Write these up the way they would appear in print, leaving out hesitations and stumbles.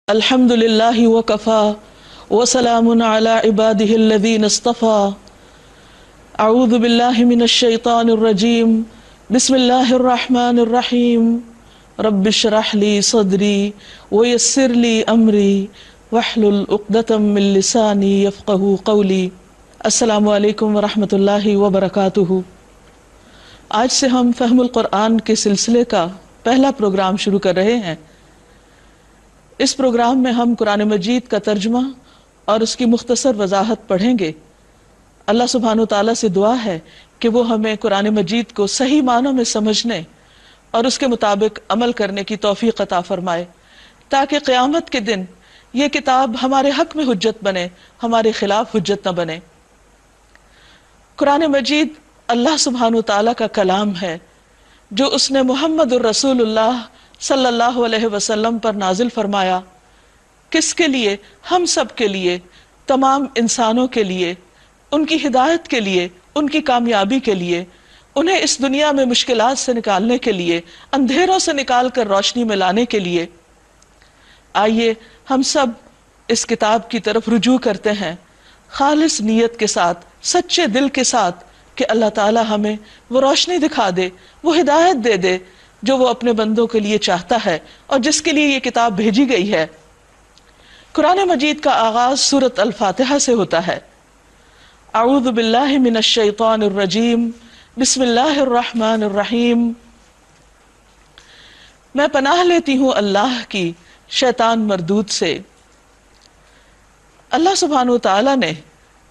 الحمدللہ وکفى وسلام علی عبادہ الذین اصطفى اعوذ باللہ من الشیطان الرجیم بسم اللہ الرحمن الرحیم رب اشرح لی صدری ویسر لی امری واحلل عقدۃ من لسانی یفقہوا قولی۔ السلام علیکم ورحمۃ اللہ وبرکاتہ۔ آج سے ہم فہم القرآن کے سلسلے کا پہلا پروگرام شروع کر رہے ہیں۔ اس پروگرام میں ہم قرآن مجید کا ترجمہ اور اس کی مختصر وضاحت پڑھیں گے۔ اللہ سبحانہ و تعالیٰ سے دعا ہے کہ وہ ہمیں قرآن مجید کو صحیح معنوں میں سمجھنے اور اس کے مطابق عمل کرنے کی توفیق عطا فرمائے، تاکہ قیامت کے دن یہ کتاب ہمارے حق میں حجت بنے، ہمارے خلاف حجت نہ بنے۔ قرآن مجید اللہ سبحانہ و تعالیٰ کا کلام ہے جو اس نے محمد الرسول اللہ صلی اللہ علیہ وسلم پر نازل فرمایا۔ کس کے لیے؟ ہم سب کے لیے، تمام انسانوں کے لیے، ان کی ہدایت کے لیے، ان کی کامیابی کے لیے، انہیں اس دنیا میں مشکلات سے نکالنے کے لیے، اندھیروں سے نکال کر روشنی میں لانے کے لیے۔ آئیے ہم سب اس کتاب کی طرف رجوع کرتے ہیں خالص نیت کے ساتھ، سچے دل کے ساتھ، کہ اللہ تعالی ہمیں وہ روشنی دکھا دے، وہ ہدایت دے دے جو وہ اپنے بندوں کے لیے چاہتا ہے اور جس کے لیے یہ کتاب بھیجی گئی ہے۔ قرآن مجید کا آغاز سورۃ الفاتحہ سے ہوتا ہے۔ اعوذ باللہ من الشیطان الرجیم، بسم اللہ الرحمن الرحیم۔ میں پناہ لیتی ہوں اللہ کی شیطان مردود سے۔ اللہ سبحانہ و تعالیٰ نے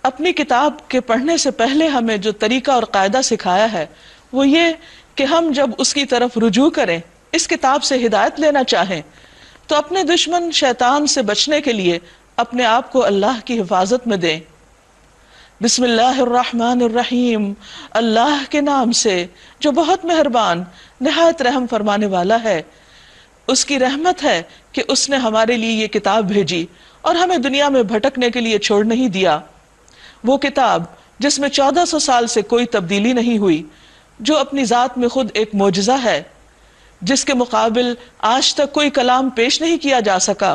اپنی کتاب کے پڑھنے سے پہلے ہمیں جو طریقہ اور قاعدہ سکھایا ہے وہ یہ کہ ہم جب اس کی طرف رجوع کریں، اس کتاب سے ہدایت لینا چاہیں، تو اپنے دشمن شیطان سے بچنے کے لیے اپنے آپ کو اللہ کی حفاظت میں دیں۔ بسم اللہ الرحمن الرحیم، اللہ کے نام سے جو بہت مہربان، نہایت رحم فرمانے والا ہے۔ اس کی رحمت ہے کہ اس نے ہمارے لیے یہ کتاب بھیجی اور ہمیں دنیا میں بھٹکنے کے لیے چھوڑ نہیں دیا۔ وہ کتاب جس میں 1400 سال سے کوئی تبدیلی نہیں ہوئی، جو اپنی ذات میں خود ایک معجزہ ہے، جس کے مقابل آج تک کوئی کلام پیش نہیں کیا جا سکا۔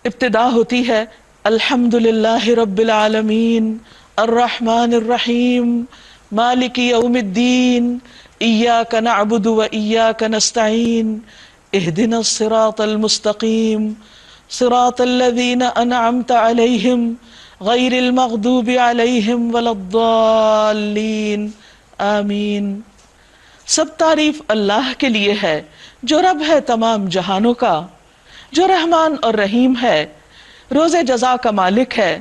ابتدا ہوتی ہے الحمدللہ رب العالمین الرحمن الرحیم مالک یوم الدین ایاک نعبد و ایاک نستعین اہدنا الصراط المستقیم صراط الذین انعمت علیہم غیر المغضوب علیہم ولا الضالین آمین۔ سب تعریف اللہ کے لیے ہے جو رب ہے تمام جہانوں کا، جو رحمان اور رحیم ہے، روز جزا کا مالک ہے۔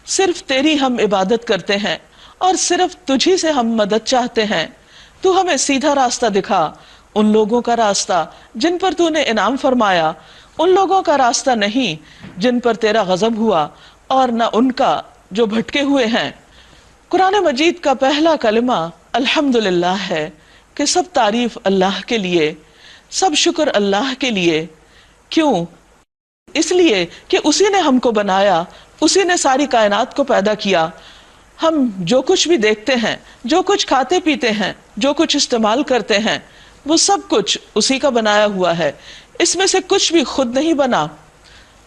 صرف تیری ہم عبادت کرتے ہیں اور صرف تجھی سے ہم مدد چاہتے ہیں۔ تو ہمیں سیدھا راستہ دکھا، ان لوگوں کا راستہ جن پر تو نے انعام فرمایا، ان لوگوں کا راستہ نہیں جن پر تیرا غضب ہوا، اور نہ ان کا جو بھٹکے ہوئے ہیں۔ قرآن مجید کا پہلا کلمہ الحمدللہ ہے کہ سب تعریف اللہ کے لیے، سب شکر اللہ کے لیے۔ کیوں؟ اس لیے کہ اسی نے ہم کو بنایا، اسی نے ساری کائنات کو پیدا کیا۔ ہم جو کچھ بھی دیکھتے ہیں، جو کچھ کھاتے پیتے ہیں، جو کچھ استعمال کرتے ہیں، وہ سب کچھ اسی کا بنایا ہوا ہے۔ اس میں سے کچھ بھی خود نہیں بنا،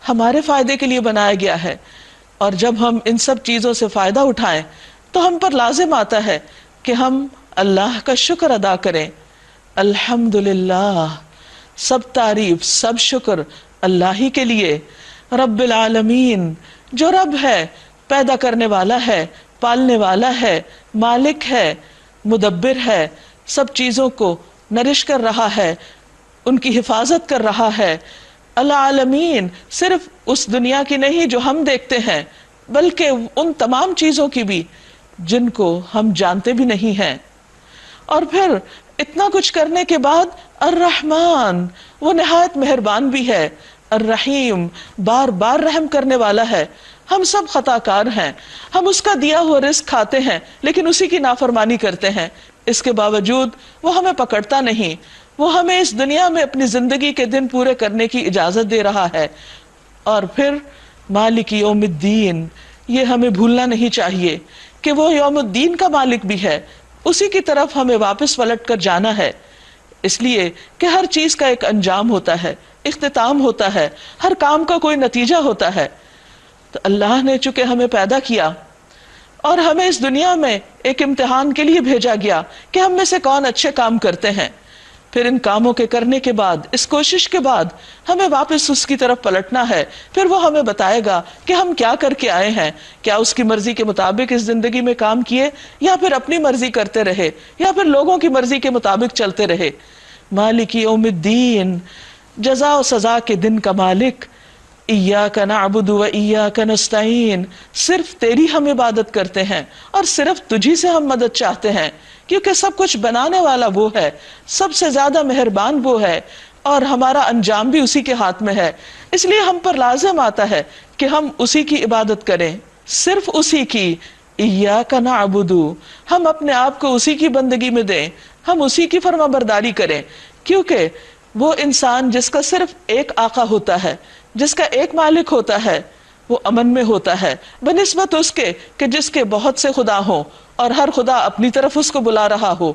ہمارے فائدے کے لیے بنایا گیا ہے۔ اور جب ہم ان سب چیزوں سے فائدہ اٹھائیں تو ہم پر لازم آتا ہے کہ ہم اللہ کا شکر ادا کریں۔ الحمدللہ، سب تعریف، سب شکر اللہ ہی کے لیے۔ رب العالمین، جو رب ہے، پیدا کرنے والا ہے، پالنے والا ہے، مالک ہے، مدبر ہے، سب چیزوں کو نرش کر رہا ہے، ان کی حفاظت کر رہا ہے۔ العالمین صرف اس دنیا کی نہیں جو ہم دیکھتے ہیں، بلکہ ان تمام چیزوں کی بھی جن کو ہم جانتے بھی نہیں ہیں۔ اور پھر اتنا کچھ کرنے کے بعد الرحمن، وہ نہایت مہربان بھی ہے، الرحیم، بار بار رحم کرنے والا ہے۔ ہم سب خطا کار ہیں، ہم اس کا دیا ہوا رزق کھاتے ہیں لیکن اسی کی نافرمانی کرتے ہیں۔ اس کے باوجود وہ ہمیں پکڑتا نہیں، وہ ہمیں اس دنیا میں اپنی زندگی کے دن پورے کرنے کی اجازت دے رہا ہے۔ اور پھر مالک یوم الدین، یہ ہمیں بھولنا نہیں چاہیے کہ وہ یوم الدین کا مالک بھی ہے، اسی کی طرف ہمیں واپس پلٹ کر جانا ہے۔ اس لیے کہ ہر چیز کا ایک انجام ہوتا ہے، اختتام ہوتا ہے، ہر کام کا کوئی نتیجہ ہوتا ہے۔ تو اللہ نے چونکہ ہمیں پیدا کیا اور ہمیں اس دنیا میں ایک امتحان کے لیے بھیجا گیا کہ ہم میں سے کون اچھے کام کرتے ہیں، پھر ان کاموں کے کرنے کے بعد، اس کوشش کے بعد ہمیں واپس اس کی طرف پلٹنا ہے۔ پھر وہ ہمیں بتائے گا کہ ہم کیا کر کے آئے ہیں، کیا اس کی مرضی کے مطابق اس زندگی میں کام کیے یا پھر اپنی مرضی کرتے رہے یا پھر لوگوں کی مرضی کے مطابق چلتے رہے۔ مالک یوم الدین، جزا و سزا کے دن کا مالک، ایاک نعبد و ایاک نستعین، صرف تیری ہم عبادت کرتے ہیں اور صرف تجھی سے ہم مدد چاہتے ہیں، کیونکہ سب کچھ بنانے والا وہ ہے، سب سے زیادہ مہربان وہ ہے، اور ہمارا انجام بھی اسی کے ہاتھ میں ہے۔ اس لیے ہم پر لازم آتا ہے کہ ہم اسی کی عبادت کریں، صرف اسی کی۔ ایاک نعبد، ہم اپنے آپ کو اسی کی بندگی میں دیں، ہم اسی کی فرما برداری کریں، کیونکہ وہ انسان جس کا صرف ایک آقا ہوتا ہے، جس کا ایک مالک ہوتا ہے، وہ امن میں ہوتا ہے بنسبت اس کے کہ جس کے بہت سے خدا ہوں اور ہر خدا اپنی طرف اس کو بلا رہا ہو۔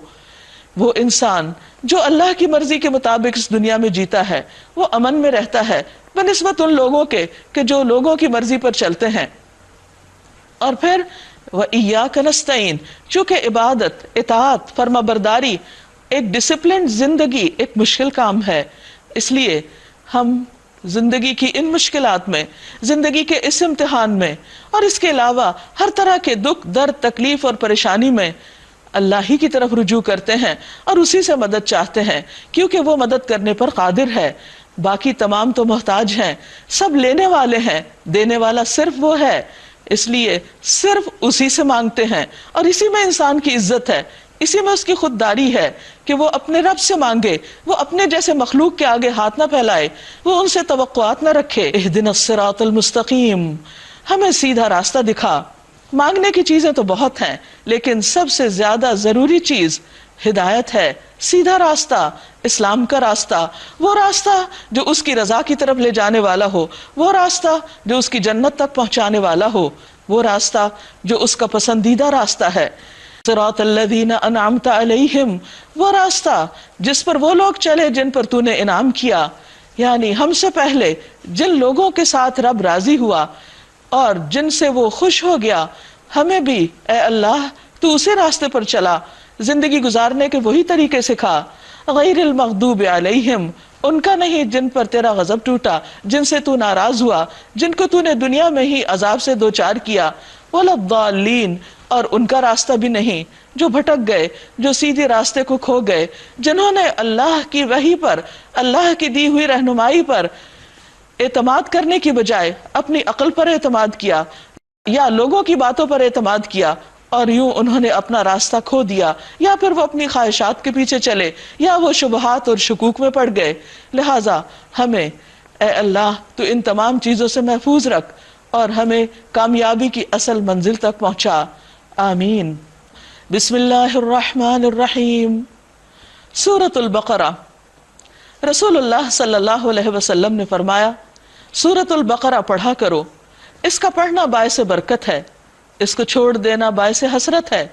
وہ انسان جو اللہ کی مرضی کے مطابق اس دنیا میں جیتا ہے، وہ امن میں رہتا ہے بنسبت ان لوگوں کے کہ جو لوگوں کی مرضی پر چلتے ہیں۔ اور پھر وَإِيَّاكَ نَسْتَعِينُ، چونکہ عبادت، اطاعت، فرما برداری ایک ڈسپلنڈ زندگی ایک مشکل کام ہے، اس لیے ہم زندگی کی ان مشکلات میں، زندگی کے اس امتحان میں اور اس کے علاوہ ہر طرح کے دکھ، درد، تکلیف اور پریشانی میں اللہ ہی کی طرف رجوع کرتے ہیں اور اسی سے مدد چاہتے ہیں، کیونکہ وہ مدد کرنے پر قادر ہے۔ باقی تمام تو محتاج ہیں، سب لینے والے ہیں، دینے والا صرف وہ ہے، اس لیے صرف اسی سے مانگتے ہیں۔ اور اسی میں انسان کی عزت ہے، اسی میں اس کی خودداری ہے کہ وہ اپنے رب سے مانگے، وہ اپنے جیسے مخلوق کے آگے ہاتھ نہ پھیلائے، وہ ان سے توقعات نہ رکھے۔ اہدنا الصراط المستقیم، ہمیں سیدھا راستہ دکھا۔ مانگنے کی چیزیں تو بہت ہیں، لیکن سب سے زیادہ ضروری چیز ہدایت ہے، سیدھا راستہ، اسلام کا راستہ، وہ راستہ جو اس کی رضا کی طرف لے جانے والا ہو، وہ راستہ جو اس کی جنت تک پہنچانے والا ہو، وہ راستہ جو اس کا پسندیدہ راستہ ہے۔ صراط الذین انعمت علیہم، وہ راستہ جس پر وہ لوگ چلے جن پر تو نے انعام کیا، یعنی ہم سے پہلے جن لوگوں کے ساتھ رب راضی ہوا اور جن سے وہ خوش ہو گیا، ہمیں بھی اے اللہ تو اسی راستے پر چلا، زندگی گزارنے کے وہی طریقے سکھا۔ غیر المغضوب علیہم، ان کا نہیں جن پر تیرا غضب ٹوٹا، جن سے تو ناراض ہوا، جن کو تو نے دنیا میں ہی عذاب سے دوچار کیا، ولا الضالین، اور ان کا راستہ بھی نہیں جو بھٹک گئے، جو سیدھے راستے کو کھو گئے، جنہوں نے اللہ کی وحی پر، اللہ کی دی ہوئی رہنمائی پر اعتماد کرنے کی بجائے اپنی عقل پر اعتماد کیا یا لوگوں کی باتوں پر اعتماد کیا، اور یوں انہوں نے اپنا راستہ کھو دیا، یا پھر وہ اپنی خواہشات کے پیچھے چلے، یا وہ شبہات اور شکوک میں پڑ گئے۔ لہٰذا ہمیں اے اللہ تو ان تمام چیزوں سے محفوظ رکھ اور ہمیں کامیابی کی اصل منزل تک پہنچا، آمین۔ بسم اللہ الرحمن الرحیم۔ سورۃ البقرہ، رسول اللہ صلی اللہ علیہ وسلم نے فرمایا، سورۃ البقرہ پڑھا کرو، اس کا پڑھنا باعث برکت ہے، اس کو چھوڑ دینا باعث حسرت ہے،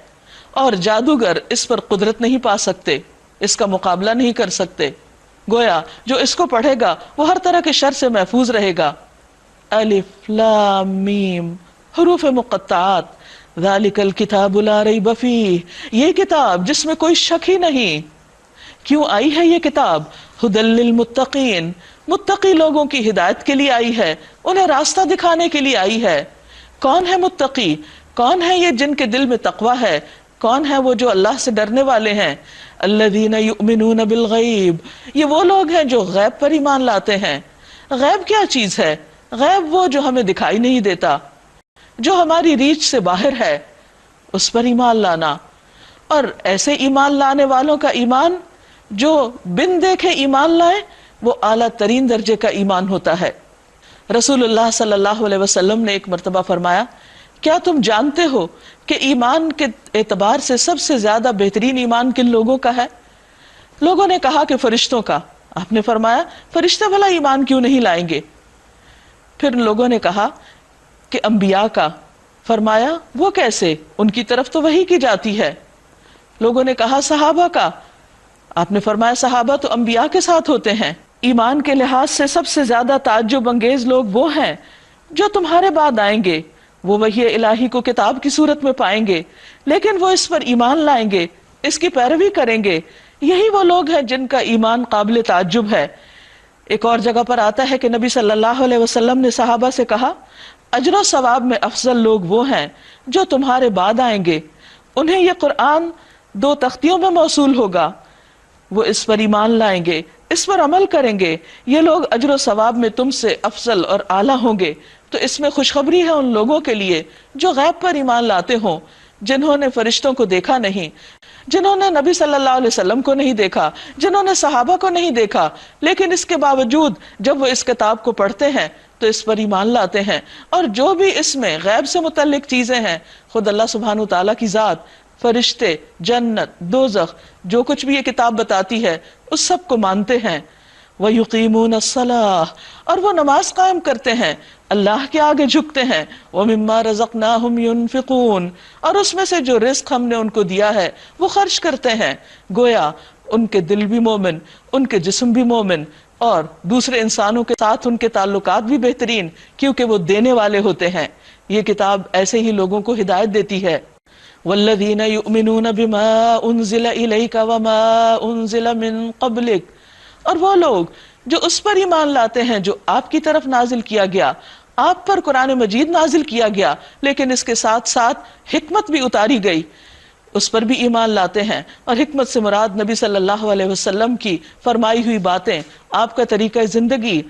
اور جادوگر اس پر قدرت نہیں پا سکتے، اس کا مقابلہ نہیں کر سکتے۔ گویا جو اس کو پڑھے گا وہ ہر طرح کے شر سے محفوظ رہے گا۔ الف لام میم، حروف مقطعات، ذالک الکتاب لا ریب فیہ، یہ کتاب جس میں کوئی شک ہی نہیں۔ کیوں آئی ہے یہ کتاب؟ ھدی للمتقین، متقی لوگوں کی ہدایت کے لیے آئی ہے، انہیں راستہ دکھانے کے لیے آئی ہے۔ کون ہے متقی؟ کون ہے یہ جن کے دل میں تقوی ہے؟ کون ہے وہ جو اللہ سے ڈرنے والے ہیں؟ الذین یؤمنون بالغیب، یہ وہ لوگ ہیں جو غیب پر ایمان لاتے ہیں۔ غیب کیا چیز ہے؟ غیب وہ جو ہمیں دکھائی نہیں دیتا، جو ہماری ریچ سے باہر ہے، اس پر ایمان لانا۔ اور ایسے ایمان لانے والوں کا ایمان جو بن دیکھے ایمان لائے، وہ اعلیٰ ترین درجے کا ایمان ہوتا ہے۔ رسول اللہ صلی اللہ علیہ وسلم نے ایک مرتبہ فرمایا، کیا تم جانتے ہو کہ ایمان کے اعتبار سے سب سے زیادہ بہترین ایمان کن لوگوں کا ہے؟ لوگوں نے کہا کہ فرشتوں کا۔ آپ نے فرمایا فرشتے بھلا ایمان کیوں نہیں لائیں گے؟ پھر لوگوں نے کہا کہ انبیاء کا۔ فرمایا وہ کیسے؟ ان کی طرف تو وحی کی جاتی ہے۔ لوگوں نے کہا صحابہ کا۔ آپ نے فرمایا صحابہ تو انبیاء کے ساتھ ہوتے ہیں، ایمان کے لحاظ سے سب سے زیادہ تعجب انگیز لوگ وہ ہیں جو تمہارے بعد آئیں گے، وہ وحی الہی کو کتاب کی صورت میں پائیں گے لیکن وہ اس پر ایمان لائیں گے، اس کی پیروی کریں گے، یہی وہ لوگ ہیں جن کا ایمان قابل تعجب ہے۔ ایک اور جگہ پر آتا ہے کہ نبی صلی اللہ علیہ وسلم نے صحابہ سے کہا، اجر و ثواب میں افضل لوگ وہ ہیں جو تمہارے بعد آئیں گے، انہیں یہ قرآن 2 تختیوں میں موصول ہوگا، وہ اس پر ایمان لائیں گے، اس پر عمل کریں گے، یہ لوگ اجر و ثواب میں تم سے افضل اور اعلیٰ ہوں گے۔ تو اس میں خوشخبری ہے ان لوگوں کے لیے جو غیب پر ایمان لاتے ہوں، جنہوں نے فرشتوں کو دیکھا نہیں، جنہوں نے نبی صلی اللہ علیہ وسلم کو نہیں دیکھا، جنہوں نے صحابہ کو نہیں دیکھا، لیکن اس کے باوجود جب وہ اس کتاب کو پڑھتے ہیں تو اس پر ایمان لاتے ہیں، اور جو بھی اس میں غیب سے متعلق چیزیں ہیں، خود اللہ سبحانہ وتعالیٰ کی ذات، فرشتے، جنت، دوزخ، جو کچھ بھی یہ کتاب بتاتی ہے اس سب کو مانتے ہیں۔ وَيُقِيمُونَ الصَّلَاةَ، اور وہ نماز قائم کرتے ہیں، اللہ کے آگے جھکتے ہیں، وَمِمَّا رَزَقْنَاهُمْ يُنْفِقُونَ، اور اس میں سے جو رزق ہم نے ان کو دیا ہے وہ خرچ کرتے ہیں۔ گویا ان کے دل بھی مومن، ان کے جسم بھی مومن، اور دوسرے انسانوں کے ساتھ ان کے تعلقات بھی بہترین، کیونکہ وہ دینے والے ہوتے ہیں۔ یہ کتاب ایسے ہی لوگوں کو ہدایت دیتی ہے۔ وَالَّذِينَ يُؤْمِنُونَ بِمَا أُنزِلَ إِلَيْكَ وَمَا أُنزِلَ مِن قَبْلِكَ، اور وہ لوگ جو اس پر ایمان لاتے ہیں جو آپ کی طرف نازل کیا گیا، آپ پر قرآن مجید نازل کیا گیا لیکن اس کے ساتھ ساتھ حکمت بھی اتاری گئی، اس پر بھی ایمان لاتے ہیں۔ اور حکمت سے مراد نبی صلی اللہ علیہ وسلم کی فرمائی ہوئی باتیں، آپ کا طریقہ زندگی،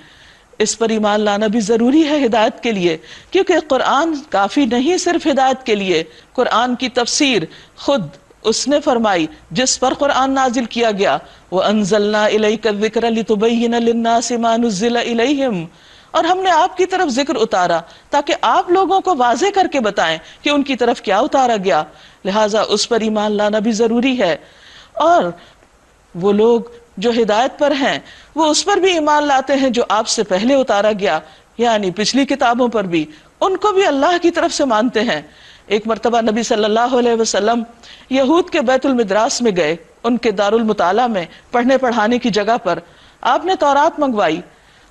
اس پر ایمان لانا بھی ضروری ہے ہدایت کے لیے، کیونکہ قرآن کافی نہیں صرف ہدایت کے لیے، قرآن کی تفسیر خود اس نے فرمائی جس پر قرآن نازل کیا گیا، وَأَنزَلْنَا إِلَيْكَ الذِّكْرَ لِتُبَيِّنَ لِلنَّاسِ مَا نُزِّلَ إِلَيْهِمْ، اور ہم نے آپ کی طرف ذکر اتارا تاکہ آپ لوگوں کو واضح کر کے بتائیں کہ ان کی طرف کیا اتارا گیا، لہٰذا اس پر ایمان لانا بھی ضروری ہے۔ اور وہ لوگ جو ہدایت پر ہیں وہ اس پر بھی ایمان لاتے ہیں جو آپ سے پہلے اتارا گیا، یعنی پچھلی کتابوں پر بھی، ان کو بھی اللہ کی طرف سے مانتے ہیں۔ ایک مرتبہ نبی صلی اللہ علیہ وسلم یہود کے بیت المدراس میں گئے، ان کے دارالمطالعہ میں پڑھنے پڑھانے کی جگہ پر آپ نے تورات منگوائی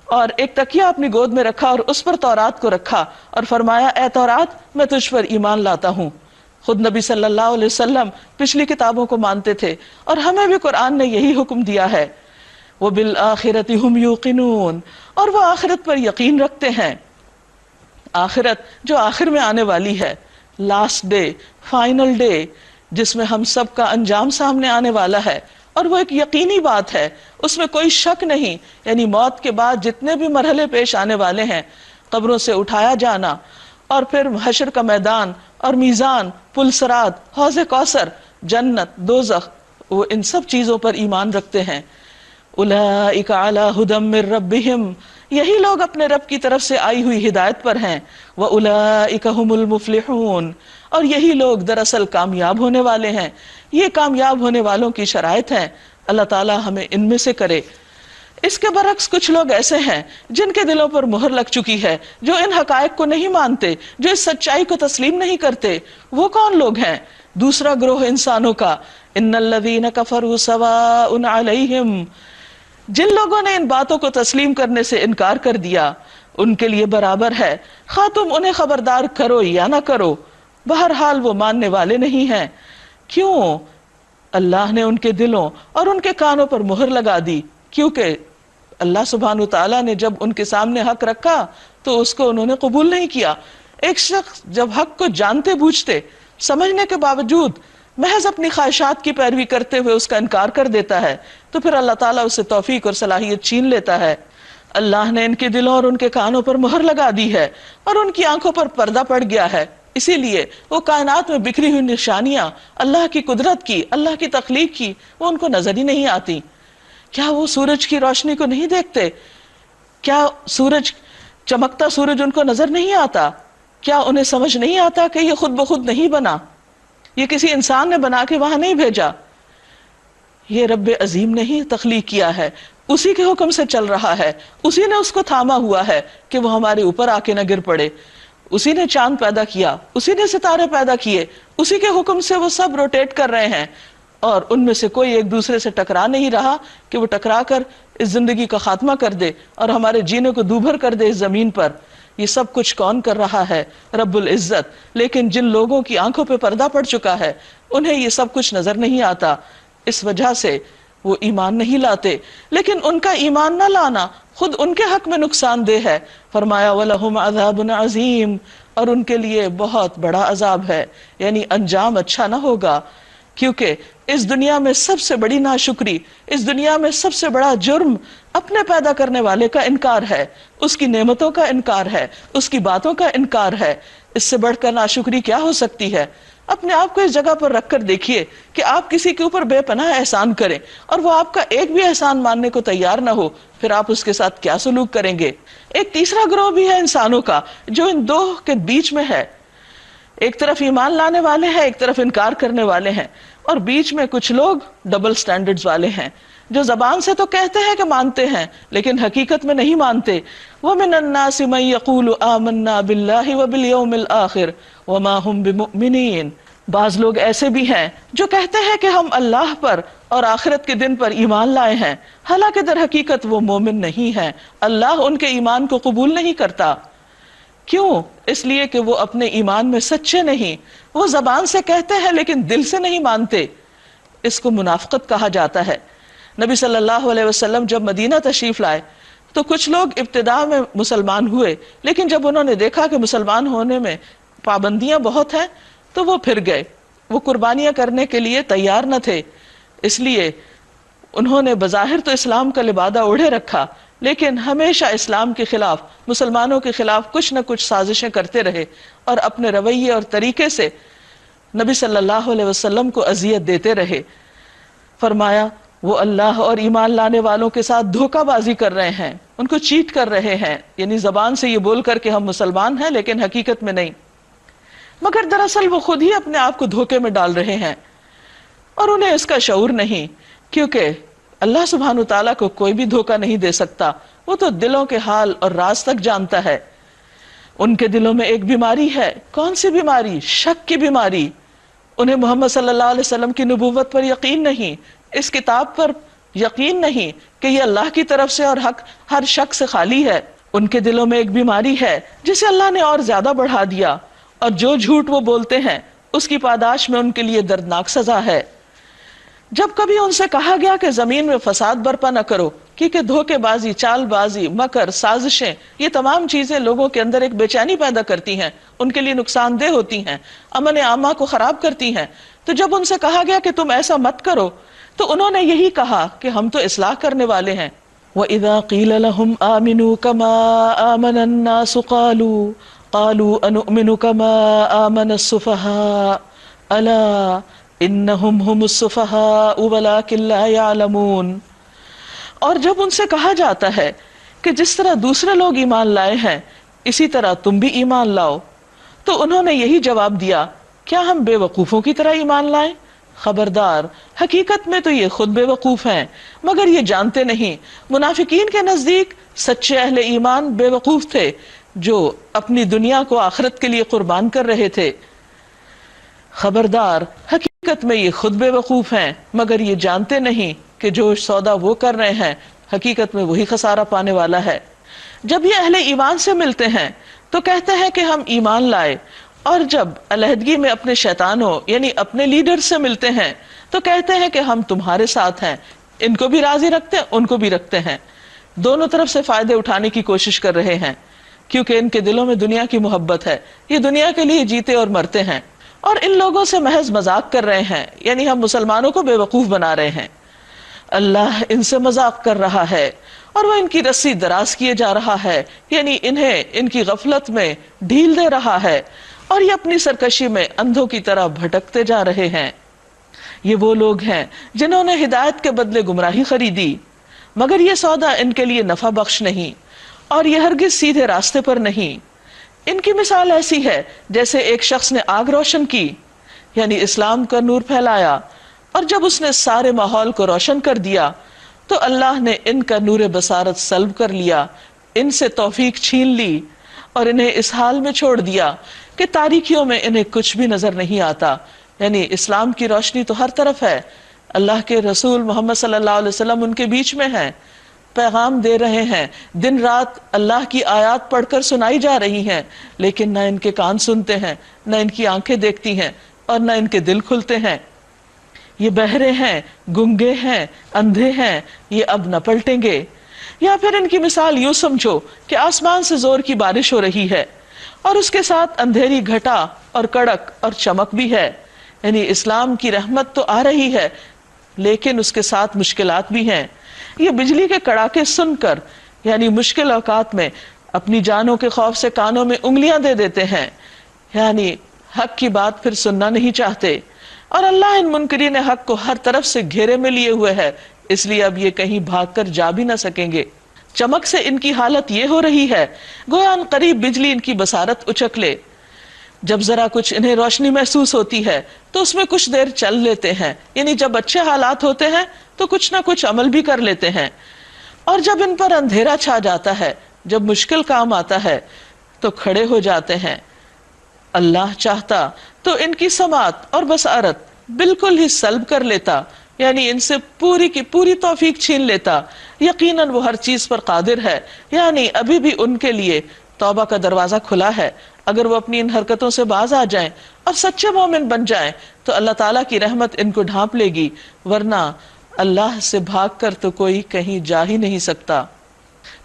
اور ایک تکیہ اپنی گود میں رکھا اور اس پر تورات کو رکھا اور فرمایا، اے تورات میں تجھ پر ایمان لاتا ہوں۔ خود نبی صلی اللہ علیہ وسلم پچھلی کتابوں کو مانتے تھے اور ہمیں بھی قرآن نے یہی حکم دیا ہے۔ وَبِالْآخِرَةِ هُمْ يُوقِنُونَ، اور وہ آخرت پر یقین رکھتے ہیں، آخرت جو آخر میں آنے والی ہے، لاسٹ ڈے، فائنل ڈے، جس میں ہم سب کا انجام سامنے آنے والا ہے، اور وہ ایک یقینی بات ہے، اس میں کوئی شک نہیں، یعنی موت کے بعد جتنے بھی مرحلے پیش آنے والے ہیں، قبروں سے اٹھایا جانا اور پھر حشر کا میدان اور میزان، پل صراط، حوض کوثر، جنت، دوزخ، وہ ان سب چیزوں پر ایمان رکھتے ہیں۔ اولئک علی ھدی من ربہم، یہی لوگ اپنے رب کی طرف سے آئی ہوئی ہدایت پر ہیں۔ وَأُولَئِكَ هُمُ الْمُفْلِحُونَ، اور یہی لوگ دراصل کامیاب ہونے والے ہیں۔ یہ کامیاب ہونے والوں کی شرائط ہیں، اللہ تعالی ہمیں ان میں سے کرے۔ اس کے برعکس کچھ لوگ ایسے ہیں جن کے دلوں پر مہر لگ چکی ہے، جو ان حقائق کو نہیں مانتے، جو اس سچائی کو تسلیم نہیں کرتے۔ وہ کون لوگ ہیں؟ دوسرا گروہ انسانوں کا، ان الذین کفروا سواء علیہم، جن لوگوں نے ان باتوں کو تسلیم کرنے سے انکار کر دیا، ان کے لیے برابر ہے، خواہ تم انہیں خبردار کرو یا نہ کرو، بہرحال وہ ماننے والے نہیں ہیں۔ کیوں؟ اللہ نے ان کے دلوں اور ان کے کانوں پر مہر لگا دی، کیونکہ اللہ سبحانہ وتعالیٰ نے جب ان کے سامنے حق رکھا تو اس کو انہوں نے قبول نہیں کیا۔ ایک شخص جب حق کو جانتے بوجھتے، سمجھنے کے باوجود محض اپنی خواہشات کی پیروی کرتے ہوئے اس کا انکار کر دیتا ہے، تو پھر اللہ تعالیٰ اسے توفیق اور صلاحیت چھین لیتا ہے۔ اللہ نے ان کے دلوں اور ان کے کانوں پر مہر لگا دی ہے اور ان کی آنکھوں پر پردہ پڑ گیا ہے، اسی لیے وہ کائنات میں بکھری ہوئی نشانیاں اللہ کی قدرت کی، اللہ کی تخلیق کی، وہ ان کو نظر ہی نہیں آتی۔ کیا وہ سورج کی روشنی کو نہیں دیکھتے؟ کیا سورج، چمکتا سورج ان کو نظر نہیں آتا؟ کیا انہیں سمجھ نہیں آتا کہ یہ خود بخود نہیں بنا، یہ کسی انسان نے بنا کے وہاں نہیں بھیجا، یہ رب عظیم نے ہی تخلیق کیا ہے، اسی کے حکم سے چل رہا ہے، اسی نے اس کو تھاما ہوا ہے کہ وہ ہمارے اوپر آ کے نہ گر پڑے، اسی نے چاند پیدا کیا، اسی نے ستارے پیدا کیے، اسی کے حکم سے وہ سب روٹیٹ کر رہے ہیں، اور ان میں سے کوئی ایک دوسرے سے ٹکرا نہیں رہا کہ وہ ٹکرا کر اس زندگی کا خاتمہ کر دے اور ہمارے جینے کو دوبھر کر دے اس زمین پر. یہ سب کچھ کون کر رہا ہے؟ رب العزت. لیکن جن لوگوں کی آنکھوں پہ پردہ پڑ چکا ہے انہیں یہ سب کچھ نظر نہیں آتا، اس وجہ سے وہ ایمان نہیں لاتے. لیکن ان کا ایمان نہ لانا خود ان کے حق میں نقصان دہ ہے. فرمایا وَلَهُمْ عَذَابٌ عَظِيمٌ، اور ان کے لیے بہت بڑا عذاب ہے، یعنی انجام اچھا نہ ہوگا. کیونکہ اس دنیا میں سب سے بڑی ناشکری، اس دنیا میں سب سے بڑا جرم اپنے پیدا کرنے والے کا انکار ہے، اس کی نعمتوں کا انکار ہے، اس کی باتوں کا انکار ہے. اس سے بڑھ کر ناشکری کیا ہو سکتی ہے؟ اپنے آپ کو اس جگہ پر رکھ کر دیکھیے کہ آپ کسی کے اوپر بے پناہ احسان کریں اور وہ آپ کا ایک بھی احسان ماننے کو تیار نہ ہو، پھر آپ اس کے ساتھ کیا سلوک کریں گے؟ ایک تیسرا گروہ بھی ہے انسانوں کا جو ان دو کے بیچ میں ہے. ایک طرف ایمان لانے والے ہیں، ایک طرف انکار کرنے والے ہیں، اور بیچ میں کچھ لوگ ڈبل سٹینڈرڈز والے ہیں جو زبان سے تو کہتے ہیں کہ مانتے ہیں لیکن حقیقت میں نہیں مانتے. وَمِنَ النَّاسِ مَن يَقُولُ آمَنَّا بِاللَّهِ وَبِالْيَوْمِ الْآخِرِ وَمَا هُمْ بِمُؤْمِنِينَ. بعض لوگ ایسے بھی ہیں جو کہتے ہیں کہ ہم اللہ پر اور آخرت کے دن پر ایمان لائے ہیں، حالانکہ در حقیقت وہ مومن نہیں ہیں. اللہ ان کے ایمان کو قبول نہیں کرتا. کیوں؟ اس لیے کہ وہ اپنے ایمان میں سچے نہیں. وہ زبان سے کہتے ہیں لیکن دل سے نہیں مانتے. اس کو منافقت کہا جاتا ہے. نبی صلی اللہ علیہ وسلم جب مدینہ تشریف لائے تو کچھ لوگ ابتداء میں مسلمان ہوئے، لیکن جب انہوں نے دیکھا کہ مسلمان ہونے میں پابندیاں بہت ہیں تو وہ پھر گئے. وہ قربانیاں کرنے کے لیے تیار نہ تھے، اس لیے انہوں نے بظاہر تو اسلام کا لبادہ اوڑھے رکھا لیکن ہمیشہ اسلام کے خلاف، مسلمانوں کے خلاف کچھ نہ کچھ سازشیں کرتے رہے اور اپنے رویے اور طریقے سے نبی صلی اللہ علیہ وسلم کو اذیت دیتے رہے. فرمایا وہ اللہ اور ایمان لانے والوں کے ساتھ دھوکہ بازی کر رہے ہیں، ان کو چیٹ کر رہے ہیں، یعنی زبان سے یہ بول کر کہ ہم مسلمان ہیں لیکن حقیقت میں نہیں، مگر دراصل وہ خود ہی اپنے آپ کو دھوکے میں ڈال رہے ہیں اور انہیں اس کا شعور نہیں. کیونکہ اللہ سبحانہ تعالیٰ کو کوئی بھی دھوکہ نہیں دے سکتا، وہ تو دلوں کے حال اور راز تک جانتا ہے. ان کے دلوں میں ایک بیماری ہے. کون سی بیماری؟ شک کی بیماری. انہیں محمد صلی اللہ علیہ وسلم کی نبوت پر یقین نہیں، اس کتاب پر یقین نہیں کہ یہ اللہ کی طرف سے اور حق ہر شک سے خالی ہے. ان کے دلوں میں ایک بیماری ہے جسے اللہ نے اور زیادہ بڑھا دیا، اور جو جھوٹ وہ بولتے ہیں اس کی پاداش میں ان کے لیے دردناک سزا ہے. جب کبھی ان سے کہا گیا کہ زمین میں فساد برپا نہ کرو، کیونکہ دھوکے بازی، چال بازی، مکر، سازشیں، یہ تمام چیزیں لوگوں کے اندر ایک بے چینی پیدا کرتی ہیں، ان کے لیے نقصان دہ ہوتی ہیں، امن عامہ کو خراب کرتی ہیں. تو جب ان سے کہا گیا کہ تم ایسا مت کرو تو انہوں نے یہی کہا کہ ہم تو اصلاح کرنے والے ہیں. وَإِذَا قِيلَ لَهُمْ آمِنُوا كَمَا آمَنَ النَّاسُ قَالُوا أَنُؤْمِنُ كَمَا آمَنَ السُّفَهَاءُ أَلَا انہم ہم السفہاء ولکن لا یعلمون. اور جب ان سے کہا جاتا ہے کہ جس طرح دوسرے لوگ ایمان لائے ہیں اسی طرح تم بھی ایمان لاؤ، تو انہوں نے یہی جواب دیا، کیا ہم بے وقوفوں کی طرح ایمان لائیں؟ خبردار، حقیقت میں تو یہ خود بے وقوف ہیں مگر یہ جانتے نہیں. منافقین کے نزدیک سچے اہل ایمان بے وقوف تھے جو اپنی دنیا کو آخرت کے لیے قربان کر رہے تھے. خبردار، حقیقت میں یہ خود بے وقوف ہیں مگر یہ جانتے نہیں کہ جو سودا وہ کر رہے ہیں حقیقت میں وہی خسارہ پانے والا ہے. جب یہ اہل ایمان سے ملتے ہیں تو کہتے ہیں کہ ہم ایمان لائے، اور جب علیحدگی میں اپنے شیطانوں یعنی اپنے لیڈر سے ملتے ہیں تو کہتے ہیں کہ ہم تمہارے ساتھ ہیں. ان کو بھی راضی رکھتے ہیں، ان کو بھی رکھتے ہیں، دونوں طرف سے فائدے اٹھانے کی کوشش کر رہے ہیں کیونکہ ان کے دلوں میں دنیا کی محبت ہے، یہ دنیا کے لیے جیتے اور مرتے ہیں. اور ان لوگوں سے محض مذاق کر رہے ہیں، یعنی ہم مسلمانوں کو بے وقوف بنا رہے ہیں. اللہ ان سے مذاق کر رہا ہے اور وہ ان کی رسی دراز کیے جا رہا ہے، یعنی انہیں ان کی غفلت میں ڈھیل دے رہا ہے اور یہ اپنی سرکشی میں اندھوں کی طرح بھٹکتے جا رہے ہیں. یہ وہ لوگ ہیں جنہوں نے ہدایت کے بدلے گمراہی خریدی، مگر یہ سودا ان کے لیے نفع بخش نہیں اور یہ ہرگز سیدھے راستے پر نہیں. ان کی مثال ایسی ہے جیسے ایک شخص نے آگ روشن کی، یعنی اسلام کا نور پھیلایا، اور جب اس نے سارے ماحول کو روشن کر دیا تو اللہ نے ان کا نور بصارت سلب کر لیا، ان سے توفیق چھین لی اور انہیں اس حال میں چھوڑ دیا کہ تاریکیوں میں انہیں کچھ بھی نظر نہیں آتا. یعنی اسلام کی روشنی تو ہر طرف ہے اللہ کے رسول محمد صلی اللہ علیہ وسلم ان کے بیچ میں ہیں، پیغام دے رہے ہیں، دن رات اللہ کی آیات پڑھ کر سنائی جا رہی ہیں، لیکن نہ ان کے کان سنتے ہیں، نہ ان کی آنکھیں دیکھتی ہیں، اور نہ ان کے دل کھلتے ہیں۔ یہ بہرے ہیں، گنگے ہیں، اندھے ہیں، یہ اب نہ پلٹیں گے۔ یا پھر ان کی مثال یوں سمجھو کہ آسمان سے زور کی بارش ہو رہی ہے اور اس کے ساتھ اندھیری گھٹا اور کڑک اور چمک بھی ہے، یعنی اسلام کی رحمت تو آ رہی ہے لیکن اس کے ساتھ مشکلات بھی ہیں۔ یہ بجلی کے کڑاکے سن کر یعنی مشکل اوقات میں اپنی جانوں کے خوف سے کانوں میں انگلیاں دے دیتے ہیں، یعنی حق کی بات پھر سننا نہیں چاہتے، اور اللہ ان منکرین حق کو ہر طرف سے گھیرے میں لیے ہوئے ہے، اس لیے اب یہ کہیں بھاگ کر جا بھی نہ سکیں گے۔ چمک سے ان کی حالت یہ ہو رہی ہے گویا ان قریب بجلی ان کی بصارت اچک لے۔ جب ذرا کچھ انہیں روشنی محسوس ہوتی ہے تو اس میں کچھ دیر چل لیتے ہیں، یعنی جب اچھے حالات ہوتے ہیں تو کچھ نہ کچھ عمل بھی کر لیتے ہیں، اور جب ان پر اندھیرا چھا جاتا ہے، جب مشکل کام آتا ہے تو کھڑے ہو جاتے ہیں۔ اللہ چاہتا تو ان کی سماعت اور بصارت بالکل ہی سلب کر لیتا، یعنی ان سے پوری کی پوری توفیق چھین لیتا۔ یقیناً وہ ہر چیز پر قادر ہے، یعنی ابھی بھی ان کے لیے توبہ کا دروازہ کھلا ہے۔ اگر وہ اپنی ان حرکتوں سے باز آ جائیں اور سچے مومن بن جائیں تو اللہ تعالیٰ کی رحمت ان کو ڈھانپ لے گی، ورنہ اللہ سے بھاگ کر تو کوئی کہیں جا ہی نہیں سکتا۔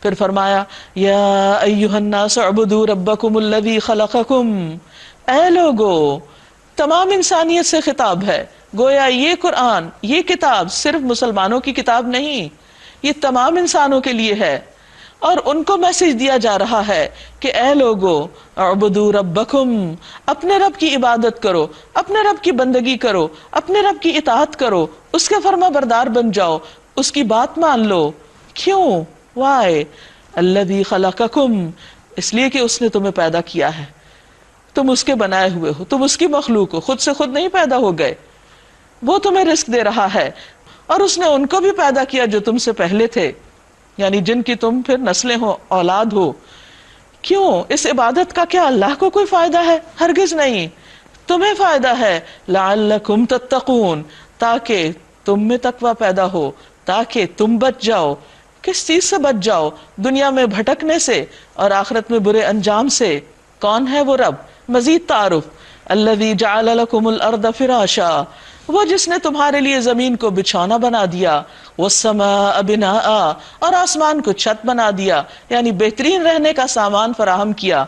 پھر فرمایا یا ایھا الناس اعبدوا ربکم الذی خلقکم، اے لوگو، تمام انسانیت سے خطاب ہے، گویا یہ قرآن، یہ کتاب صرف مسلمانوں کی کتاب نہیں، یہ تمام انسانوں کے لیے ہے، اور ان کو میسج دیا جا رہا ہے کہ اے لوگو اعبدوا ربکم، اپنے رب کی عبادت کرو، اپنے رب کی بندگی کرو، اپنے رب کی اطاعت کرو، اس کے فرما بردار بن جاؤ، اس کی بات مان لو۔ کیوں؟ وائی الذی خلقکم، اس لیے کہ اس نے تمہیں پیدا کیا ہے، تم اس کے بنائے ہوئے ہو، تم اس کی مخلوق ہو، خود سے خود نہیں پیدا ہو گئے، وہ تمہیں رزق دے رہا ہے، اور اس نے ان کو بھی پیدا کیا جو تم سے پہلے تھے، یعنی جن کی تم پھر نسلیں ہو، اولاد ہو۔ کیوں؟ اس عبادت کا کیا اللہ کو کوئی فائدہ ہے؟ ہرگز نہیں، تمہیں فائدہ ہے، لعلکم تتقون، تاکہ تم میں تقوی پیدا ہو، تاکہ تم بچ جاؤ۔ کس چیز سے بچ جاؤ؟ دنیا میں بھٹکنے سے اور آخرت میں برے انجام سے۔ کون ہے وہ رب؟ مزید تعارف، الذی جعل لکم الارض فراشا، وہ جس نے تمہارے لیے زمین کو بچھونا بنا دیا، والسماء بناء، اور آسمان کو چھت بنا دیا، یعنی بہترین رہنے کا سامان فراہم کیا،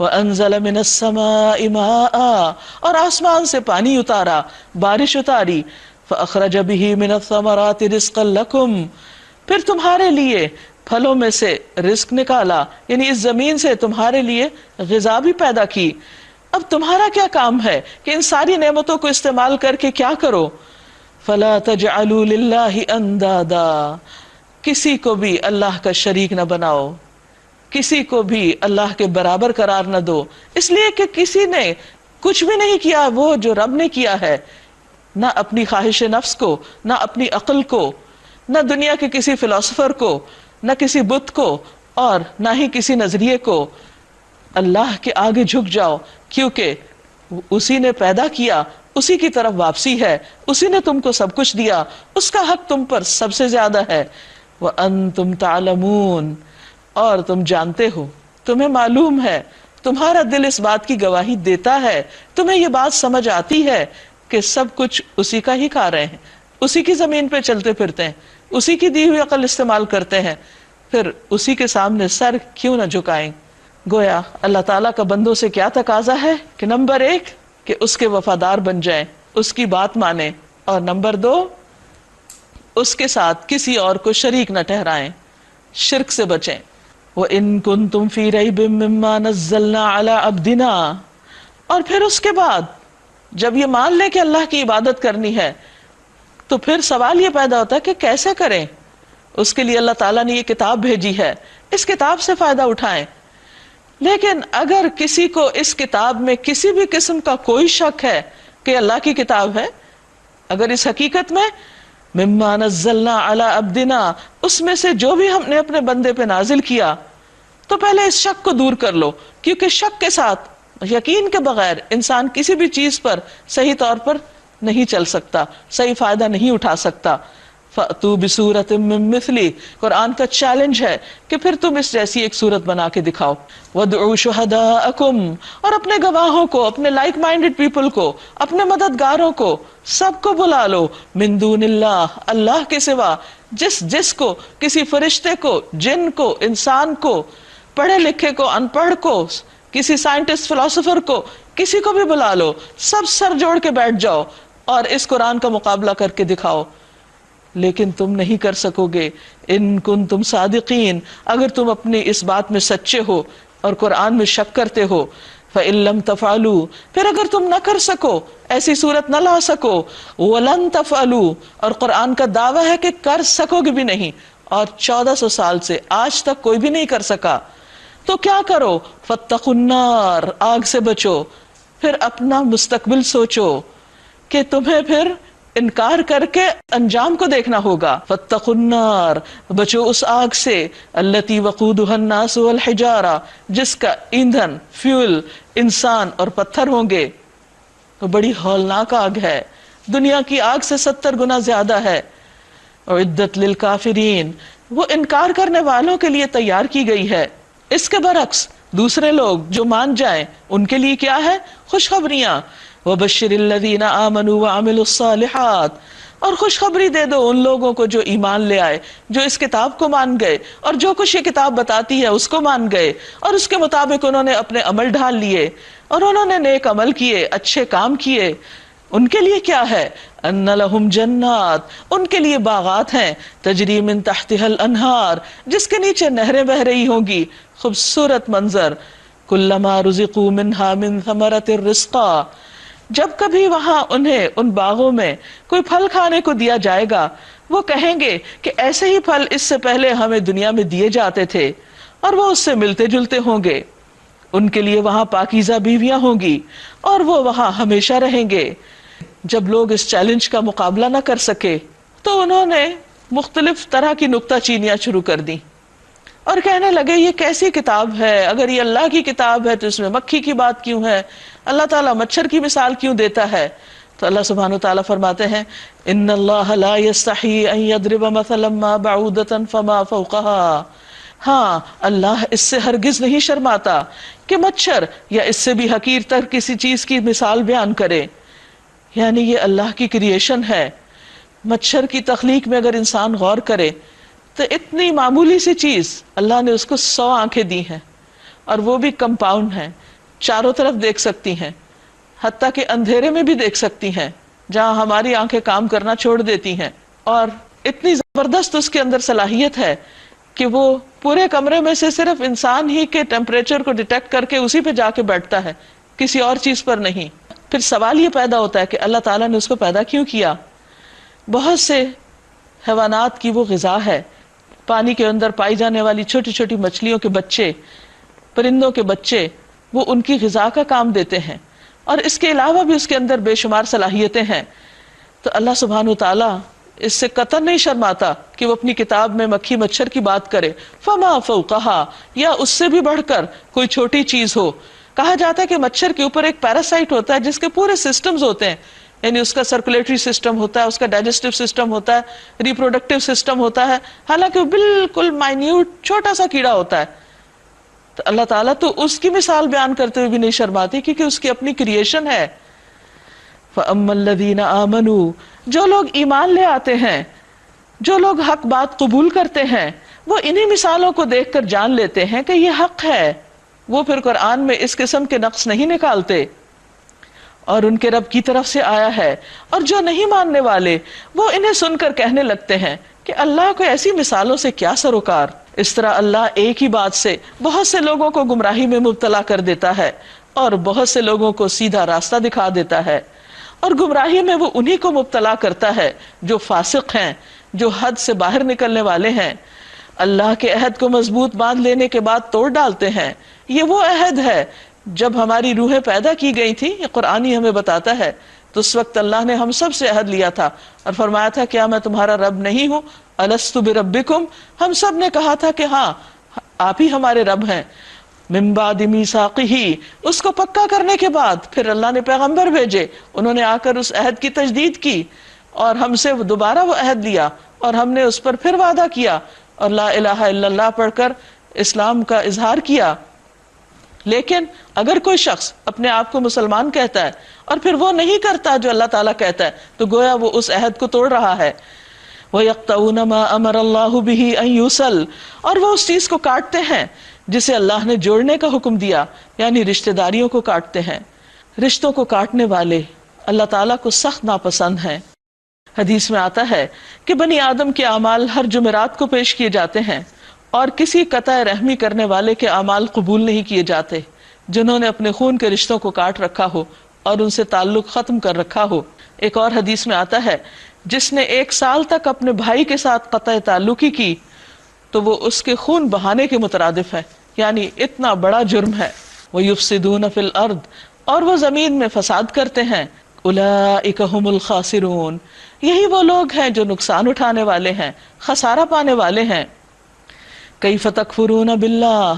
وانزل من السماء ماء، اور آسمان سے پانی اتارا، بارش اتاری، فاخرج به من الثمرات رزقا لکم، پھر تمہارے لیے پھلوں میں سے رزق نکالا، یعنی اس زمین سے تمہارے لیے غذا بھی پیدا کی۔ اب تمہارا کیا کام ہے کہ ان ساری نعمتوں کو استعمال کر کے کیا کرو؟ فلا تجعلوا للہ اندادا، کسی کو بھی اللہ کا شریک نہ بناؤ، کسی کو بھی اللہ کے برابر قرار نہ دو، اس لیے کہ کسی نے کچھ بھی نہیں کیا وہ جو رب نے کیا ہے، نہ اپنی خواہش نفس کو، نہ اپنی عقل کو، نہ دنیا کے کسی فلسفر کو، نہ کسی بت کو، اور نہ ہی کسی نظریے کو۔ اللہ کے آگے جھک جاؤ، کیونکہ اسی نے پیدا کیا، اسی کی طرف واپسی ہے، اسی نے تم کو سب کچھ دیا، اس کا حق تم پر سب سے زیادہ ہے۔ وَأَنْتُمْ تَعْلَمُونَ، اور تم جانتے ہو، تمہیں معلوم ہے، تمہارا دل اس بات کی گواہی دیتا ہے، تمہیں یہ بات سمجھ آتی ہے کہ سب کچھ اسی کا ہی کھا رہے ہیں، اسی کی زمین پہ چلتے پھرتے ہیں، اسی کی دی ہوئی عقل استعمال کرتے ہیں، پھر اسی کے سامنے سر کیوں نہ جھکائیں۔ گویا اللہ تعالیٰ کا بندوں سے کیا تقاضا ہے کہ نمبر 1 کہ اس کے وفادار بن جائیں، اس کی بات مانیں، اور نمبر 2 اس کے ساتھ کسی اور کو شریک نہ ٹھہرائیں، شرک سے بچیں۔ وَإِن كُنتُمْ فِي رَيْبٍ مِّمَّا نَزَّلْنَا عَلَىٰ عَبْدِنَا، اور پھر اس کے بعد جب یہ مان لیں کہ اللہ کی عبادت کرنی ہے تو پھر سوال یہ پیدا ہوتا ہے کہ کیسے کریں۔ اس کے لیے اللہ تعالیٰ نے یہ کتاب بھیجی ہے، اس کتاب سے فائدہ اٹھائیں۔ لیکن اگر کسی کو اس کتاب میں کسی بھی قسم کا کوئی شک ہے کہ اللہ کی کتاب ہے، اگر اس حقیقت میں مما نزلنا علی عبدنا، اس میں سے جو بھی ہم نے اپنے بندے پہ نازل کیا، تو پہلے اس شک کو دور کر لو، کیونکہ شک کے ساتھ، یقین کے بغیر انسان کسی بھی چیز پر صحیح طور پر نہیں چل سکتا، صحیح فائدہ نہیں اٹھا سکتا. فَأْتُوا بِسُورَةٍ مِّن مِّثْلِهِ، قرآن کا چیلنج ہے کہ پھر تم اس جیسی ایک صورت بنا کے دکھاؤ. وَادْعُوا شُهَدَاءَكُمْ، اور اپنے گواہوں کو، اپنے لائک مائنڈڈ پیپل کو، اپنے مددگاروں کو، سب کو بلا لو. من دون اللہ، اللہ کے سوا، جس کو، کسی فرشتے کو، جن کو، انسان کو، پڑھے لکھے کو، ان پڑھ کو، کسی سائنٹسٹ فلاسفر کو، کسی کو بھی بلا لو، سب سر جوڑ کے بیٹھ جاؤ اور اس قرآن کا مقابلہ کر کے دکھاؤ. لیکن تم نہیں کر سکو گے. ان کنتم صادقین، اگر تم اپنی اس بات میں سچے ہو اور قرآن میں شک کرتے ہو. فَإِن لَّمْ تَفْعَلُوا، پھر اگر تم نہ کر سکو، ایسی صورت نہ لا سکو. وَلَن تَفْعَلُوا، اور قرآن کا دعویٰ ہے کہ کر سکو گے بھی نہیں، اور 1400 سال سے آج تک کوئی بھی نہیں کر سکا. تو کیا کرو؟ فَاتَّقُوا النَّارَ، آگ سے بچو. پھر اپنا مستقبل سوچو کہ تمہیں پھر انکار کر کے انجام کو دیکھنا ہوگا. فَاتَّقُوا النَّارَ، بچو اس آگ سے. الَّتِي وَقُودُهَا النَّاسُ وَالْحِجَارَةُ، جس کا ایندھن، فیول، انسان اور پتھر ہوں گے. تو بڑی ہولناک آگ ہے، دنیا کی آگ سے 70 گنا زیادہ ہے. اعدت للکافرین، وہ انکار کرنے والوں کے لیے تیار کی گئی ہے. اس کے برعکس دوسرے لوگ جو مان جائیں ان کے لیے کیا ہے؟ خوشخبریاں. وَبَشِّرِ الَّذِينَ آمَنُوا وَعَمِلُوا الصَّالِحَاتِ، اور خوشخبری دے دو ان لوگوں کو جو ایمان لے آئے، جو اس کتاب کو مان گئے، اور جو کچھ یہ کتاب بتاتی ہے اس کو مان گئے، اور اس کے مطابق انہوں نے اپنے عمل ڈھال لیے، اور انہوں نے نیک عمل کیے، اچھے کام کیے. ان کے لیے کیا ہے؟ ان لہم جنات، ان کے لیے باغات ہیں، تجری من تحتها الانہار، جس کے نیچے نہریں بہ رہی ہوں گی. خوبصورت منظر. کلما رزقوا منها من ثمرۃ الرزقا، جب کبھی وہاں انہیں ان باغوں میں کوئی پھل کھانے کو دیا جائے گا، وہ کہیں گے کہ ایسے ہی پھل اس سے پہلے ہمیں دنیا میں دیے جاتے تھے، اور وہ اس سے ملتے جلتے ہوں گے. ان کے لیے وہاں پاکیزہ بیویاں ہوں گی، اور وہ وہاں ہمیشہ رہیں گے. جب لوگ اس چیلنج کا مقابلہ نہ کر سکے تو انہوں نے مختلف طرح کی نکتہ چینیاں شروع کر دی اور کہنے لگے یہ کیسی کتاب ہے؟ اگر یہ اللہ کی کتاب ہے تو اس میں مکھی کی بات کیوں ہے؟ اللہ تعالیٰ مچھر کی مثال کیوں دیتا ہے؟ تو اللہ سبحانہ وتعالیٰ فرماتے ہیں ان اللہ لا یستحی ان یضرب مثلا ما بعودۃ فما فوقها، ہاں اللہ اس سے ہرگز نہیں شرماتا کہ مچھر یا اس سے بھی حقیر تر کسی چیز کی مثال بیان کرے. یعنی یہ اللہ کی کریشن ہے. مچھر کی تخلیق میں اگر انسان غور کرے تو اتنی معمولی سی چیز اللہ نے اس کو 100 آنکھیں دی ہیں، اور وہ بھی کمپاؤنڈ ہیں، چاروں طرف دیکھ سکتی ہیں، حتیٰ کہ اندھیرے میں بھی دیکھ سکتی ہیں جہاں ہماری آنکھیں کام کرنا چھوڑ دیتی ہیں. اور اتنی زبردست اس کے اندر صلاحیت ہے کہ وہ پورے کمرے میں سے صرف انسان ہی کے ٹیمپریچر کو ڈیٹیکٹ کر کے اسی پہ جا کے بیٹھتا ہے، کسی اور چیز پر نہیں. پھر سوال یہ پیدا ہوتا ہے کہ اللہ تعالیٰ نے اس کو پیدا کیوں کیا؟ بہت سے حیوانات کی وہ غذا ہے، پانی کے اندر پائی جانے والی چھوٹی چھوٹی مچھلیوں کے بچے، پرندوں کے بچے، وہ ان کی غذا کا کام دیتے ہیں، اور اس کے علاوہ بھی اس کے اندر بے شمار صلاحیتیں ہیں. تو اللہ سبحانہ وتعالیٰ اس سے قطعاً نہیں شرماتا کہ وہ اپنی کتاب میں مکھی مچھر کی بات کرے. فما فوقہا، یا اس سے بھی بڑھ کر کوئی چھوٹی چیز ہو. کہا جاتا ہے کہ مچھر کے اوپر ایک پیراسائٹ ہوتا ہے جس کے پورے سسٹمز ہوتے ہیں، یعنی اس کا سرکولیٹری سسٹم ہوتا ہے، اس کا ڈائجسٹو سسٹم ہوتا ہے، ریپروڈکٹیو سسٹم ہوتا ہے، حالانکہ وہ بالکل مائنیوٹ چھوٹا سا کیڑا ہوتا ہے. تو اللہ تعالیٰ تو اس کی مثال بیان کرتے ہوئے بھی نہیں شرماتی کیونکہ اس کی اپنی کریشن ہے. فَأَمَّا الَّذِينَ آمَنُوا، جو لوگ ایمان لے آتے ہیں، جو لوگ حق بات قبول کرتے ہیں، وہ انہی مثالوں کو دیکھ کر جان لیتے ہیں کہ یہ حق ہے. وہ پھر قرآن میں اس قسم کے نقص نہیں نکالتے، اور ان کے رب کی طرف سے آیا ہے. اور جو نہیں ماننے والے وہ انہیں سن کر کہنے لگتے ہیں کہ اللہ کو ایسی مثالوں سے کیا سروکار. اس طرح اللہ ایک ہی بات سے بہت سے لوگوں کو گمراہی میں مبتلا کر دیتا ہے اور بہت سے لوگوں کو سیدھا راستہ دکھا دیتا ہے، اور گمراہی میں وہ انہی کو مبتلا کرتا ہے جو فاسق ہیں، جو حد سے باہر نکلنے والے ہیں، اللہ کے عہد کو مضبوط باندھ لینے کے بعد توڑ ڈالتے ہیں. یہ وہ عہد ہے جب ہماری روحیں پیدا کی گئی تھی، یہ قرآن ہی ہمیں بتاتا ہے. تو اس وقت اللہ نے ہم سب سے عہد لیا تھا اور فرمایا تھا کیا میں تمہارا رب نہیں ہوں؟ الست بربکم، ہم سب نے کہا تھا کہ ہاں آپ ہی ہمارے رب ہیں. من بعد میثاقہ، اس کو پکا کرنے کے بعد پھر اللہ نے پیغمبر بھیجے، انہوں نے آ کر اس عہد کی تجدید کی اور ہم سے دوبارہ وہ عہد لیا اور ہم نے اس پر پھر وعدہ کیا اور لا الہ الا اللہ پڑھ کر اسلام کا اظہار کیا۔ لیکن اگر کوئی شخص اپنے آپ کو مسلمان کہتا ہے اور پھر وہ نہیں کرتا جو اللہ تعالیٰ کہتا ہے تو گویا وہ اس عہد کو توڑ رہا ہے۔ وَيَقْطَعُونَ مَا أَمَرَ اللَّهُ بِهِ أَن يُوصَلَ، اور وہ اس چیز کو کاٹتے ہیں جسے اللہ نے جوڑنے کا حکم دیا، یعنی رشتہ داریوں کو کاٹتے ہیں۔ رشتوں کو کاٹنے والے اللہ تعالیٰ کو سخت ناپسند ہیں۔ حدیث میں آتا ہے کہ بنی آدم کے اعمال ہر جمعرات کو پیش کیے جاتے ہیں اور کسی قطع رحمی کرنے والے کے اعمال قبول نہیں کیے جاتے جنہوں نے اپنے خون کے رشتوں کو کاٹ رکھا ہو اور ان سے تعلق ختم کر رکھا ہو۔ ایک اور حدیث میں آتا ہے جس نے 1 سال تک اپنے بھائی کے ساتھ قطع تعلقی کی تو وہ اس کے خون بہانے کے مترادف ہے، یعنی اتنا بڑا جرم ہے۔ وَيُفْسِدُونَ فِي الْأَرْضِ، اور وہ زمین میں فساد کرتے ہیں۔ أُولَئِكَ هُمُ الْخَاسِرُونَ، یہی وہ لوگ ہیں جو نقصان اٹھانے والے ہیں، خسارہ پانے والے ہیں۔ کیف تکفرون باللہ،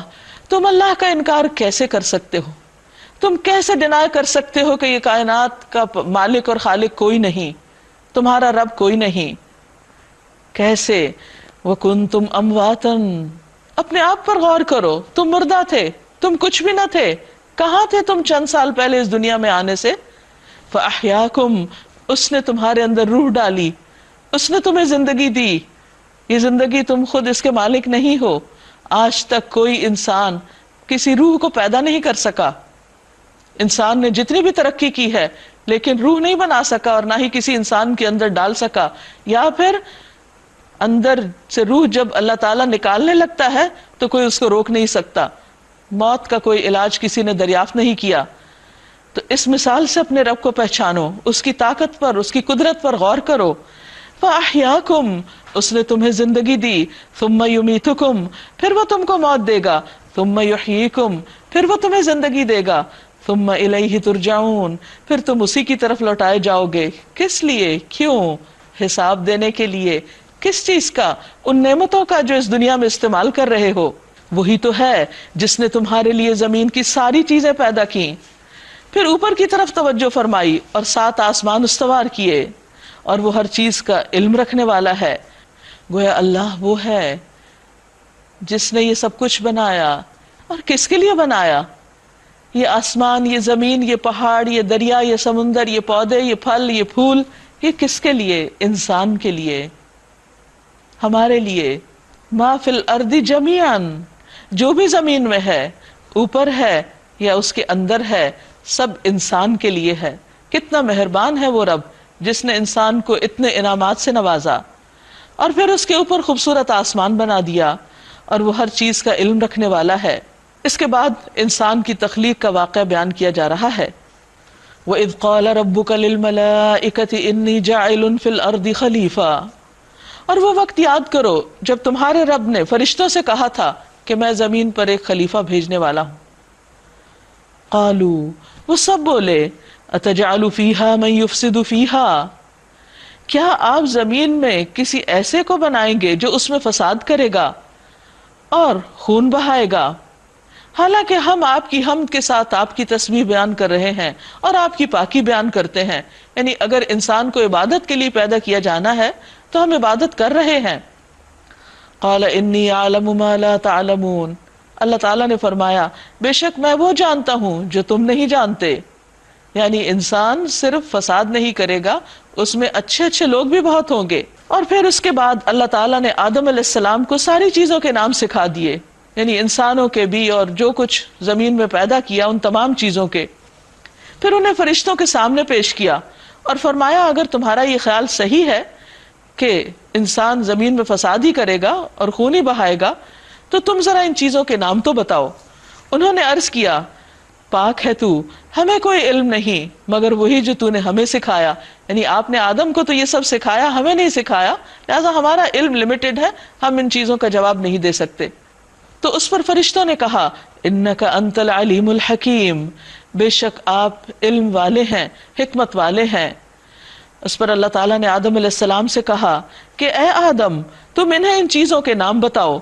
تم اللہ کا انکار کیسے کر سکتے ہو؟ تم کیسے ڈینائی کر سکتے ہو کہ یہ کائنات کا مالک اور خالق کوئی نہیں، تمہارا رب کوئی نہیں؟ کیسے؟ وکنتم امواتا، اپنے آپ پر غور کرو، تم مردہ تھے، تم کچھ بھی نہ تھے، کہاں تھے تم چند سال پہلے اس دنیا میں آنے سے؟ فاحیاکم، اس نے تمہارے اندر روح ڈالی، اس نے تمہیں زندگی دی، یہ زندگی تم خود اس کے مالک نہیں ہو۔ آج تک کوئی انسان کسی روح کو پیدا نہیں کر سکا، انسان نے جتنی بھی ترقی کی ہے لیکن روح نہیں بنا سکا اور نہ ہی کسی انسان کے اندر ڈال سکا، یا پھر اندر سے روح جب اللہ تعالیٰ نکالنے لگتا ہے تو کوئی اس کو روک نہیں سکتا، موت کا کوئی علاج کسی نے دریافت نہیں کیا۔ تو اس مثال سے اپنے رب کو پہچانو، اس کی طاقت پر، اس کی قدرت پر غور کرو۔ فَأَحْيَاكُمْ، اس نے تمہیں زندگی دی، ثُمَّ يُمِيتُكُمْ، پھر وہ تم کو موت دے گا، ثُمَّ يُحْيِيكُمْ، پھر وہ تمہیں زندگی دے گا، ثُمَّ إِلَيْهِ تُرْجَعُونَ، پھر تم اسی کی طرف لوٹائے جاؤ گے۔ کس لیے؟ کیوں؟ حساب دینے کے لیے۔ کس چیز کا؟ ان نعمتوں کا جو اس دنیا میں استعمال کر رہے ہو۔ وہی تو ہے جس نے تمہارے لیے زمین کی ساری چیزیں پیدا کی، پھر اوپر کی طرف توجہ فرمائی اور 7 آسمان استوار کیے، اور وہ ہر چیز کا علم رکھنے والا ہے۔ گویا اللہ وہ ہے جس نے یہ سب کچھ بنایا، اور کس کے لیے بنایا؟ یہ آسمان، یہ زمین، یہ پہاڑ، یہ دریا، یہ سمندر، یہ پودے، یہ پھل، یہ پھول، یہ کس کے لیے؟ انسان کے لیے، ہمارے لیے۔ ما فی الارض جمیعا، جو بھی زمین میں ہے، اوپر ہے یا اس کے اندر ہے، سب انسان کے لیے ہے۔ کتنا مہربان ہے وہ رب جس نے انسان کو اتنے انعامات سے نوازا اور پھر اس کے اوپر خوبصورت آسمان بنا دیا، اور وہ ہر چیز کا علم رکھنے والا ہے۔ اس کے بعد انسان کی تخلیق کا واقعہ بیان کیا جا رہا ہے۔ وَإِذْ قَالَ رَبُّكَ لِلْمَلَائِكَةِ إِنِّي جَاعِلٌ فِي الْأَرْضِ خَلِيفَةً، اور وہ وقت یاد کرو جب تمہارے رب نے فرشتوں سے کہا تھا کہ میں زمین پر ایک خلیفہ بھیجنے والا ہوں۔ قالوا، وہ سب بولے، اتجعل فیہا من یفسد فیہا، کیا آپ زمین میں کسی ایسے کو بنائیں گے جو اس میں فساد کرے گا اور خون بہائے گا؟ حالانکہ ہم آپ کی حمد کے ساتھ آپ کی تسبیح بیان کر رہے ہیں اور آپ کی پاکی بیان کرتے ہیں، یعنی اگر انسان کو عبادت کے لیے پیدا کیا جانا ہے تو ہم عبادت کر رہے ہیں۔ قال انی اعلم ما لا تعلمون، اللہ تعالیٰ نے فرمایا بے شک میں وہ جانتا ہوں جو تم نہیں جانتے، یعنی انسان صرف فساد نہیں کرے گا، اس میں اچھے اچھے لوگ بھی بہت ہوں گے۔ اور پھر اس کے بعد اللہ تعالیٰ نے آدم علیہ السلام کو ساری چیزوں کے نام سکھا دیے، یعنی انسانوں کے بھی اور جو کچھ زمین میں پیدا کیا ان تمام چیزوں کے۔ پھر انہیں فرشتوں کے سامنے پیش کیا اور فرمایا اگر تمہارا یہ خیال صحیح ہے کہ انسان زمین میں فساد ہی کرے گا اور خون ہی بہائے گا تو تم ذرا ان چیزوں کے نام تو بتاؤ۔ انہوں نے عرض کیا پاک ہے تو، ہمیں کوئی علم نہیں مگر وہی جو تو نے ہمیں سکھایا، یعنی آپ نے آدم کو تو یہ سب سکھایا، ہمیں نہیں سکھایا، لہذا ہمارا علم لمیٹڈ ہے، ہم ان چیزوں کا جواب نہیں دے سکتے۔ تو اس پر فرشتوں نے کہا انک انت العلیم الحکیم، بے شک آپ علم والے ہیں، حکمت والے ہیں۔ اس پر اللہ تعالیٰ نے آدم علیہ السلام سے کہا کہ اے آدم تم انہیں ان چیزوں کے نام بتاؤ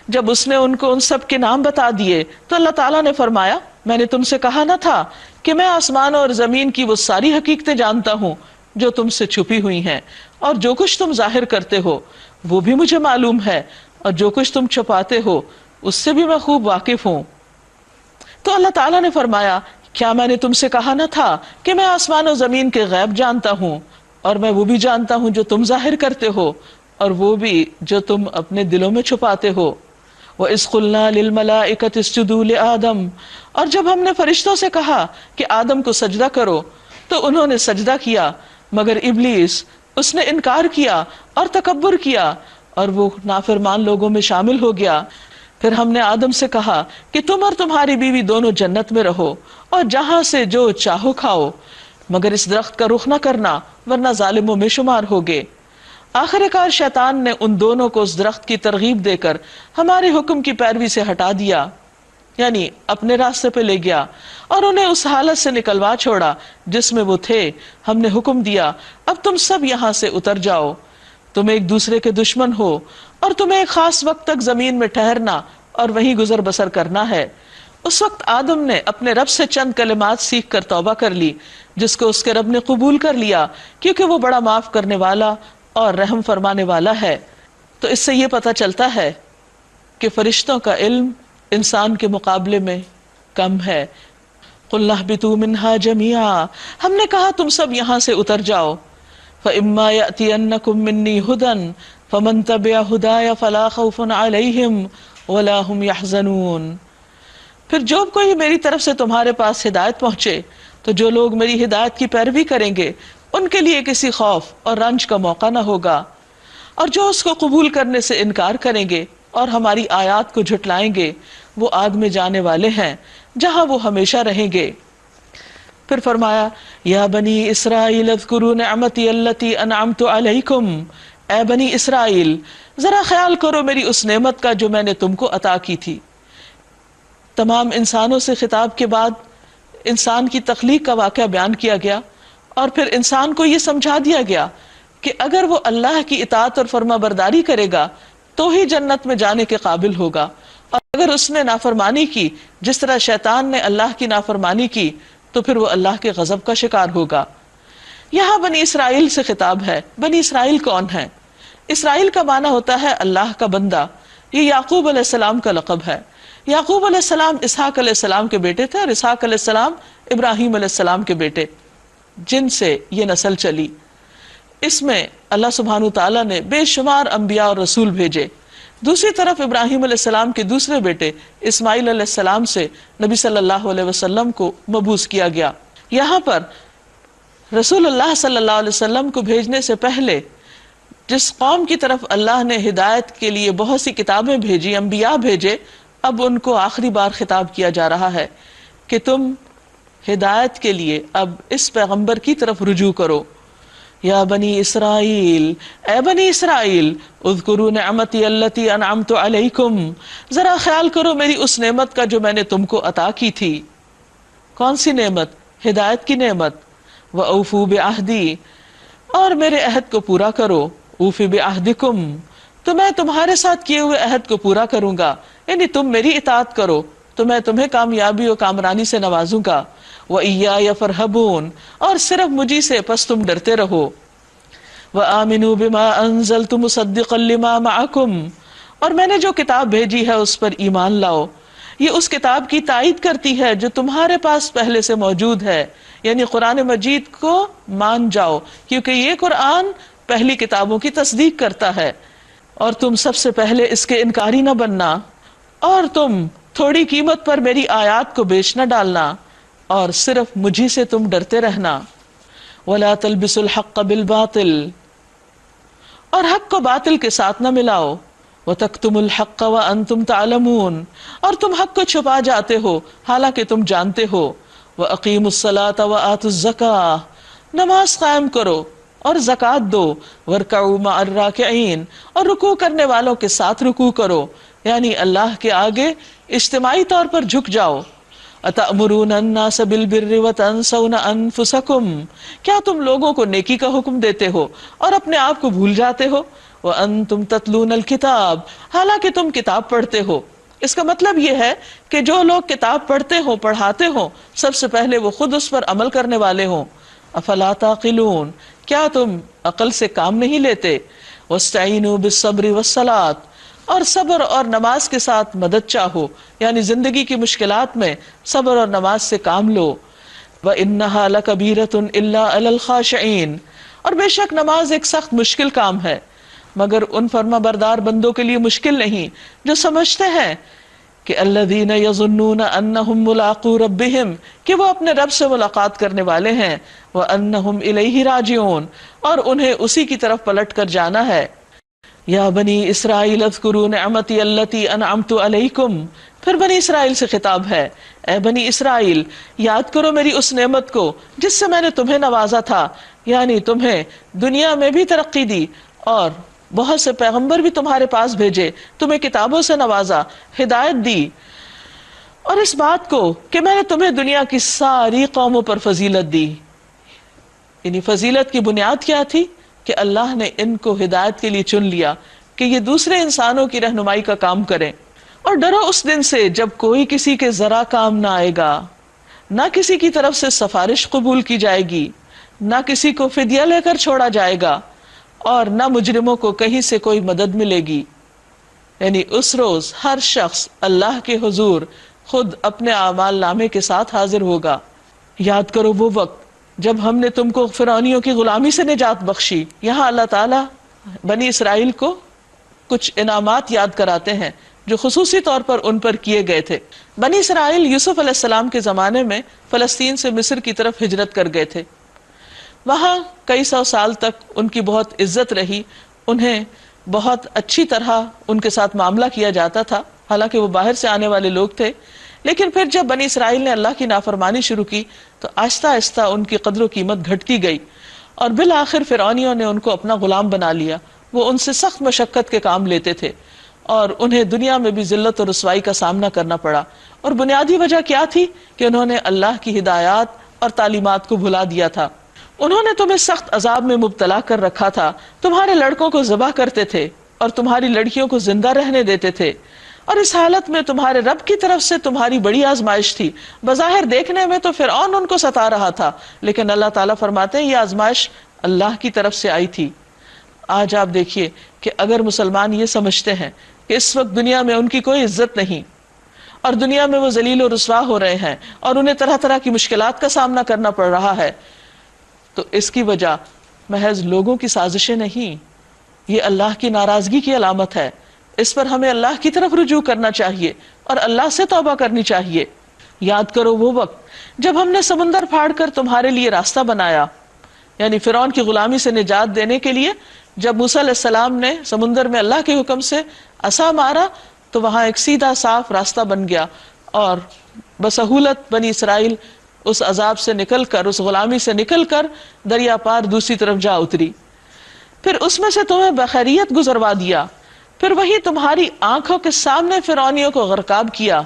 جب اس نے ان کو ان سب کے نام بتا دیے تو اللہ تعالیٰ نے فرمایا میں نے تم سے کہا نہ تھا کہ میں آسمانوں اور زمین کی وہ ساری حقیقتیں جانتا ہوں جو تم سے چھپی ہوئی ہیں، اور جو کچھ تم ظاہر کرتے ہو وہ بھی مجھے معلوم ہے، اور جو کچھ تم چھپاتے ہو اس سے بھی میں خوب واقف ہوں۔ تو اللہ تعالیٰ نے فرمایا کیا میں نے تم سے کہا نہ تھا کہ میں آسمان و زمین کے غیب جانتا ہوں، اور میں وہ بھی جانتا ہوں جو تم ظاہر کرتے ہو اور وہ بھی جو تم اپنے دلوں میں چھپاتے ہو۔ وَإِذْ قُلْنَا لِلْمَلَائِكَةِ اسْجُدُوا لِآدَمَ، اور جب ہم نے فرشتوں سے کہا کہ آدم کو سجدہ کرو تو انہوں نے سجدہ کیا مگر ابلیس، اس نے انکار کیا اور تکبر کیا اور وہ نافرمان لوگوں میں شامل ہو گیا۔ پھر ہم نے آدم سے کہا کہ تم اور تمہاری بیوی دونوں جنت میں رہو اور جہاں سے جو چاہو کھاؤ، مگر اس درخت کا رخ نہ کرنا ورنہ ظالموں میں شمار ہوگے۔ آخر کار شیطان نے ان دونوں کو اس درخت کی ترغیب دے کر ہمارے حکم کی پیروی سے ہٹا دیا، یعنی اپنے راستے پہ لے گیا اور انہیں اس حالت سے نکلوا چھوڑا جس میں وہ تھے۔ ہم نے حکم دیا اب تم سب یہاں سے اتر جاؤ، تم ایک دوسرے کے دشمن ہو اور تمہیں ایک خاص وقت تک زمین میں ٹھہرنا اور وہیں گزر بسر کرنا ہے۔ اس وقت آدم نے اپنے رب سے چند کلمات سیکھ کر توبہ کر لی، جس کو اس کے رب نے قبول کر لیا کیونکہ وہ بڑا معاف کرنے والا اور رحم فرمانے والا ہے۔ تو اس سے یہ پتہ چلتا ہے کہ فرشتوں کا علم انسان کے مقابلے میں کم ہے۔ قُلْنَا اهْبِطُوا مِنْهَا جَمِيعًا، ہم نے کہا تم سب یہاں سے اتر جاؤ۔ فَإِمَّا يَأْتِيَنَّكُم مِّنِّي هُدًى فَمَن تَبِعَ هُدَايَ فَلَا خَوْفٌ عَلَيْهِمْ وَلَا هُمْ يَحْزَنُونَ، پھر جو کوئی میری طرف سے تمہارے پاس ہدایت پہنچے تو جو لوگ میری ہدایت کی پیروی کریں گے ان کے لیے کسی خوف اور رنج کا موقع نہ ہوگا، اور جو اس کو قبول کرنے سے انکار کریں گے اور ہماری آیات کو جھٹلائیں گے وہ آگ میں جانے والے ہیں جہاں وہ ہمیشہ رہیں گے۔ پھر فرمایا یا بنی اسرائیل اذکروا نعمتی التی انعمت علیکم، اے بنی اسرائیل ذرا خیال کرو میری اس نعمت کا جو میں نے تم کو عطا کی تھی۔ تمام انسانوں سے خطاب کے بعد انسان کی تخلیق کا واقعہ بیان کیا گیا اور پھر انسان کو یہ سمجھا دیا گیا کہ اگر وہ اللہ کی اطاعت اور فرما برداری کرے گا تو ہی جنت میں جانے کے قابل ہوگا، اور اگر اس نے نافرمانی کی جس طرح شیطان نے اللہ کی نافرمانی کی تو پھر وہ اللہ کے غضب کا شکار ہوگا۔ یہاں بنی اسرائیل سے خطاب ہے۔ بنی اسرائیل کون ہے؟ اسرائیل کا معنی ہوتا ہے اللہ کا بندہ۔ یہ یعقوب علیہ السلام کا لقب ہے۔ یعقوب علیہ السلام اسحاق علیہ السلام کے بیٹے تھے اور اسحاق علیہ السلام ابراہیم علیہ السلام کے بیٹے، جن سے یہ نسل چلی۔ اس میں اللہ سبحانہ تعالیٰ نے بے شمار انبیاء اور رسول بھیجے۔ دوسری طرف ابراہیم علیہ السلام کے دوسرے بیٹے اسماعیل علیہ السلام سے نبی صلی اللہ علیہ وسلم کو مبعوث کیا گیا۔ یہاں پر رسول اللہ صلی اللہ علیہ وسلم کو بھیجنے سے پہلے جس قوم کی طرف اللہ نے ہدایت کے لیے بہت سی کتابیں بھیجی، انبیاء بھیجے، اب ان کو آخری بار خطاب کیا جا رہا ہے کہ تم ہدایت کے لیے اب اس پیغمبر کی طرف رجوع کرو۔ یا بنی اسرائیل، اے بنی اسرائیل اذکروا نعمتی التی انعمت علیکم، ذرا خیال کرو میری اس نعمت کا جو میں نے تم کو عطا کی تھی۔ کون سی نعمت؟ ہدایت کی نعمت۔ وَأَوْفُوا بِعَهْدِي، اور میرے عہد کو پورا کرو۔ اوفی بعہدکم، تو میں تمہارے ساتھ کیے ہوئے عہد کو پورا کروں گا، یعنی تم میری اطاعت کرو تو میں تمہیں کامیابی و کامرانی سے نوازوں گا۔ وَإِيَّايَ فَارْهَبُونَ، اور صرف مجھی سے پس تم ڈرتے رہو۔ وَآمِنُوا بِمَا أَنزَلْتُ مُصَدِّقًا لِمَا مَعَكُمْ، اور میں نے جو کتاب بھیجی ہے اس پر ایمان لاؤ، یہ اس کتاب کی تائید کرتی ہے جو تمہارے پاس پہلے سے موجود ہے، یعنی قرآن مجید کو مان جاؤ کیونکہ یہ قرآن پہلی کتابوں کی تصدیق کرتا ہے، اور تم سب سے پہلے اس کے انکاری نہ بننا، اور تم تھوڑی قیمت پر میری آیات کو بیچ نہ ڈالنا، اور صرف مجھی سے تم ڈرتے رہنا۔ وَلَا تَلْبِسُوا الْحَقَّ بِالْبَاطِلِ، اور حق کو باطل کے ساتھ نہ ملاؤ۔ وَتَكْتُمُوا الْحَقَّ وَأَنْتُمْ تَعْلَمُونَ، اور تم حق کو چھپا جاتے ہو حالانکہ تم جانتے ہو۔ وَأَقِيمُوا الصَّلَاةَ وَآتُوا الزَّكَاةَ، نماز قائم کرو اور زکوٰۃ دو۔ وَارْكَعُوا مَعَ الرَّاكِعِينَ، اور رکوع کرنے والوں کے ساتھ رکوع کرو، یعنی اللہ کے آگے اجتماعی طور پر جھک جاؤ۔ أَتَأْمُرُونَ النَّاسَ بِالْبِرِّ وَتَنْسَوْنَ أَنفُسَكُمْ، کیا تم لوگوں کو نیکی کا حکم دیتے ہو اور اپنے آپ کو بھول جاتے ہو؟ وَأَنْتُمْ تَتْلُونَ الْكِتَابَ، حالانکہ تم کتاب پڑھتے ہو۔ اس کا مطلب یہ ہے کہ جو لوگ کتاب پڑھتے ہوں، پڑھاتے ہوں، سب سے پہلے وہ خود اس پر عمل کرنے والے ہوں۔ افلا تعقلون، کیا تم عقل سے کام نہیں لیتے؟ وَاسْتَعِينُوا بِالصَّبْرِ وَالصَّلَاةِ، اور صبر اور نماز کے ساتھ مدد چاہو، یعنی زندگی کی مشکلات میں صبر اور نماز سے کام لو۔ وَإِنَّهَا لَكَبِيرَةٌ إِلَّا عَلَى الْخَاشِعِينَ، اور بے شک نماز ایک سخت مشکل کام ہے، مگر ان فرما بردار بندوں کے لیے مشکل نہیں جو سمجھتے ہیں کہ الذین یظنون انہم ملاقو ربہم، کہ وہ اپنے رب سے ملاقات کرنے والے ہیں، وانہم الیہ راجعون، اور انہیں اسی کی طرف پلٹ کر جانا ہے۔ یا بنی اسرائیل اذکروا نعمتی التی انعمت علیکم، پھر بنی اسرائیل سے خطاب ہے، اے بنی اسرائیل یاد کرو میری اس نعمت کو جس سے میں نے تمہیں نوازا تھا، یعنی تمہیں دنیا میں بھی ترقی دی اور بہت سے پیغمبر بھی تمہارے پاس بھیجے، تمہیں کتابوں سے نوازا، ہدایت دی، اور اس بات کو کہ میں نے تمہیں دنیا کی ساری قوموں پر فضیلت دی۔ یعنی فضیلت کی بنیاد کیا تھی؟ کہ اللہ نے ان کو ہدایت کے لیے چن لیا کہ یہ دوسرے انسانوں کی رہنمائی کا کام کریں۔ اور ڈرو اس دن سے جب کوئی کسی کے ذرا کام نہ آئے گا، نہ کسی کی طرف سے سفارش قبول کی جائے گی، نہ کسی کو فدیہ لے کر چھوڑا جائے گا، اور نہ مجرموں کو کہیں سے کوئی مدد ملے گی۔ یعنی اس روز ہر شخص اللہ کے حضور خود اپنے اعمال نامے کے ساتھ حاضر ہوگا۔ یاد کرو وہ وقت جب ہم نے تم کو فرعونیوں کی غلامی سے نجات بخشی۔ یہاں اللہ تعالیٰ بنی اسرائیل کو کچھ انعامات یاد کراتے ہیں جو خصوصی طور پر ان پر کیے گئے تھے۔ بنی اسرائیل یوسف علیہ السلام کے زمانے میں فلسطین سے مصر کی طرف ہجرت کر گئے تھے۔ وہاں کئی سو سال تک ان کی بہت عزت رہی، انہیں بہت اچھی طرح ان کے ساتھ معاملہ کیا جاتا تھا، حالانکہ وہ باہر سے آنے والے لوگ تھے۔ لیکن پھر جب بنی اسرائیل نے اللہ کی نافرمانی شروع کی تو آہستہ آہستہ ان کی قدر و قیمت گھٹتی گئی، اور بالآخر فرعونیوں نے ان کو اپنا غلام بنا لیا۔ وہ ان سے سخت مشقت کے کام لیتے تھے اور انہیں دنیا میں بھی ذلت اور رسوائی کا سامنا کرنا پڑا۔ اور بنیادی وجہ کیا تھی؟ کہ انہوں نے اللہ کی ہدایات اور تعلیمات کو بھلا دیا تھا۔ انہوں نے تمہیں سخت عذاب میں مبتلا کر رکھا تھا، تمہارے لڑکوں کو ذبح کرتے تھے اور تمہاری لڑکیوں کو زندہ رہنے دیتے تھے، اور اس حالت میں تمہارے رب کی طرف سے تمہاری بڑی آزمائش تھی۔ بظاہر دیکھنے میں تو فرعون ان کو ستا رہا تھا، لیکن اللہ تعالیٰ فرماتے ہیں یہ آزمائش اللہ کی طرف سے آئی تھی۔ آج آپ دیکھیے کہ اگر مسلمان یہ سمجھتے ہیں کہ اس وقت دنیا میں ان کی کوئی عزت نہیں اور دنیا میں وہ ذلیل و رسوا ہو رہے ہیں اور انہیں طرح طرح کی مشکلات کا سامنا کرنا پڑ رہا ہے، تو اس کی وجہ محض لوگوں کی سازشیں نہیں، یہ اللہ کی ناراضگی کی علامت ہے۔ اس پر ہمیں اللہ کی طرف رجوع کرنا چاہیے اور اللہ سے توبہ کرنی چاہیے۔ یاد کرو وہ وقت جب ہم نے سمندر پھاڑ کر تمہارے لیے راستہ بنایا، یعنی فرعون کی غلامی سے نجات دینے کے لیے جب موسیٰ علیہ السلام نے سمندر میں اللہ کے حکم سے عصا مارا تو وہاں ایک سیدھا صاف راستہ بن گیا، اور بسہولت بنی اسرائیل اس عذاب سے نکل کر، اس غلامی سے نکل کر دریا پار دوسری طرف جا اتری۔ پھر اس میں سے تمہیں بخیریت گزروا دیا، پھر وہی تمہاری آنکھوں کے سامنے فرعونیوں کو غرقاب کیا،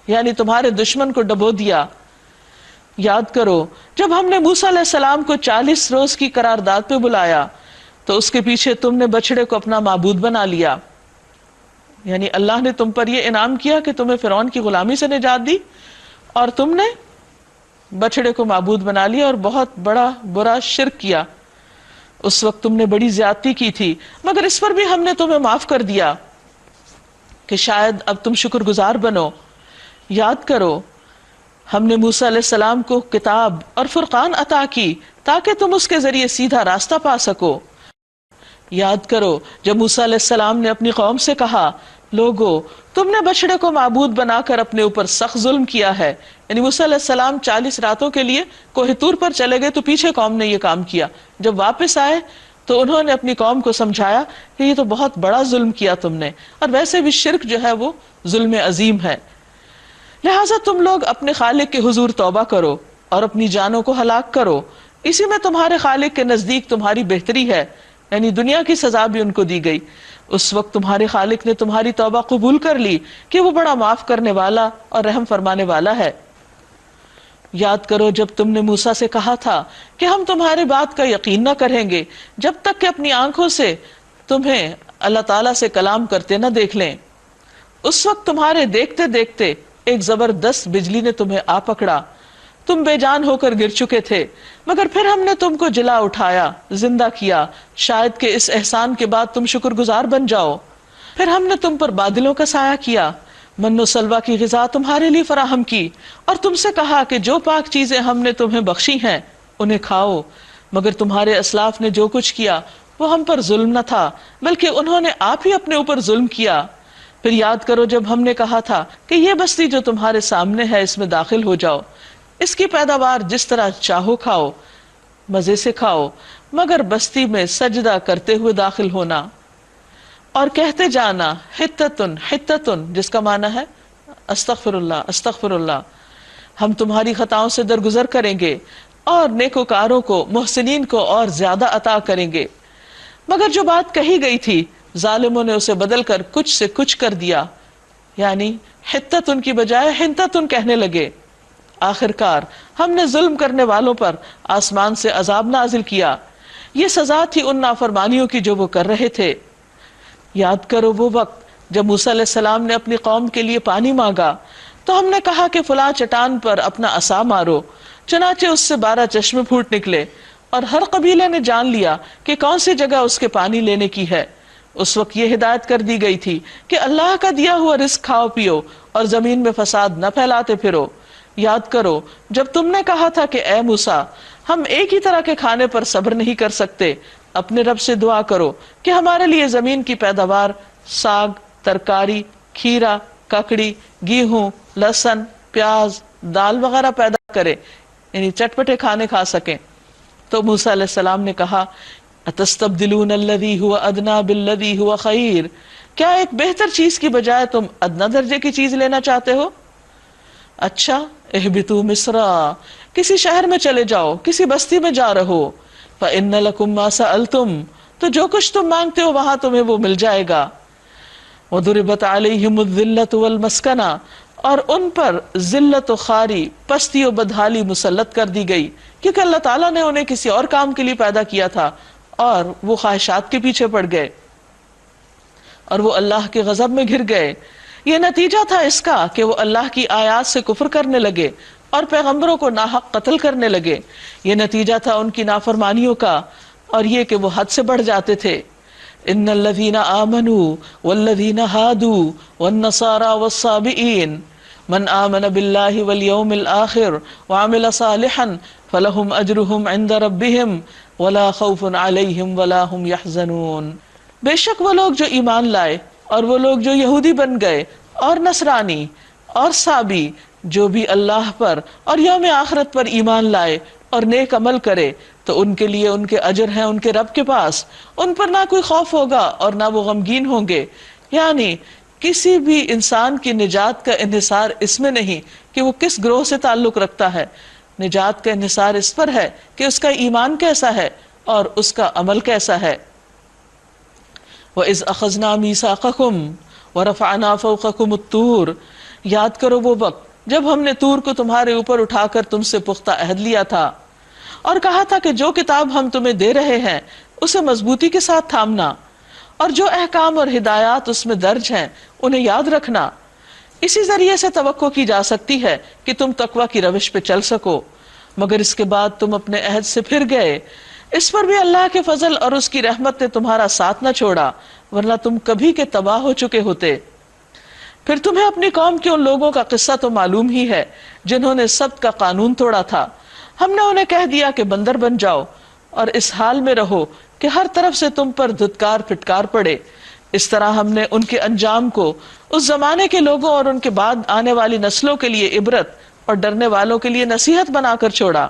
یعنی تمہارے دشمن کو ڈبو دیا۔ یاد کرو جب ہم نے موسیٰ علیہ السلام کو 40 روز کی قرارداد پہ بلایا تو اس کے پیچھے تم نے بچڑے کو اپنا معبود بنا لیا، یعنی اللہ نے تم پر یہ انعام کیا کہ تمہیں فرعون کی غلامی سے نجات دی، اور تم نے بچڑے کو معبود بنا لیا اور بہت بڑا برا شرک کیا۔ اس وقت تم نے بڑی زیادتی کی تھی، مگر اس پر بھی ہم نے تمہیں معاف کر دیا کہ شاید اب تم شکر گزار بنو۔ یاد کرو ہم نے موسیٰ علیہ السلام کو کتاب اور فرقان عطا کی تاکہ تم اس کے ذریعے سیدھا راستہ پا سکو۔ یاد کرو جب موسیٰ علیہ السلام نے اپنی قوم سے کہا، لوگو تم نے بچڑے کو معبود بنا کر اپنے اوپر سخت ظلم کیا ہے، یعنی موسیٰ علیہ السلام 40 راتوں کے لیے کوہ طور پر چلے گئے تو پیچھے قوم نے یہ کام کیا۔ جب واپس آئے تو انہوں نے اپنی قوم کو سمجھایا کہ یہ تو بہت بڑا ظلم کیا تم نے، اور ویسے بھی شرک جو ہے وہ ظلم عظیم ہے، لہٰذا تم لوگ اپنے خالق کے حضور توبہ کرو اور اپنی جانوں کو ہلاک کرو، اسی میں تمہارے خالق کے نزدیک تمہاری بہتری ہے، یعنی دنیا کی سزا بھی ان کو دی گئی۔ اس وقت تمہارے خالق نے تمہاری توبہ قبول کر لی کہ وہ بڑا معاف کرنے والا اور رحم فرمانے والا ہے۔ یاد کرو جب تم نے موسیٰ سے کہا تھا کہ ہم تمہاری بات کا یقین نہ کریں گے جب تک کہ اپنی آنکھوں سے تمہیں اللہ تعالیٰ سے کلام کرتے نہ دیکھ لیں۔ اس وقت تمہارے دیکھتے دیکھتے ایک زبردست بجلی نے تمہیں آ پکڑا، تم بے جان ہو کر گر چکے تھے، مگر پھر ہم نے تم کو جلا اٹھایا، زندہ کیا، شاید کہ اس احسان کے بعد تم شکر گزار بن جاؤ۔ پھر ہم نے تم پر بادلوں کا سایہ کیا، من و سلوہ کی غذا تمہارے لیے فراہم کی، اور تم سے کہا کہ جو پاک چیزیں ہم نے تمہیں بخشی ہیں انہیں کھاؤ، مگر تمہارے اسلاف نے جو کچھ کیا وہ ہم پر ظلم نہ تھا بلکہ انہوں نے آپ ہی اپنے اوپر ظلم کیا۔ پھر یاد کرو جب ہم نے کہا تھا کہ یہ بستی جو تمہارے سامنے ہے اس میں داخل ہو جاؤ، اس کی پیداوار جس طرح چاہو کھاؤ، مزے سے کھاؤ، مگر بستی میں سجدہ کرتے ہوئے داخل ہونا اور کہتے جانا حتتن حتتن، جس کا معنی ہے استغفر اللہ استغفر اللہ، ہم تمہاری خطاؤں سے درگزر کریں گے اور نیکوکاروں کو محسنین کو اور زیادہ عطا کریں گے۔ مگر جو بات کہی گئی تھی ظالموں نے اسے بدل کر کچھ سے کچھ کر دیا، یعنی حتتن کی بجائے حنتتن کہنے لگے۔ آخر کار ہم نے ظلم کرنے والوں پر آسمان سے عذاب نازل کیا، یہ سزا تھی ان نافرمانیوں کی جو وہ کر رہے تھے۔ یاد کرو وہ وقت جب موسیٰ علیہ السلام نے اپنی قوم کے لیے پانی مانگا تو ہم نے کہا کہ فلاں چٹان پر اپنا عصا مارو، چنانچہ اس سے 12 چشمے پھوٹ نکلے، اور ہر قبیلے نے جان لیا کہ کون سی جگہ اس کے پانی لینے کی ہے۔ اس وقت یہ ہدایت کر دی گئی تھی کہ اللہ کا دیا ہوا رزق کھاؤ پیو اور زمین میں فساد نہ پھیلاتے پھرو۔ یاد کرو جب تم نے کہا تھا کہ اے موسیٰ ہم ایک ہی طرح کے کھانے پر صبر نہیں کر سکتے، اپنے رب سے دعا کرو کہ ہمارے لیے زمین کی پیداوار، ساگ، ترکاری، کھیرا، ککڑی، گیہوں، لہسن، پیاز، دال وغیرہ پیدا کرے، یعنی چٹپٹے کھانے کھا سکیں۔ تو موسیٰ علیہ السلام نے کہا اتستبدلون الذی هو ادنی بالذی هو خیر، کیا ایک بہتر چیز کی بجائے تم ادنا درجے کی چیز لینا چاہتے ہو؟ اچھا اہبطوا مصر، کسی شہر میں چلے جاؤ، کسی بستی میں جا رہو، فإن لکم ما سألتم، تو جو کچھ تم مانگتے ہو وہاں تمہیں وہ مل جائے گا۔ وضربت علیہم الذلۃ والمسکنہ، اور ان پر ذلت و خواری، پستی و بدحالی مسلط کر دی گئی، کیونکہ اللہ تعالیٰ نے انہیں کسی اور کام کے لیے پیدا کیا تھا اور وہ خواہشات کے پیچھے پڑ گئے اور وہ اللہ کے غضب میں گھر گئے۔ یہ نتیجہ تھا اس کا کہ وہ اللہ کی آیات سے کفر کرنے لگے اور پیغمبروں کو ناحق قتل کرنے لگے۔ یہ نتیجہ تھا ان کی نافرمانیوں کا اور یہ کہ وہ حد سے بڑھ جاتے تھے۔ ان الذین آمنوا والذین ہادوا والنصارى والصابئین من آمن باللہ والیوم الآخر وعمل صالحا فلہم اجرہم عند ربہم ولا خوف علیہم ولا ہم یحزنون۔ بے شک وہ لوگ جو ایمان لائے اور وہ لوگ جو یہودی بن گئے اور نصرانی اور صابی، جو بھی اللہ پر اور یوم آخرت پر ایمان لائے اور نیک عمل کرے تو ان کے لیے ان کے اجر ہیں ان کے رب کے پاس، ان پر نہ کوئی خوف ہوگا اور نہ وہ غمگین ہوں گے۔ یعنی کسی بھی انسان کی نجات کا انحصار اس میں نہیں کہ وہ کس گروہ سے تعلق رکھتا ہے، نجات کا انحصار اس پر ہے کہ اس کا ایمان کیسا ہے اور اس کا عمل کیسا ہے۔ وَإِذْ أَخَذْنَا مِيثَاقَكُمْ وَرَفَعْنَا فَوْقَكُمُ الطُّورَ، یاد کرو وہ وقت جب ہم نے طور کو تمہارے اوپر اٹھا کر تم سے پختہ عہد لیا تھا اور کہا تھا کہ جو کتاب ہم تمہیں دے رہے ہیں اسے مضبوطی کے ساتھ تھامنا اور جو احکام اور ہدایات اس میں درج ہیں انہیں یاد رکھنا۔ اسی ذریعے سے توقع کی جا سکتی ہے کہ تم تقوی کی روش پہ چل سکو، مگر اس کے بعد تم اپنے عہد سے پھر گئے۔ اس پر بھی اللہ کے فضل اور اس کی رحمت نے تمہارا ساتھ نہ چھوڑا، ورنہ تم کبھی کے تباہ ہو چکے ہوتے۔ پھر تمہیں اپنی قوم کے ان لوگوں کا قصہ تو معلوم ہی ہے جنہوں نے سبت کا قانون توڑا تھا۔ ہم نے انہیں کہہ دیا کہ بندر بن جاؤ اور اس حال میں رہو کہ ہر طرف سے تم پر دھتکار پھٹکار پڑے۔ اس طرح ہم نے ان کے انجام کو اس زمانے کے لوگوں اور ان کے بعد آنے والی نسلوں کے لیے عبرت اور ڈرنے والوں کے لیے نصیحت بنا کر چھوڑا۔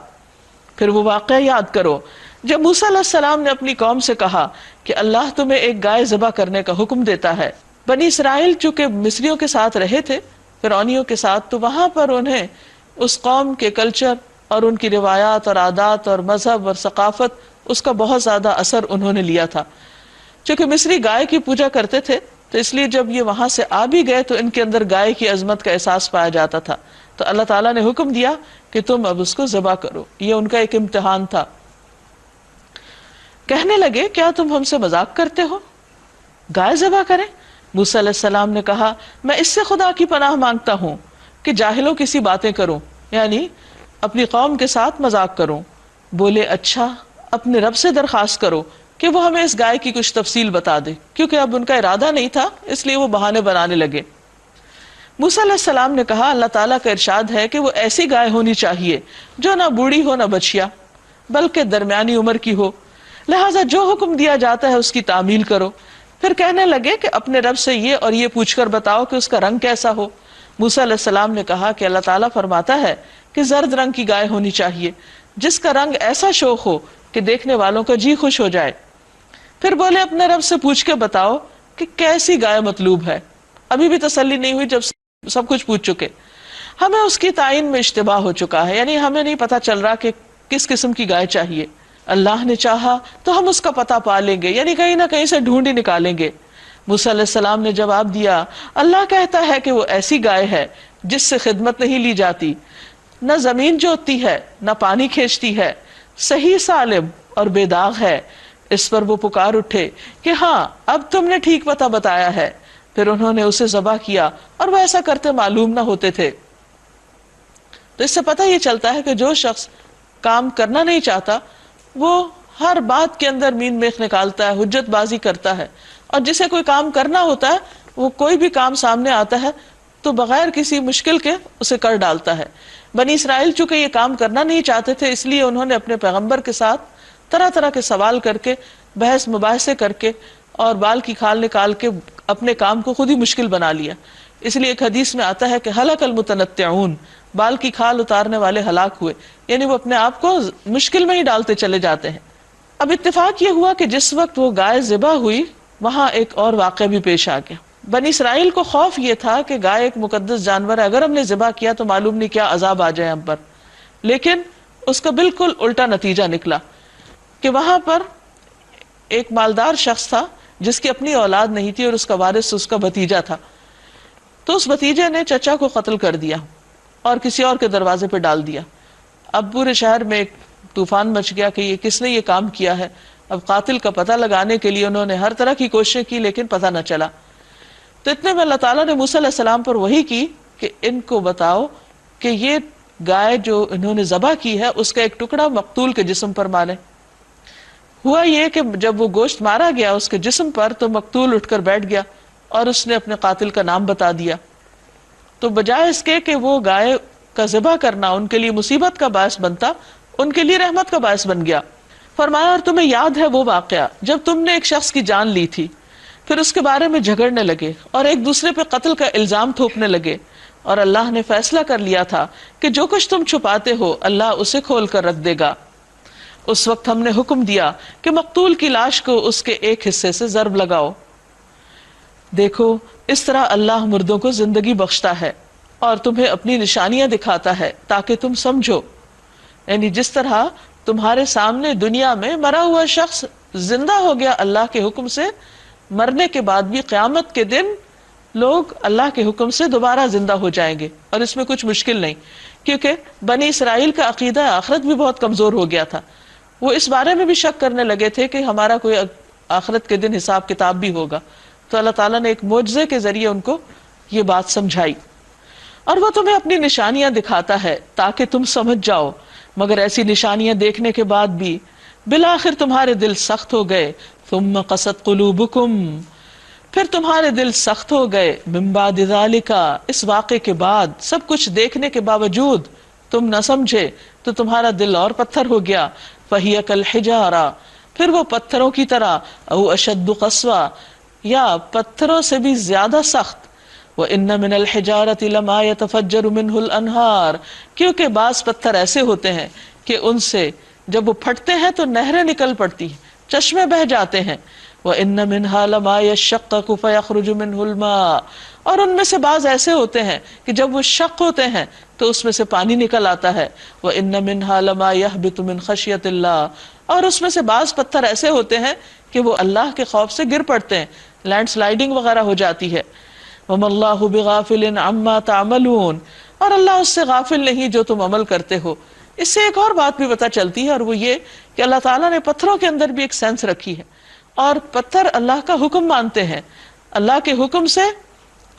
پھر وہ واقعہ یاد کرو جب موسیٰ علیہ السلام نے اپنی قوم سے کہا کہ اللہ تمہیں ایک گائے ذبح کرنے کا حکم دیتا ہے۔ بنی اسرائیل چونکہ مصریوں کے ساتھ رہے تھے، فرعونیوں کے ساتھ، تو وہاں پر انہیں اس قوم کے کلچر اور ان کی روایات اور عادات اور مذہب اور ثقافت، اس کا بہت زیادہ اثر انہوں نے لیا تھا۔ چونکہ مصری گائے کی پوجا کرتے تھے تو اس لیے جب یہ وہاں سے آ بھی گئے تو ان کے اندر گائے کی عظمت کا احساس پایا جاتا تھا، تو اللہ تعالیٰ نے حکم دیا کہ تم اب اس کو ذبح کرو۔ یہ ان کا ایک امتحان تھا۔ کہنے لگے کیا تم ہم سے مذاق کرتے ہو؟ گائے ذبح کریں؟ موسیٰ علیہ السلام نے کہا میں اس سے خدا کی پناہ مانگتا ہوں کہ جاہلوں کی سی باتیں کروں، یعنی اپنی قوم کے ساتھ مذاق کروں۔ بولے اچھا، اپنے رب سے درخواست کرو کہ وہ ہمیں اس گائے کی کچھ تفصیل بتا دے، کیونکہ اب ان کا ارادہ نہیں تھا، اس لیے وہ بہانے بنانے لگے۔ موسیٰ علیہ السلام نے کہا اللہ تعالیٰ کا ارشاد ہے کہ وہ ایسی گائے ہونی چاہیے جو نہ بوڑھی ہو نہ بچیا، بلکہ درمیانی عمر کی ہو، لہٰذا جو حکم دیا جاتا ہے اس کی تعمیل کرو۔ پھر کہنے لگے کہ اپنے رب سے یہ اور یہ پوچھ کر بتاؤ کہ اس کا رنگ کیسا ہو۔ موسیٰ علیہ السلام نے کہا کہ اللہ تعالیٰ فرماتا ہے کہ زرد رنگ کی گائے ہونی چاہیے جس کا رنگ ایسا شوخ ہو کہ دیکھنے والوں کا جی خوش ہو جائے۔ پھر بولے اپنے رب سے پوچھ کے بتاؤ کہ کیسی گائے مطلوب ہے۔ ابھی بھی تسلی نہیں ہوئی جب سب کچھ پوچھ چکے۔ ہمیں اس کی تعین میں اشتباہ ہو چکا ہے، یعنی ہمیں نہیں پتا چل رہا کہ کس قسم کی گائے چاہیے۔ اللہ نے چاہا تو ہم اس کا پتہ پا لیں گے، یعنی کہیں نہ کہیں سے ڈھونڈ ہی نکالیں گے۔ موسیٰ علیہ السلام نے جواب دیا اللہ کہتا ہے کہ وہ ایسی گائے ہے جس سے خدمت نہیں لی جاتی، نہ زمین جوتتی ہے نہ پانی کھینچتی ہے، صحیح سالم اور بے داغ ہے۔ اس پر وہ پکار اٹھے کہ ہاں اب تم نے ٹھیک پتہ بتایا ہے۔ پھر انہوں نے اسے ذبح کیا اور وہ ایسا کرتے معلوم نہ ہوتے تھے۔ تو اس سے پتہ یہ چلتا ہے کہ جو شخص کام کرنا نہیں چاہتا وہ ہر بات کے اندر مین میخ نکالتا ہے، حجت بازی کرتا ہے، اور جسے کوئی کام کرنا ہوتا ہے وہ کوئی بھی کام سامنے آتا ہے تو بغیر کسی مشکل کے اسے کر ڈالتا ہے۔ بنی اسرائیل چونکہ یہ کام کرنا نہیں چاہتے تھے، اس لیے انہوں نے اپنے پیغمبر کے ساتھ طرح طرح کے سوال کر کے، بحث مباحثے کر کے اور بال کی کھال نکال کے اپنے کام کو خود ہی مشکل بنا لیا۔ اس لیے ایک حدیث میں آتا ہے کہ ہلاک المتنطعون، بال کی کھال اتارنے والے ہلاک ہوئے، یعنی وہ اپنے آپ کو مشکل میں ہی ڈالتے چلے جاتے ہیں۔ اب اتفاق یہ ہوا کہ جس وقت وہ گائے ذبح ہوئی وہاں ایک اور واقعہ بھی پیش آ گیا۔ بنی اسرائیل کو خوف یہ تھا کہ گائے ایک مقدس جانور ہے، اگر ہم نے ذبح کیا تو معلوم نہیں کیا عذاب آ جائے ہم پر، لیکن اس کا بالکل الٹا نتیجہ نکلا کہ وہاں پر ایک مالدار شخص تھا جس کی اپنی اولاد نہیں تھی اور اس کا وارث اس کا بھتیجا تھا۔ تو اس بھتیجے نے چچا کو قتل کر دیا اور کسی اور کے دروازے پہ ڈال دیا۔ اب پورے شہر میں ایک طوفان مچ گیا کہ یہ کس نے یہ کام کیا ہے۔ اب قاتل کا پتہ لگانے کے لیے انہوں نے ہر طرح کی کوششیں کی لیکن پتہ نہ چلا۔ تو اتنے میں اللہ تعالیٰ نے موسیٰ علیہ السلام پر وحی کی کہ ان کو بتاؤ کہ یہ گائے جو انہوں نے ذبح کی ہے اس کا ایک ٹکڑا مقتول کے جسم پر مارے۔ ہوا یہ کہ جب وہ گوشت مارا گیا اس کے جسم پر تو مقتول اٹھ کر بیٹھ گیا اور اس نے اپنے قاتل کا نام بتا دیا۔ تو بجائے اس کے کہ وہ گائے کا ذبح کرنا ان کے لیے مصیبت کا باعث بنتا، ان کے لیے رحمت کا باعث بن گیا۔ فرمایا اور تمہیں یاد ہے وہ واقعہ جب تم نے ایک شخص کی جان لی تھی، پھر اس کے بارے میں جھگڑنے لگے اور ایک دوسرے پہ قتل کا الزام تھوپنے لگے، اور اللہ نے فیصلہ کر لیا تھا کہ جو کچھ تم چھپاتے ہو اللہ اسے کھول کر رکھ دے گا۔ اس وقت ہم نے حکم دیا کہ مقتول کی لاش کو اس کے ایک حصے سے ضرب لگاؤ۔ دیکھو اس طرح اللہ مردوں کو زندگی بخشتا ہے اور تمہیں اپنی نشانیاں دکھاتا ہے تاکہ تم سمجھو، یعنی جس طرح تمہارے سامنے دنیا میں مرا ہوا شخص زندہ ہو گیا اللہ کے حکم سے، مرنے کے بعد بھی قیامت کے دن لوگ اللہ کے حکم سے دوبارہ زندہ ہو جائیں گے، اور اس میں کچھ مشکل نہیں، کیونکہ بنی اسرائیل کا عقیدہ آخرت بھی بہت کمزور ہو گیا تھا۔ وہ اس بارے میں بھی شک کرنے لگے تھے کہ ہمارا کوئی آخرت کے دن حساب کتاب بھی ہوگا، تو اللہ تعالیٰ نے ایک معجزے کے ذریعے ان کو یہ بات سمجھائی۔ اور وہ تمہیں اپنی نشانیاں دکھاتا ہے تاکہ تم سمجھ جاؤ، مگر ایسی نشانیاں دیکھنے کے بعد بھی بالآخر تمہارے دل سخت ہو گئے۔ ثم قست قلوبکم، پھر تمہارے دل سخت ہو گئے، من بعد ذالک، اس واقعے کے بعد، سب کچھ دیکھنے کے باوجود تم نہ سمجھے تو تمہارا دل اور پتھر ہو گیا۔ فہی کالحجارہ، پھر وہ پتھروں کی طرح، او اشد قسوہ، یا پتھروں سے بھی زیادہ سخت۔ وَإِنَّ مِنَ الْحِجَارَةِ لَمَا يَتَفَجَّرُ مِنْهُ الْأَنْهَارُ، کیونکہ بعض پتھر ایسے ہوتے ہیں کہ ان سے جب وہ پھٹتے ہیں تو نہریں نکل پڑتی ہیں، چشمے بہہ جاتے ہیں۔ وَإِنَّ مِنْهَا لَمَا يَشَّقَّقُ فَيَخْرُجُ مِنْهُ الْمَاءُ، اور ان میں سے بعض ایسے ہوتے ہیں کہ جب وہ شق ہوتے ہیں تو اس میں سے پانی نکل آتا ہے۔ وَإِنَّ مِنْهَا لَمَا يَهْبِطُ مِنْ خَشْيَةِ اللَّهِ، اور اس میں سے بعض پتھر ایسے ہوتے ہیں کہ وہ اللہ کے خوف سے گر پڑتے ہیں، لینڈ سلائیڈنگ وغیرہ ہو جاتی ہے۔ وَمَا اللَّهُ بِغَافِلٍ عَمَّا تَعْمَلُونَ، اور اللہ اس سے غافل نہیں جو تم عمل کرتے ہو۔ اس سے ایک اور بات بھی پتہ چلتی ہے، اور وہ یہ کہ اللہ تعالیٰ نے پتھروں کے اندر بھی ایک سینس رکھی ہے، اور پتھر اللہ کا حکم مانتے ہیں، اللہ کے حکم سے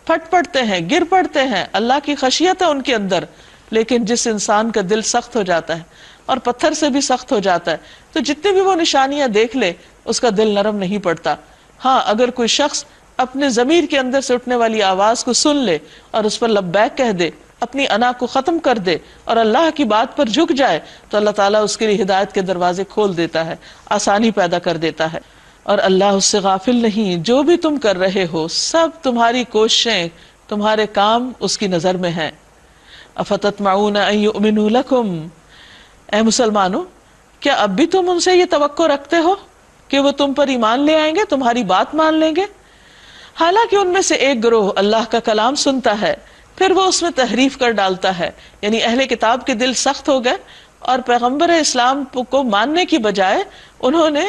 پھٹ پڑتے ہیں، گر پڑتے ہیں، اللہ کی خشیت ہے ان کے اندر. لیکن جس انسان کا دل سخت ہو جاتا ہے اور پتھر سے بھی سخت ہو جاتا ہے تو جتنی بھی وہ نشانیاں دیکھ لے اس کا دل نرم نہیں پڑتا. ہاں اگر کوئی شخص اپنے ضمیر کے اندر سے اٹھنے والی آواز کو سن لے اور اس پر لبیک کہہ دے، اپنی انا کو ختم کر دے اور اللہ کی بات پر جھک جائے تو اللہ تعالیٰ اس کے لیے ہدایت کے دروازے کھول دیتا ہے، آسانی پیدا کر دیتا ہے. اور اللہ اس سے غافل نہیں، جو بھی تم کر رہے ہو سب تمہاری کوششیں، تمہارے کام اس کی نظر میں ہیں. افتطمعون ان یؤمنوا لکم، اے مسلمانوں کیا اب بھی تم ان سے یہ توقع رکھتے ہو کہ وہ تم پر ایمان لے آئیں گے، تمہاری بات مان لیں گے؟ حالانکہ ان میں سے ایک گروہ اللہ کا کلام سنتا ہے پھر وہ اس میں تحریف کر ڈالتا ہے. یعنی اہل کتاب کے دل سخت ہو گئے اور پیغمبر اسلام کو ماننے کی بجائے انہوں نے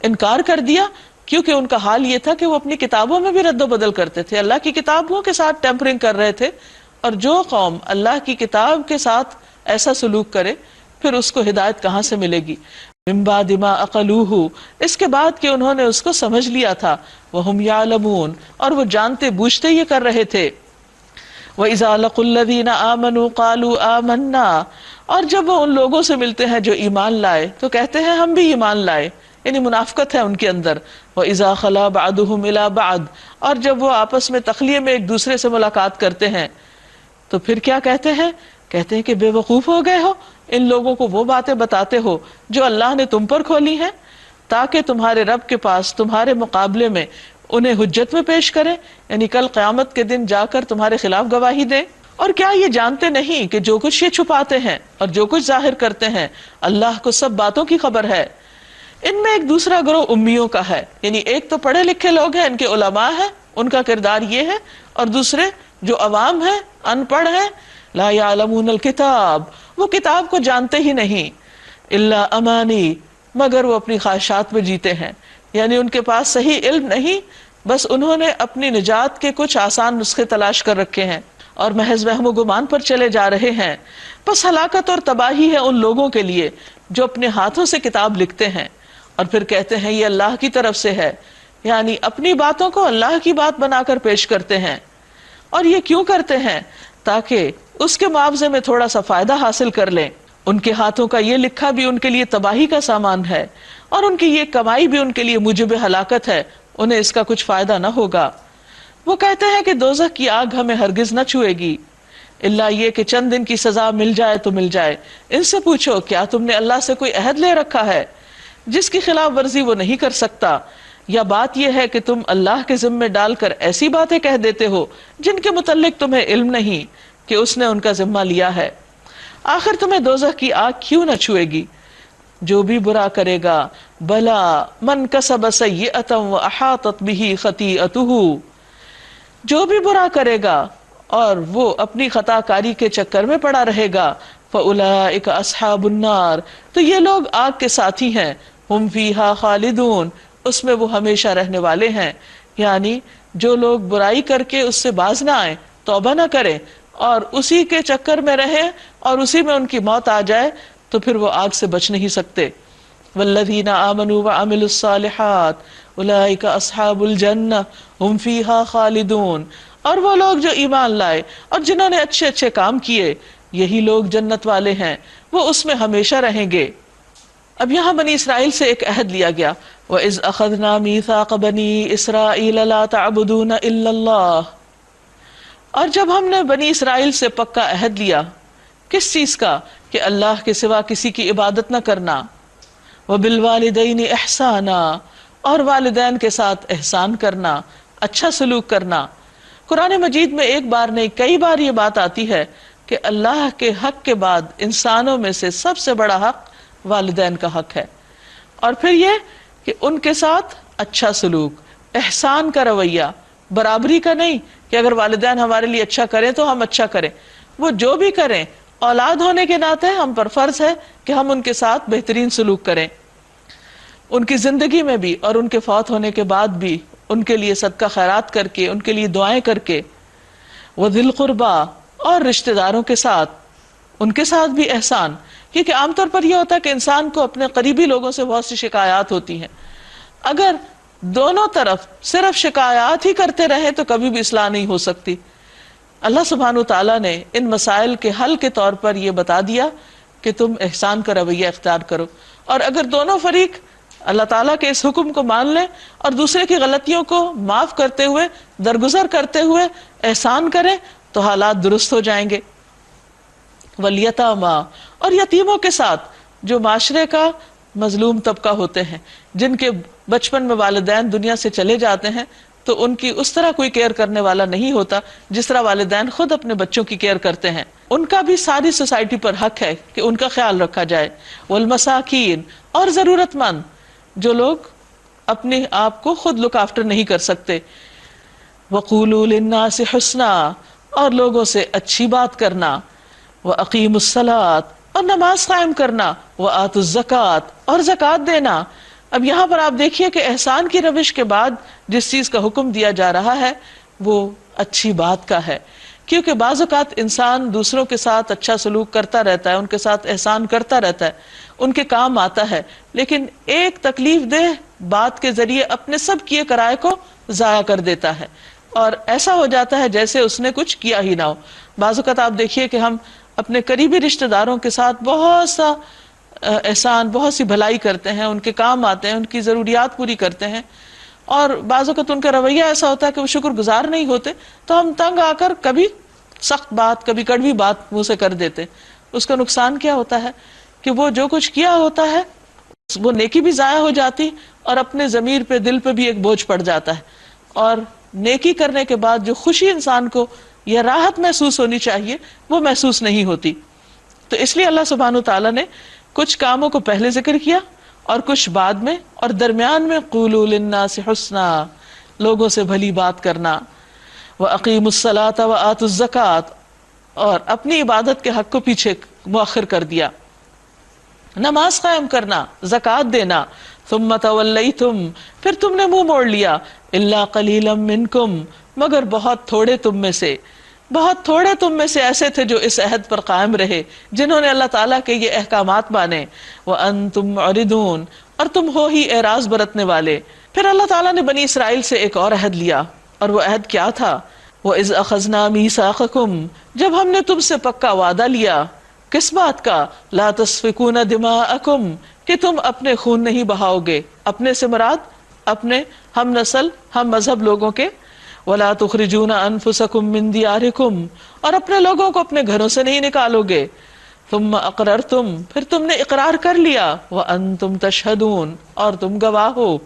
انکار کر دیا، کیونکہ ان کا حال یہ تھا کہ وہ اپنی کتابوں میں بھی رد و بدل کرتے تھے، اللہ کی کتابوں کے ساتھ ٹیمپرنگ کر رہے تھے. اور جو قوم اللہ کی کتاب کے ساتھ ایسا سلوک کرے پھر اس کو ہدایت کہاں سے ملے گی؟ من بعد ما عقلوہ، اس کے بعد کہ انہوں نے اس کو سمجھ لیا تھا، وہم یعلمون، اور وہ جانتے بوجھتے یہ کر رہے تھے. وَإِذَا لَقُوا الَّذِينَ آمَنُوا قَالُوا آمَنَّا، اور جب وہ ان لوگوں سے ملتے ہیں جو ایمان لائے تو کہتے ہیں ہم بھی ایمان لائے، یعنی منافقت ہے ان کے اندر. وَإِذَا خَلَا بَعْضُهُمْ إِلَىٰ بَعْضٍ، اور جب وہ آپس میں تخلیے میں ایک دوسرے سے ملاقات کرتے ہیں تو پھر کیا کہتے ہیں؟ کہتے ہیں کہ بے وقوف ہو گئے ہو، ان لوگوں کو وہ باتیں بتاتے ہو جو اللہ نے تم پر کھولی ہیں تاکہ تمہارے رب کے پاس تمہارے مقابلے میں انہیں حجت میں پیش کریں، یعنی کل قیامت کے دن جا کر تمہارے خلاف گواہی دیں. اور کیا یہ جانتے نہیں کہ جو کچھ یہ چھپاتے ہیں اور جو کچھ ظاہر کرتے ہیں اللہ کو سب باتوں کی خبر ہے؟ ان میں ایک دوسرا گروہ امیوں کا ہے، یعنی ایک تو پڑھے لکھے لوگ ہیں، ان کے علماء ہیں، ان کا کردار یہ ہے، اور دوسرے جو عوام ہیں، ان پڑھ ہیں، لا یعلمون الکتاب، وہ کتاب کو جانتے ہی نہیں، الا امانی، مگر وہ اپنی خواہشات میں جیتے ہیں. یعنی ان کے پاس صحیح علم نہیں، بس انہوں نے اپنی نجات کے کچھ آسان نسخے تلاش کر رکھے ہیں اور محض وہم و گمان پر چلے جا رہے ہیں. بس ہلاکت اور تباہی ہے ان لوگوں کے لیے جو اپنے ہاتھوں سے کتاب لکھتے ہیں اور پھر کہتے ہیں یہ اللہ کی طرف سے ہے، یعنی اپنی باتوں کو اللہ کی بات بنا کر پیش کرتے ہیں. اور یہ کیوں کرتے ہیں؟ تاکہ اس کے معاوضے میں تھوڑا سا فائدہ حاصل کر لیں. ان کے ہاتھوں کا یہ لکھا بھی ان کے لیے تباہی کا سامان ہے اور ان کی یہ کمائی بھی ان کے لیے موجب ہلاکت ہے، انہیں اس کا کچھ فائدہ نہ ہوگا. وہ کہتے ہیں کہ دوزخ کی آگ ہمیں ہرگز نہ چھوئے گی الا یہ کہ چند دن کی سزا مل جائے تو مل جائے. ان سے پوچھو کیا تم نے اللہ سے کوئی عہد لے رکھا ہے جس کی خلاف ورزی وہ نہیں کر سکتا، یا بات یہ ہے کہ تم اللہ کے ذمے ڈال کر ایسی باتیں کہہ دیتے ہو جن کے متعلق تمہیں علم نہیں کہ اس نے ان کا ذمہ لیا ہے. آخر تمہیں دوزخ کی آگ کیوں نہ چھوئے گی؟ جو بھی برا کرے گا، بلا من کسب سیئۃ واحاطت بہ خطیئتہ، جو بھی برا کرے گا اور وہ اپنی خطا کاری کے چکر میں پڑا رہے گا، فاولئک اصحاب النار، تو یہ لوگ آگ کے ساتھی ہیں، ہم فیہا خالدون، اس میں وہ ہمیشہ رہنے والے ہیں. یعنی جو لوگ برائی کر کے اس سے باز نہ آئیں، توبہ نہ کریں اور اسی کے چکر میں رہیں اور اسی میں ان کی موت آ جائے تو پھر وہ آگ سے بچ نہیں سکتے. والذین آمنوا وعملوا الصالحات اولئک اصحاب الجنہ ہم فیہا خالدون، اور وہ لوگ جو ایمان لائے اور جنہوں نے اچھے اچھے کام کیے یہی لوگ جنت والے ہیں، وہ اس میں ہمیشہ رہیں گے. اب یہاں بنی اسرائیل سے ایک عہد لیا گیا، وَإِذْ أَخَذْنَا مِيثَاقَ بَنِي إِسْرَائِيلَ لَا تَعْبُدُونَ إِلَّا اللَّهَ، اور جب ہم نے بنی اسرائیل سے پکا عہد لیا، کس چیز کا؟ کہ اللہ کے سوا کسی کی عبادت نہ کرنا. وَبِالْوَالِدَيْنِ إِحْسَانًا، اور والدین کے ساتھ احسان کرنا، اچھا سلوک کرنا. قرآن مجید میں ایک بار نہیں کئی بار یہ بات آتی ہے کہ اللہ کے حق کے بعد انسانوں میں سے سب سے بڑا حق والدین کا حق ہے. اور پھر یہ کہ ان کے ساتھ اچھا سلوک، احسان کا رویہ، برابری کا نہیں کہ اگر والدین ہمارے لیے اچھا کریں تو ہم اچھا کریں، وہ جو بھی کریں اولاد ہونے کے ناطے ہم پر فرض ہے کہ ہم ان کے ساتھ بہترین سلوک کریں، ان کی زندگی میں بھی اور ان کے فوت ہونے کے بعد بھی ان کے لیے صدقہ خیرات کر کے، ان کے لیے دعائیں کر کے. وذی القربا، اور رشتہ داروں کے ساتھ، ان کے ساتھ بھی احسان، کیونکہ عام طور پر یہ ہوتا ہے کہ انسان کو اپنے قریبی لوگوں سے بہت سی شکایات ہوتی ہیں، اگر دونوں طرف صرف شکایات ہی کرتے رہے تو کبھی بھی اصلاح نہیں ہو سکتی. اللہ سبحانہ تعالیٰ نے ان مسائل کے حل کے طور پر یہ بتا دیا کہ تم احسان کا رویہ اختیار کرو. اور اگر دونوں فریق اللہ تعالیٰ کے اس حکم کو مان لیں اور دوسرے کی غلطیوں کو معاف کرتے ہوئے درگزر کرتے ہوئے احسان کریں تو حالات درست ہو جائیں گے. والیتاما، اور یتیموں کے ساتھ جو معاشرے کا مظلوم طبقہ ہوتے ہیں، جن کے بچپن میں والدین دنیا سے چلے جاتے ہیں تو ان کی اس طرح کوئی کیئر کرنے والا نہیں ہوتا جس طرح والدین خود اپنے بچوں کی کیئر کرتے ہیں. ان کا بھی ساری سوسائٹی پر حق ہے کہ ان کا خیال رکھا جائے. والمساکین، اور ضرورت مند جو لوگ اپنے آپ کو خود لک آفٹر نہیں کر سکتے. وقولوا للناس حسنا، اور لوگوں سے اچھی بات کرنا. واقیموا الصلاۃ، اور نماز قائم کرنا. وآتوا الزکوٰۃ، اور زکوٰۃ دینا. اب یہاں پر آپ دیکھیے کہ احسان کی روش کے بعد جس چیز کا حکم دیا جا رہا ہے وہ اچھی بات کا ہے، کیونکہ بعض اوقات انسان دوسروں کے ساتھ اچھا سلوک کرتا رہتا ہے، ان کے ساتھ احسان کرتا رہتا ہے، ان کے کام آتا ہے، لیکن ایک تکلیف دہ بات کے ذریعے اپنے سب کیے کرائے کو ضائع کر دیتا ہے اور ایسا ہو جاتا ہے جیسے اس نے کچھ کیا ہی نہ ہو. بعض اوقات آپ دیکھیے کہ ہم اپنے قریبی رشتہ داروں کے ساتھ بہت سا احسان، بہت سی بھلائی کرتے ہیں، ان کے کام آتے ہیں، ان کی ضروریات پوری کرتے ہیں، اور بعض اوقات ان کا رویہ ایسا ہوتا ہے کہ وہ شکر گزار نہیں ہوتے تو ہم تنگ آ کر کبھی سخت بات، کبھی کڑوی بات منہ سے کر دیتے. اس کا نقصان کیا ہوتا ہے کہ وہ جو کچھ کیا ہوتا ہے وہ نیکی بھی ضائع ہو جاتی اور اپنے ضمیر پہ، دل پہ بھی ایک بوجھ پڑ جاتا ہے، اور نیکی کرنے کے بعد جو خوشی انسان کو یا راحت محسوس ہونی چاہیے وہ محسوس نہیں ہوتی. تو اس لیے اللہ سبحانہ تعالیٰ نے کچھ کاموں کو پہلے ذکر کیا اور کچھ بعد میں، اور درمیان میں قولوا للناس حسنا، لوگوں سے بھلی بات کرنا. وَأَقِيمُوا الصَّلَاةَ وَآتُوا الزَّكَاةَ، اور اپنی عبادت کے حق کو پیچھے مؤخر کر دیا. نماز قائم کرنا، زکوٰۃ دینا. ثُمَّ تَوَلَّيْتُمْ، پھر تم نے منہ موڑ لیا. إِلَّا قَلِيلًا مِّنْكُمْ، مگر بہت تھوڑے تم میں سے. بہت تھوڑے تم میں سے ایسے تھے جو اس عہد پر قائم رہے، جنہوں نے اللہ تعالیٰ کے یہ احکامات مانے. وَأَنْتُمْ مُعْرِضُونَ، اور تم ہو ہی اعراض برتنے والے. پھر اللہ تعالیٰ نے بنی اسرائیل سے ایک اور عہد لیا، اور وہ عہد کیا تھا؟ وَإِذْ أَخَذْنَا مِيثَاقَكُمْ، جب ہم نے تم سے پکا وعدہ لیا. کس بات کا؟ لَا تَسْفِكُونَ دِمَاءَكُمْ، کہ تم اپنے خون نہیں بہاؤ گے. اپنے سے مراد اپنے ہم نسل، ہم مذہب لوگوں کے. وَلَا تُخْرِجُونَ أَنفُسَكُم مِّن دِيَارِكُمْ، اور اپنے لوگوں کو اپنے گھروں سے نہیں نکالو گے. ثُمَّ أَقْرَرْتُمْ، پھر تم نے اقرار کر لیا. وَأَنْتُمْ تَشْهَدُونَ، اور تم گواہ ہو.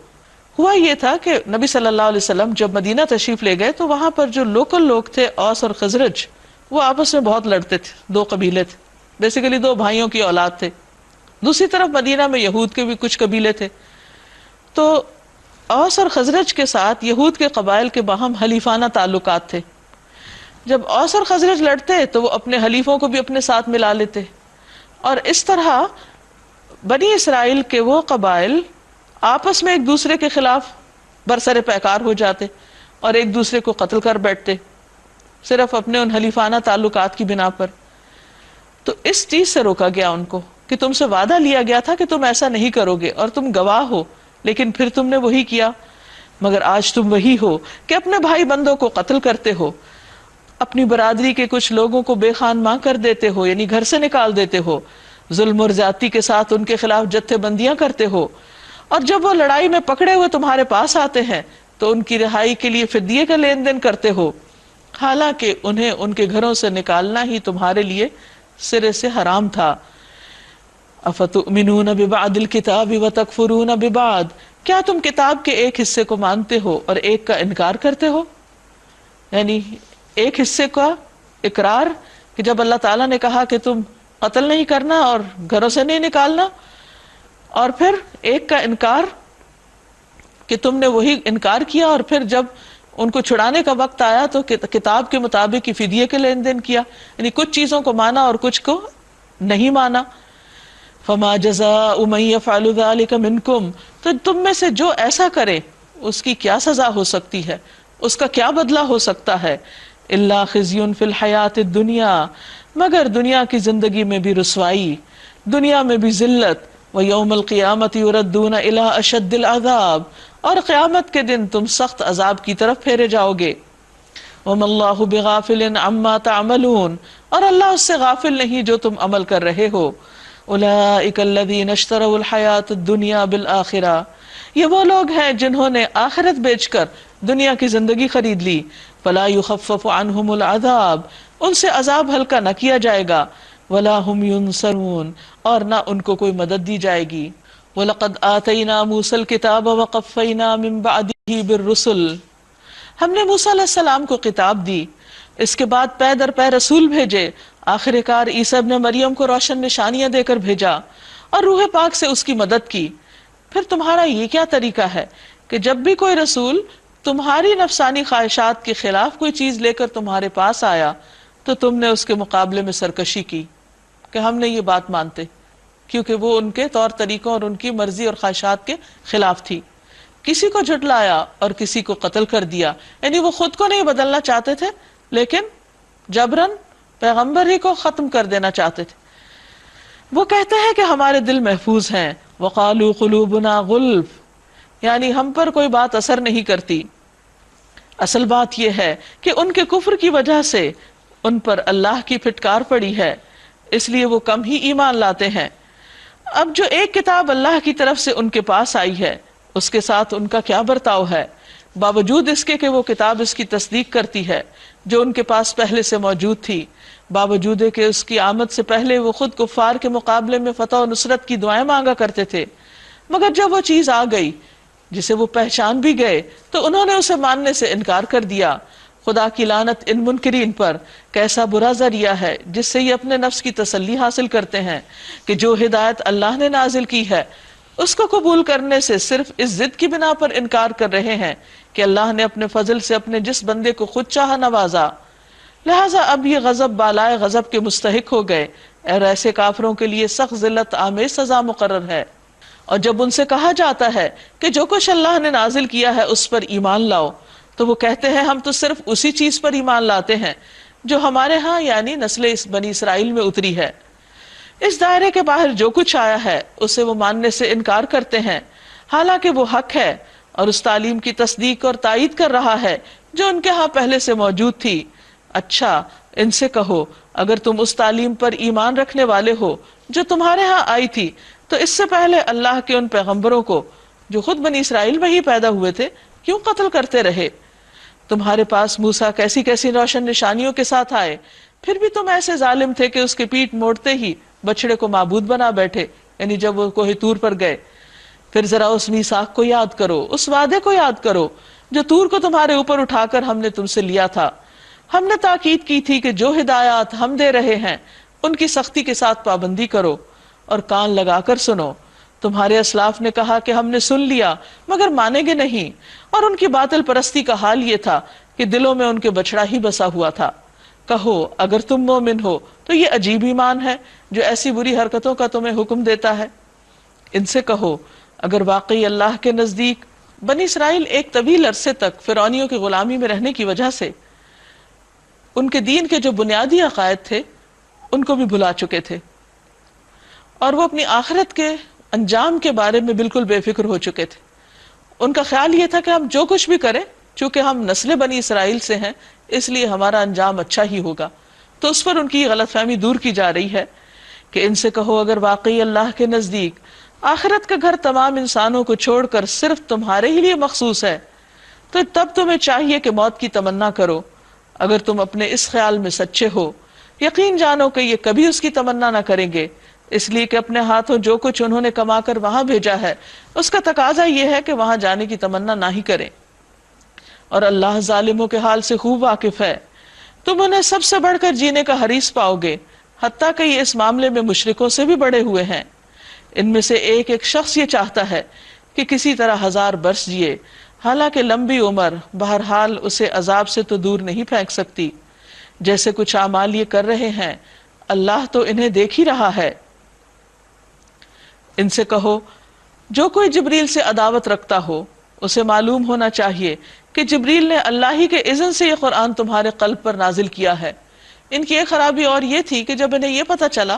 ہوا یہ تھا کہ نبی صلی اللہ علیہ وسلم جب مدینہ تشریف لے گئے تو وہاں پر جو لوکل لوگ تھے، اوس اور خزرج، وہ آپس میں بہت لڑتے تھے. دو قبیلے تھے، بیسیکلی دو بھائیوں کی اولاد تھے. دوسری طرف مدینہ میں یہود کے بھی کچھ قبیلے تھے. تو اوس اور خزرج کے ساتھ یہود کے قبائل کے باہم حلیفانہ تعلقات تھے. جب اوس اور خزرج لڑتے تو وہ اپنے حلیفوں کو بھی اپنے ساتھ ملا لیتے، اور اس طرح بنی اسرائیل کے وہ قبائل آپس میں ایک دوسرے کے خلاف برسر پیکار ہو جاتے اور ایک دوسرے کو قتل کر بیٹھتے صرف اپنے ان حلیفانہ تعلقات کی بنا پر. تو اس چیز سے روکا گیا ان کو کہ تم سے وعدہ لیا گیا تھا کہ تم ایسا نہیں کرو گے اور تم گواہ ہو، لیکن پھر تم نے وہی کیا. مگر آج تم وہی ہو کہ اپنے بھائی بندوں کو قتل کرتے ہو، اپنی برادری کے کچھ لوگوں کو بے خان ماں کر دیتے ہو، یعنی گھر سے نکال دیتے ہو. ظلم اور زیادتی کے ساتھ ان کے خلاف جتھے بندیاں کرتے ہو، اور جب وہ لڑائی میں پکڑے ہوئے تمہارے پاس آتے ہیں تو ان کی رہائی کے لیے فدیے کا لین دین کرتے ہو، حالانکہ انہیں ان کے گھروں سے نکالنا ہی تمہارے لیے سرے سے حرام تھا. افتؤمنون ببعض الکتاب وتکفرون ببعض، کیا تم کتاب کے ایک حصے کو مانتے ہو اور ایک کا انکار کرتے ہو؟ یعنی ایک حصے کا اقرار کہ جب اللہ تعالیٰ نے کہا کہ تم قتل نہیں کرنا اور گھروں سے نہیں نکالنا، اور پھر ایک کا انکار کہ تم نے وہی انکار کیا اور پھر جب ان کو چھڑانے کا وقت آیا تو کتاب کے مطابق ہی فدیے کے لین دین کیا، یعنی کچھ چیزوں کو مانا اور کچھ کو نہیں مانا. فما جزاء من يفعل ذلك منكم، تو تم میں سے جو ایسا کرے اس کی کیا سزا ہو سکتی ہے، اس کا کیا بدلہ ہو سکتا ہے؟ الا خزي في الحیات الدنیا، مگر دنیا کی زندگی میں بھی رسوائی، دنیا میں بھی ذلت. وَيَوْمَ الْقِيَامَةِ يُرَدُّونَ إِلَىٰ أَشَدِّ الْعَذَابِ، اور قیامت کے دن تم سخت عذاب کی طرف پھیرے جاؤ گے. وَمَا اللَّهُ بِغَافِلٍ عَمَّا تَعْمَلُونَ، اور اللہ اس سے غافل نہیں جو تم عمل کر رہے ہو. أُولَٰئِكَ الَّذِينَ اشْتَرَوُا الْحَيَاةَ الدُّنْيَا بِالْآخِرَةِ، یہ وہ لوگ ہیں جنہوں نے آخرت بیچ کر دنیا کی زندگی خرید لی. فَلَا يُخَفَّفُ عَنْهُمُ الْعَذَابُ، ان سے عذاب ہلکا نہ کیا جائے گا. وَلَا هُمْ يُنصَرُونَ، اور نہ ان کو کوئی مدد دی جائے گی. وَلَقَدْ آتَيْنَا مُوسَى الْكِتَابَ وَقَفَّيْنَا مِن بَعْدِهِ بِالرُّسُلِ، ہم نے موسیٰ علیہ السلام کو کتاب دی، اس کے بعد پے در پے رسول بھیجے. آخر کار عیسیٰ ابن مریم کو روشن نشانیاں دے کر بھیجا اور روح پاک سے اس کی مدد کی. پھر تمہارا یہ کیا طریقہ ہے کہ جب بھی کوئی رسول تمہاری نفسانی خواہشات کے خلاف کوئی چیز لے کر تمہارے پاس آیا تو تم نے اس کے مقابلے میں سرکشی کی کہ ہم نے یہ بات مانتے، کیونکہ وہ ان کے طور طریقوں اور ان کی مرضی اور خواہشات کے خلاف تھی. کسی کو جھٹلایا اور کسی کو قتل کر دیا، یعنی وہ خود کو نہیں بدلنا چاہتے تھے لیکن جبراً پیغمبر ہی کو ختم کر دینا چاہتے تھے. وہ کہتے ہیں کہ ہمارے دل محفوظ ہیں. وقالوا قلوبنا غلف، یعنی ہم پر کوئی بات اثر نہیں کرتی. اصل بات یہ ہے کہ ان کے کفر کی وجہ سے ان پر اللہ کی پھٹکار پڑی ہے، اس لیے وہ کم ہی ایمان لاتے ہیں. اب جو ایک کتاب اللہ کی طرف سے ان کے پاس آئی ہے اس کے ساتھ ان کا کیا برتاؤ ہے، باوجود اس کے کہ وہ کتاب اس کی تصدیق کرتی ہے جو ان کے پاس پہلے سے موجود تھی، باوجود کہ اس کی آمد سے پہلے وہ خود کفار کے مقابلے میں فتح و نصرت کی دعائیں مانگا کرتے تھے. مگر جب وہ چیز آ گئی جسے وہ پہچان بھی گئے تو انہوں نے اسے ماننے سے انکار کر دیا. خدا کی لعنت ان منکرین پر، کیسا برا ذریعہ ہے جس سے یہ اپنے نفس کی تسلی حاصل کرتے ہیں کہ جو ہدایت اللہ نے نازل کی ہے اس کو قبول کرنے سے صرف اس ضد کی بنا پر انکار کر رہے ہیں کہ اللہ نے اپنے فضل سے اپنے جس بندے کو خود چاہا نوازا، لہٰذا اب یہ غضب بالائے غضب کے مستحق ہو گئے، اور ایسے کافروں کے لیے سخت ذلت آمیز سزا مقرر ہے. اور جب ان سے کہا جاتا ہے کہ جو کچھ اللہ نے نازل کیا ہے اس پر ایمان لاؤ تو وہ کہتے ہیں ہم تو صرف اسی چیز پر ایمان لاتے ہیں جو ہمارے ہاں یعنی نسل بنی اسرائیل میں اتری ہے. اس دائرے کے باہر جو کچھ آیا ہے اسے وہ ماننے سے انکار کرتے ہیں، حالانکہ وہ حق ہے اور اس تعلیم کی تصدیق اور تائید کر رہا ہے جو ان کے ہاں پہلے سے موجود تھی. اچھا ان سے کہو اگر تم اس تعلیم پر ایمان رکھنے والے ہو جو تمہارے ہاں آئی تھی تو اس سے پہلے اللہ کے ان پیغمبروں کو جو خود بنی اسرائیل میں ہی پیدا ہوئے تھے کیوں قتل کرتے رہے؟ تمہارے پاس موسیٰ کیسی کیسی روشن نشانیوں کے ساتھ آئے، پھر بھی تم ایسے ظالم تھے کہ اس کی پیٹھ موڑتے ہی بچڑے کو معبود بنا بیٹھے، یعنی جب وہ کوہ طور پر گئے. پھر ذرا اس میثاق کو یاد کرو، اس وعدے کو یاد کرو جو طور کو تمہارے اوپر اٹھا کر ہم نے تم سے لیا تھا. ہم نے تاکید کی تھی کہ جو ہدایات ہم دے رہے ہیں ان کی سختی کے ساتھ پابندی کرو اور کان لگا کر سنو. تمہارے اسلاف نے کہا کہ ہم نے سن لیا مگر مانیں گے نہیں، اور ان کی باطل پرستی کا حال یہ تھا کہ دلوں میں ان کے بچڑا ہی بسا ہوا تھا. کہو اگر تم مومن ہو تو یہ عجیب ایمان ہے جو ایسی بری حرکتوں کا تمہیں حکم دیتا ہے. ان سے کہو اگر واقعی اللہ کے نزدیک بنی اسرائیل ایک طویل عرصے تک فرعونیوں کی غلامی میں رہنے کی وجہ سے ان کے دین کے جو بنیادی عقائد تھے ان کو بھی بھلا چکے تھے، اور وہ اپنی آخرت کے انجام کے بارے میں بالکل بے فکر ہو چکے تھے. ان کا خیال یہ تھا کہ ہم جو کچھ بھی کریں چونکہ ہم نسل بنی اسرائیل سے ہیں اس لیے ہمارا انجام اچھا ہی ہوگا. تو اس پر ان کی غلط فہمی دور کی جا رہی ہے کہ ان سے کہو اگر واقعی اللہ کے نزدیک آخرت کا گھر تمام انسانوں کو چھوڑ کر صرف تمہارے ہی لیے مخصوص ہے تو تب تمہیں چاہیے کہ موت کی تمنا کرو. اگر تم اپنے اس خیال میں سچے ہو یقین جانو کہ یہ کبھی اس کی تمنا نہ کریں گے، اس لیے کہ اپنے ہاتھوں جو کچھ انہوں نے کما کر وہاں بھیجا ہے اس کا تقاضا یہ ہے کہ وہاں جانے کی تمنا نہ ہی کریں. اور اللہ ظالموں کے حال سے خوب واقف ہے. تم انہیں سب سے بڑھ کر جینے کا حریص پاؤ گے، حتیٰ کہ یہ اس معاملے میں مشرکوں سے بھی بڑے ہوئے ہیں. ان میں سے ایک ایک شخص یہ چاہتا ہے کہ کسی طرح 1000 برس جیے، حالانکہ لمبی عمر بہرحال اسے عذاب سے تو دور نہیں پھینک سکتی. جیسے کچھ اعمال یہ کر رہے ہیں اللہ تو انہیں دیکھ ہی رہا ہے. ان سے کہو جو کوئی جبریل سے عداوت رکھتا ہو اسے معلوم ہونا چاہیے کہ جبریل نے اللہ ہی کے اذن سے یہ قرآن تمہارے قلب پر نازل کیا ہے. ان کی ایک خرابی اور یہ تھی کہ جب انہیں یہ پتہ چلا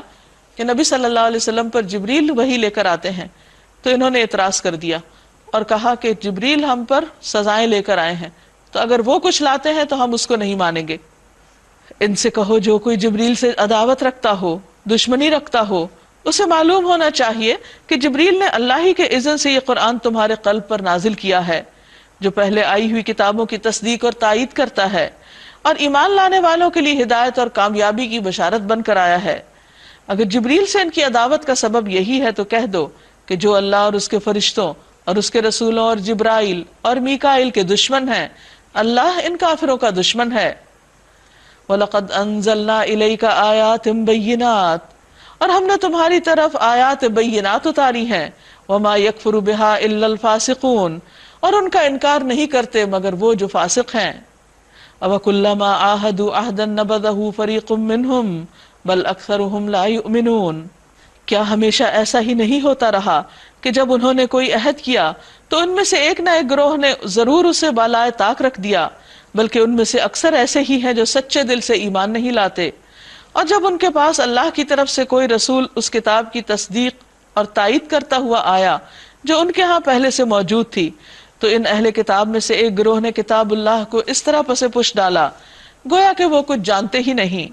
کہ نبی صلی اللہ علیہ وسلم پر جبریل وحی لے کر آتے ہیں، تو انہوں نے اعتراض کر دیا اور کہا کہ جبریل ہم پر سزائیں لے کر آئے ہیں، تو اگر وہ کچھ لاتے ہیں تو ہم اس کو نہیں مانیں گے۔ ان سے کہو جو کوئی جبریل سے عداوت رکھتا ہو، دشمنی رکھتا ہو، اسے معلوم ہونا چاہیے کہ جبریل نے اللہ ہی کے اذن سے یہ قرآن تمہارے قلب پر نازل کیا ہے، جو پہلے آئی ہوئی کتابوں کی تصدیق اور تائید کرتا ہے، اور ایمان لانے والوں کے لیے ہدایت اور کامیابی کی بشارت بن کر آیا ہے۔ اگر جبریل سے ان کی عداوت کا سبب یہی ہے تو کہہ دو کہ جو اللہ اور اس کے فرشتوں اور اس کے رسولوں اور جبرائیل اور میکائیل کے دشمن ہیں، اللہ ان کافروں کا دشمن ہے۔ وَلَقَدْ أَنزَلْنَا إِلَيْكَ آيَاتٍ بَيِّنَاتٍ، اور ہم نے تمہاری طرف آیات بینات اتاری ہیں۔ وَمَا يَكْفُرُ بِهَا إِلَّا الْفَاسِقُونَ، اور ان کا انکار نہیں کرتے مگر وہ جو فاسق ہیں۔ أَوَكُلَّمَا عَاهَدُوا عَهْدًا نَبَذَهُ فَرِيقٌ مِّنْهُمْ بَلْ أَكْثَرُهُمْ لَا يُؤْمِنُونَ، کیا ہمیشہ ایسا ہی نہیں ہوتا رہا کہ جب انہوں نے کوئی عہد کیا تو ان میں سے ایک نہ ایک گروہ نے ضرور اسے بالائے طاق رکھ دیا، بلکہ ان میں سے اکثر ایسے ہی ہیں جو سچے دل سے ایمان نہیں لاتے۔ اور جب ان کے پاس اللہ کی طرف سے کوئی رسول اس کتاب کی تصدیق اور تائید کرتا ہوا آیا جو ان کے ہاں پہلے سے موجود تھی، تو ان اہل کتاب میں سے ایک گروہ نے کتاب اللہ کو اس طرح پسے پش ڈالا گویا کہ وہ کچھ جانتے ہی نہیں،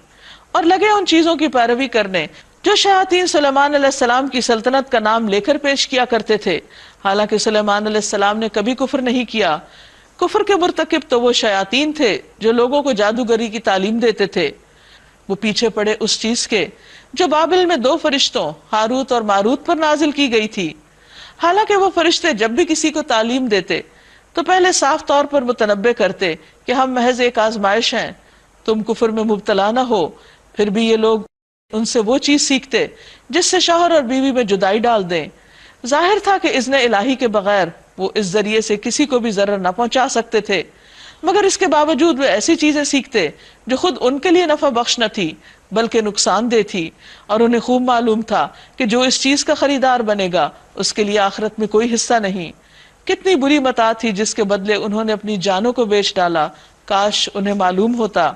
اور لگے ان چیزوں کی پیروی کرنے جو شیاطین سلیمان علیہ السلام کی سلطنت کا نام لے کر پیش کیا کرتے تھے، حالانکہ سلیمان علیہ السلام نے کبھی کفر نہیں کیا۔ کفر کے مرتکب تو وہ شیاطین تھے جو لوگوں کو جادوگری کی تعلیم دیتے تھے۔ وہ پیچھے پڑے اس چیز کے جو بابل میں دو فرشتوں ہاروت اور ماروت پر نازل کی گئی تھی، حالانکہ وہ فرشتے جب بھی کسی کو تعلیم دیتے تو پہلے صاف طور پر متنبع کرتے کہ ہم محض ایک آزمائش ہیں، تم کفر میں مبتلا نہ ہو۔ پھر بھی یہ لوگ ان سے وہ چیز سیکھتے جس سے شوہر اور بیوی میں جدائی ڈال دیں۔ ظاہر تھا کہ اذن الہی کے بغیر وہ اس ذریعے سے کسی کو بھی ضرر نہ پہنچا سکتے تھے، مگر اس کے باوجود وہ ایسی چیزیں سیکھتے جو خود ان کے لیے نفع بخش نہ تھی بلکہ نقصان دہ تھی، اور انہیں خوب معلوم تھا کہ جو اس چیز کا خریدار بنے گا اس کے لیے آخرت میں کوئی حصہ نہیں۔ کتنی بری متاع تھی جس کے بدلے انہوں نے اپنی جانوں کو بیچ ڈالا، کاش انہیں معلوم ہوتا۔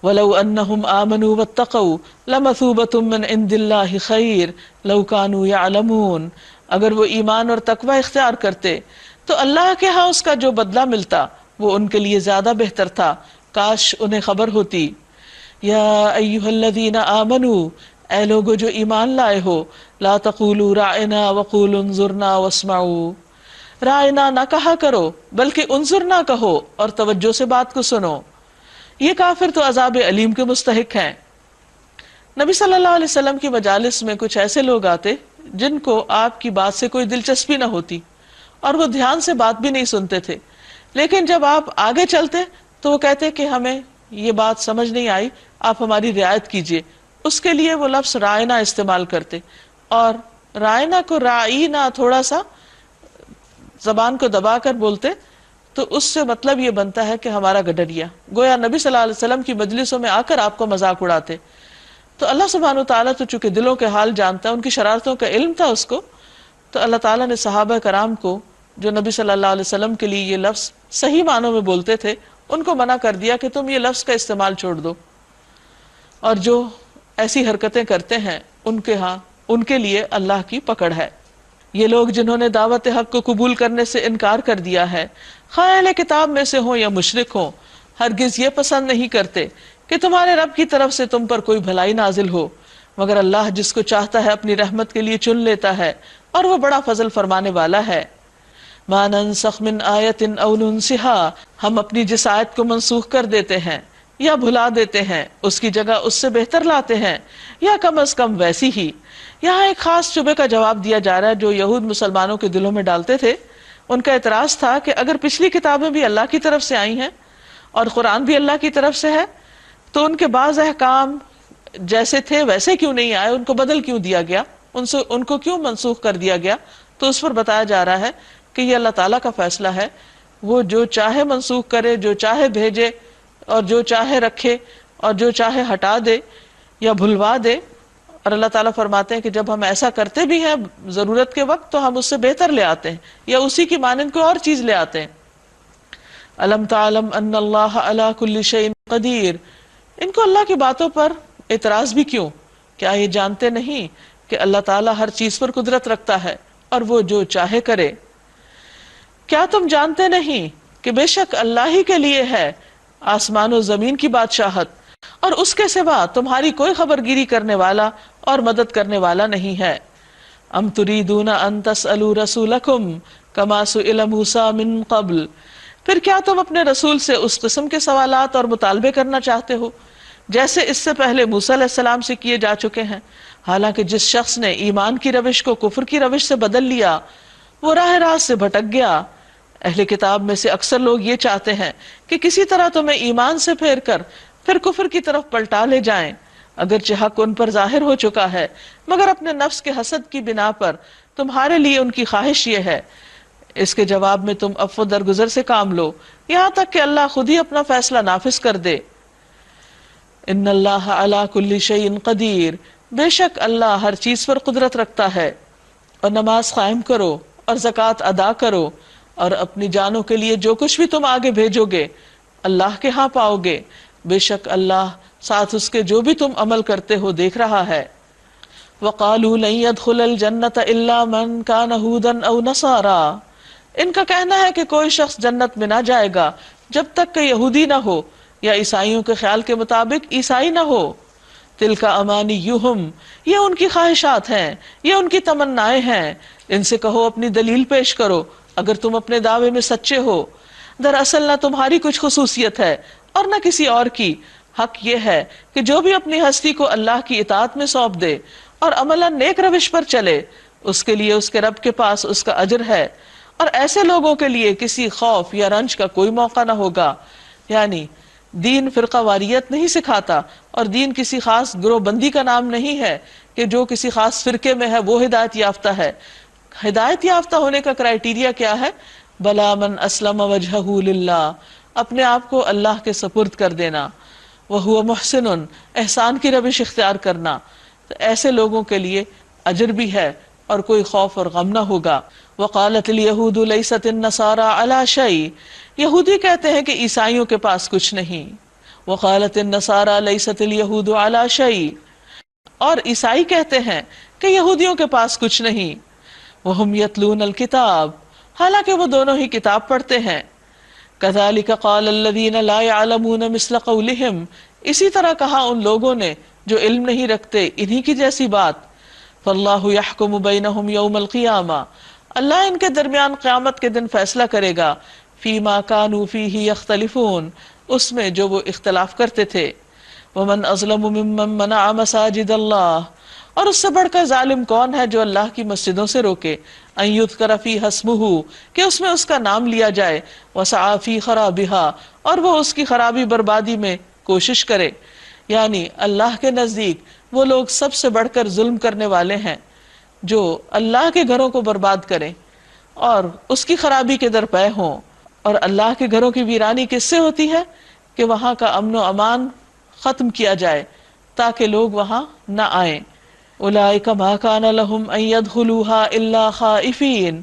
وَلَوْ أَنَّهُمْ آمَنُوا وَاتَّقَوْا لَمَثُوبَةٌ مِّنْ عِندِ اللَّهِ خَيْرٌ لَوْ كَانُوا يَعْلَمُونَ، اگر وہ ایمان اور تقوی اختیار کرتے تو اللہ کے ہاں اس کا جو بدلہ ملتا وہ ان کے لیے زیادہ بہتر تھا، کاش انہیں خبر ہوتی۔ یا ایھا الذین آمنوا، اے لوگو جو ایمان لائے ہو، لا تقولوا راعنا وقولوا انظرنا واسمعوا، رائنا نہ کہا کرو بلکہ انظرنا کہو اور توجہ سے بات کو سنو، یہ کافر تو عذاب علیم کے مستحق ہیں۔ نبی صلی اللہ علیہ وسلم کی مجالس میں کچھ ایسے لوگ آتے جن کو آپ کی بات سے کوئی دلچسپی نہ ہوتی اور وہ دھیان سے بات بھی نہیں سنتے تھے، لیکن جب آپ آگے چلتے تو وہ کہتے کہ ہمیں یہ بات سمجھ نہیں آئی، آپ ہماری رعایت کیجئے۔ اس کے لیے وہ لفظ رائنا استعمال کرتے، اور رائنا کو رائینا تھوڑا سا زبان کو دبا کر بولتے تو اس سے مطلب یہ بنتا ہے کہ ہمارا گڈریا، گویا نبی صلی اللہ علیہ وسلم کی مجلسوں میں آ کر آپ کو مذاق اڑاتے۔ تو اللہ سبحانہ وتعالیٰ تو چونکہ دلوں کے حال جانتا ہے، ان کی شرارتوں کا علم تھا اس کو، تو اللہ تعالیٰ نے صحابہ کرام کو جو نبی صلی اللہ علیہ وسلم کے لیے یہ لفظ صحیح معنوں میں بولتے تھے ان کو منع کر دیا کہ تم یہ لفظ کا استعمال چھوڑ دو، اور جو ایسی حرکتیں کرتے ہیں ان کے ہاں ان کے لیے اللہ کی پکڑ ہے۔ یہ لوگ جنہوں نے دعوت حق کو قبول کرنے سے انکار کر دیا ہے، خواہ اہل کتاب میں سے ہوں یا مشرک ہوں، ہرگز یہ پسند نہیں کرتے کہ تمہارے رب کی طرف سے تم پر کوئی بھلائی نازل ہو، مگر اللہ جس کو چاہتا ہے اپنی رحمت کے لیے چن لیتا ہے، اور وہ بڑا فضل فرمانے والا ہے۔ مَا نَنسَخْ مِنْ آیَةٍ أَوْ نُنْسِهَا، ہم اپنی جس آیت کو منسوخ کر دیتے ہیں یا بھلا دیتے ہیں اس کی جگہ اس سے بہتر لاتے ہیں، یا کم از کم ویسی ہی۔ یہاں ایک خاص شبے کا جواب دیا جا رہا ہے جو یہود مسلمانوں کے دلوں میں ڈالتے تھے۔ ان کا اعتراض تھا کہ اگر پچھلی کتابیں بھی اللہ کی طرف سے آئی ہیں اور قرآن بھی اللہ کی طرف سے ہے تو ان کے بعض احکام جیسے تھے ویسے کیوں نہیں آئے، ان کو بدل کیوں دیا گیا، ان کو کیوں منسوخ کر دیا گیا؟ تو اس پر بتایا جا رہا ہے کہ یہ اللہ تعالیٰ کا فیصلہ ہے، وہ جو چاہے منسوخ کرے، جو چاہے بھیجے اور جو چاہے رکھے اور جو چاہے ہٹا دے یا بھلوا دے۔ اور اللہ تعالیٰ فرماتے ہیں کہ جب ہم ایسا کرتے بھی ہیں ضرورت کے وقت تو ہم اس سے بہتر لے آتے ہیں یا اسی کی مانند کوئی اور چیز لے آتے ہیں۔ الم تعلم ان اللہ علی کل شیء قدیر، ان کو اللہ کی باتوں پر اعتراض بھی کیوں؟ کیا یہ جانتے نہیں کہ اللہ تعالیٰ ہر چیز پر قدرت رکھتا ہے اور وہ جو چاہے کرے؟ کیا تم جانتے نہیں کہ بے شک اللہ ہی کے لیے ہے آسمان و زمین کی بادشاہت، اور اس کے سوا تمہاری کوئی خبرگیری کرنے والا اور مدد کرنے والا نہیں ہے؟ ام تریدون ان تسألوا رسولکم کما سئل موسیٰ من قبل، پھر کیا تم اپنے رسول سے اس قسم کے سوالات اور مطالبے کرنا چاہتے ہو جیسے اس سے پہلے موسیٰ علیہ السلام سے کیے جا چکے ہیں؟ حالانکہ جس شخص نے ایمان کی روش کو کفر کی روش سے بدل لیا وہ راہ راست سے بھٹک گیا۔ اہل کتاب میں سے اکثر لوگ یہ چاہتے ہیں کہ کسی طرح تمہیں ایمان سے پھیر کر پھر کفر کی طرف پلٹا لے جائیں، اگرچہ حق ان پر ظاہر ہو چکا ہے، مگر اپنے نفس کے حسد کی بنا پر تمہارے لیے ان کی خواہش یہ ہے۔ اس کے جواب میں تم عفو درگزر سے کام لو یہاں تک کہ اللہ خود ہی اپنا فیصلہ نافذ کر دے۔ ان اللہ علی کل شیء قدیر، بے شک اللہ ہر چیز پر قدرت رکھتا ہے۔ اور نماز قائم کرو اور زکوٰۃ ادا کرو، اور اپنی جانوں کے لیے جو کچھ بھی تم آگے بھیجو گے اللہ کے ہاں پاؤ گے، بے شک اللہ ساتھ اس کے جو بھی تم عمل کرتے ہو دیکھ رہا ہے۔ وَقَالُوا لَن يَدْخُلَ الْجَنَّةَ إِلَّا مَنْ كَانَ هُودًا أَوْ نَصَارَىٰ، ان کا کہنا ہے کہ کوئی شخص جنت میں نہ جائے گا جب تک کہ یہودی نہ ہو یا عیسائیوں کے خیال کے مطابق عیسائی نہ ہو۔ تِلْكَ أَمَانِيُّهُمْ، یہ ان کی خواہشات ہیں، یہ ان کی تمنائیں ہیں، ان سے کہو اپنی دلیل پیش کرو اگر تم اپنے دعوے میں سچے ہو۔ دراصل نہ تمہاری کچھ خصوصیت ہے اور نہ کسی اور کی، حق یہ ہے کہ جو بھی اپنی ہستی کو اللہ کی اطاعت میں سونپ دے اور عملاً نیک روش پر چلے اس کے لیے اس کے رب کے پاس اس کا اجر ہے، اور ایسے لوگوں کے لیے کسی خوف یا رنج کا کوئی موقع نہ ہوگا۔ یعنی دین فرقہ واریت نہیں سکھاتا، اور دین کسی خاص گروہ بندی کا نام نہیں ہے کہ جو کسی خاص فرقے میں ہے وہ ہدایت یافتہ ہے۔ ہدایت یافتہ ہونے کا کرائیٹیریا کیا ہے؟ بلا من اسلم وجہہ للہ، اپنے آپ کو اللہ کے سپرد کر دینا، وہو محسن، احسان کی روش اختیار کرنا، تو ایسے لوگوں کے لیے اجر بھی ہے اور کوئی خوف اور غم نہ ہوگا۔ وقالت الیہود لیست النصارى علی شیء، یہودی کہتے ہیں کہ عیسائیوں کے پاس کچھ نہیں۔ وقالت النصارى لیست الیہود علی شیء، اور عیسائی کہتے ہیں کہ یہودیوں کے پاس کچھ نہیں۔ وہم یتلون الکتاب، حالانکہ وہ دونوں ہی کتاب پڑھتے ہیں۔ کذالک قال الذین لا یعلمون مثل قولہم، اسی طرح کہا ان لوگوں نے جو علم نہیں رکھتے انہی کی جیسی بات۔ فاللہ یحکم بینہم یوم القیامہ، اللہ ان کے درمیان قیامت کے دن فیصلہ کرے گا، فیما کانوا فیہ یختلفون، اس میں جو وہ اختلاف کرتے تھے۔ ومن اظلم ممن منع مساجد اللہ، اور اس سے بڑھ کر ظالم کون ہے جو اللہ کی مسجدوں سے روکے، ان یذکر فیہا اسمہ، کہ اس میں اس کا نام لیا جائے، وسعی فی خرابہا، اور وہ اس کی خرابی بربادی میں کوشش کرے۔ یعنی اللہ کے نزدیک وہ لوگ سب سے بڑھ کر ظلم کرنے والے ہیں جو اللہ کے گھروں کو برباد کریں اور اس کی خرابی کے درپے ہوں۔ اور اللہ کے گھروں کی ویرانی کس سے ہوتی ہے؟ کہ وہاں کا امن و امان ختم کیا جائے تاکہ لوگ وہاں نہ آئیں۔ اولئک ما کان لہم ان یدخلوہا الا خائفین،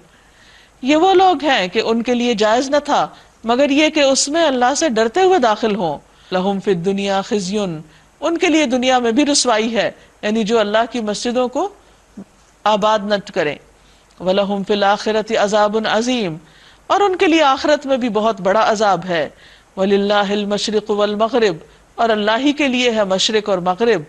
یہ وہ لوگ ہیں کہ ان کے لیے جائز نہ تھا مگر یہ کہ اس میں اللہ سے ڈرتے ہوئے داخل ہوں۔ لہم فی الدنیا خزی، ان کے لیے دنیا میں بھی رسوائی ہے، یعنی جو اللہ کی مسجدوں کو آباد نہ کریں۔ وَلَهُمْ فِي الْآخِرَةِ عَذَابٌ عَظِيمٌ، اور ان کے لیے آخرت میں بھی بہت بڑا عذاب ہے۔ وَلِلَّهِ الْمَشْرِقُ وَالْمَغْرِبُ، اور اللہ ہی کے لیے ہے مشرق اور مغرب۔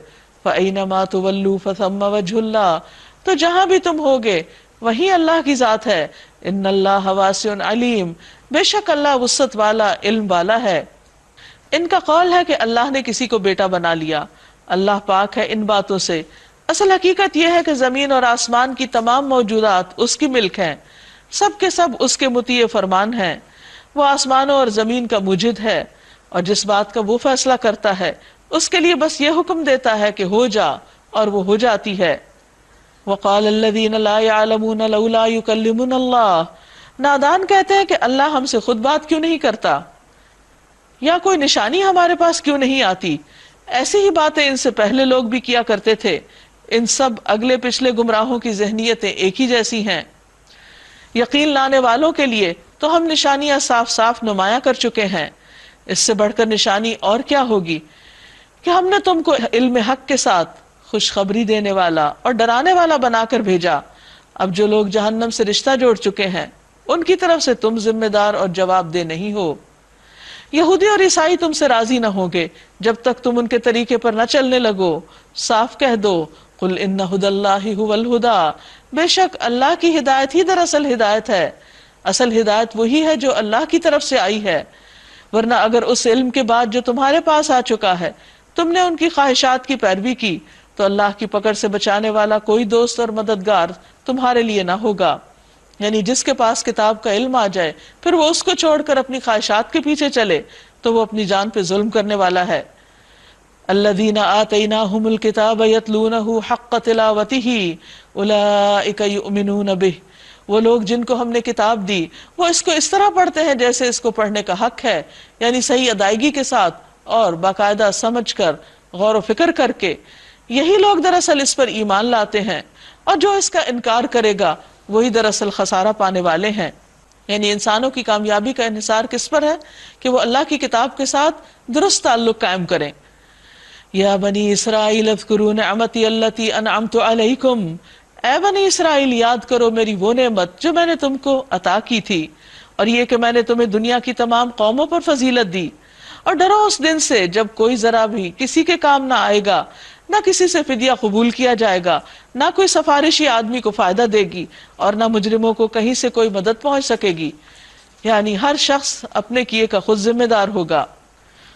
فَأَيْنَمَا تُوَلُّوا فَثَمَّ وَجْهُ اللَّهِ، تو جہاں بھی تم ہوگے وہیں اللہ کی ذات ہے۔ إِنَّ اللَّهَ وَاسِعٌ عَلِيمٌ، بے شک اللہ وسعت والا علم والا ہے۔ ان کا قول ہے کہ اللہ نے کسی کو بیٹا بنا لیا، اللہ پاک ہے ان باتوں سے۔ اصل حقیقت یہ ہے کہ زمین اور آسمان کی تمام موجودات اس کی ملک ہیں، سب کے سب اس کے مطیع فرمان ہیں۔ وہ آسمانوں اور زمین کا مجد ہے، اور جس بات کا وہ فیصلہ کرتا ہے اس کے لیے بس یہ حکم دیتا ہے کہ ہو جا، اور وہ ہو جاتی ہے۔ وقال الذین لا يعلمون لولا يكلمنا اللہ، نادان کہتے ہیں کہ اللہ ہم سے خود بات کیوں نہیں کرتا، یا کوئی نشانی ہمارے پاس کیوں نہیں آتی۔ ایسی ہی باتیں ان سے پہلے لوگ بھی کیا کرتے تھے، ان سب اگلے پچھلے گمراہوں کی ذہنیتیں ایک ہی جیسی ہیں۔ یقین لانے والوں کے لیے تو ہم نشانیاں صاف صاف نمایاں کر چکے ہیں، اس سے بڑھ کر نشانی اور کیا ہوگی کہ ہم نے تم کو علم حق کے ساتھ خوشخبری دینے والا اور ڈرانے والا بنا کر بھیجا۔ اب جو لوگ جہنم سے رشتہ جوڑ چکے ہیں ان کی طرف سے تم ذمہ دار اور جواب دہ نہیں ہو۔ یہودی اور عیسائی تم سے راضی نہ ہوں گے جب تک تم ان کے طریقے پر نہ چلنے لگو۔ صاف کہہ دو، قل ان ھدی اللہ ھو الھدی، بے شک اللہ کی ہدایت ہی دراصل ہدایت ہے۔ اصل ہدایت وہی ہے جو اللہ کی طرف سے آئی ہے، ورنہ اگر اس علم کے بعد جو تمہارے پاس آ چکا ہے تم نے ان کی خواہشات کی پیروی کی تو اللہ کی پکڑ سے بچانے والا کوئی دوست اور مددگار تمہارے لیے نہ ہوگا۔ یعنی جس کے پاس کتاب کا علم آ جائے پھر وہ اس کو چھوڑ کر اپنی خواہشات کے پیچھے چلے تو وہ اپنی جان پہ ظلم کرنے والا ہے۔ الذین آتیناہم الکتاب یتلونہ حق تلاوتہ اولئک یؤمنون بہ، وہ لوگ جن کو ہم نے کتاب دی وہ اس کو اس طرح پڑھتے ہیں جیسے اس کو پڑھنے کا حق ہے، یعنی صحیح ادائیگی کے ساتھ اور باقاعدہ سمجھ کر غور و فکر کر کے۔ یہی لوگ دراصل اس پر ایمان لاتے ہیں، اور جو اس کا انکار کرے گا وہی دراصل خسارہ پانے والے ہیں۔ یعنی انسانوں کی کامیابی کا انحصار کس پر ہے کہ وہ اللہ کی کتاب کے ساتھ درست تعلق قائم کریں۔ یا بنی اسرائیل اذکروا نعمتی التی انعمت علیکم، اے بنی اسرائیل یاد کرو میری وہ نعمت جو میں نے تم کو عطا کی تھی، اور یہ کہ میں نے تمہیں دنیا کی تمام قوموں پر فضیلت دی۔ اور ڈرو اس دن سے جب کوئی ذرا بھی کسی کے کام نہ آئے گا، نہ کسی سے فدیہ قبول کیا جائے گا، نہ کوئی سفارشی آدمی کو فائدہ دے گی، اور نہ مجرموں کو کہیں سے کوئی مدد پہنچ سکے گی۔ یعنی ہر شخص اپنے کیے کا خود ذمہ دار ہوگا۔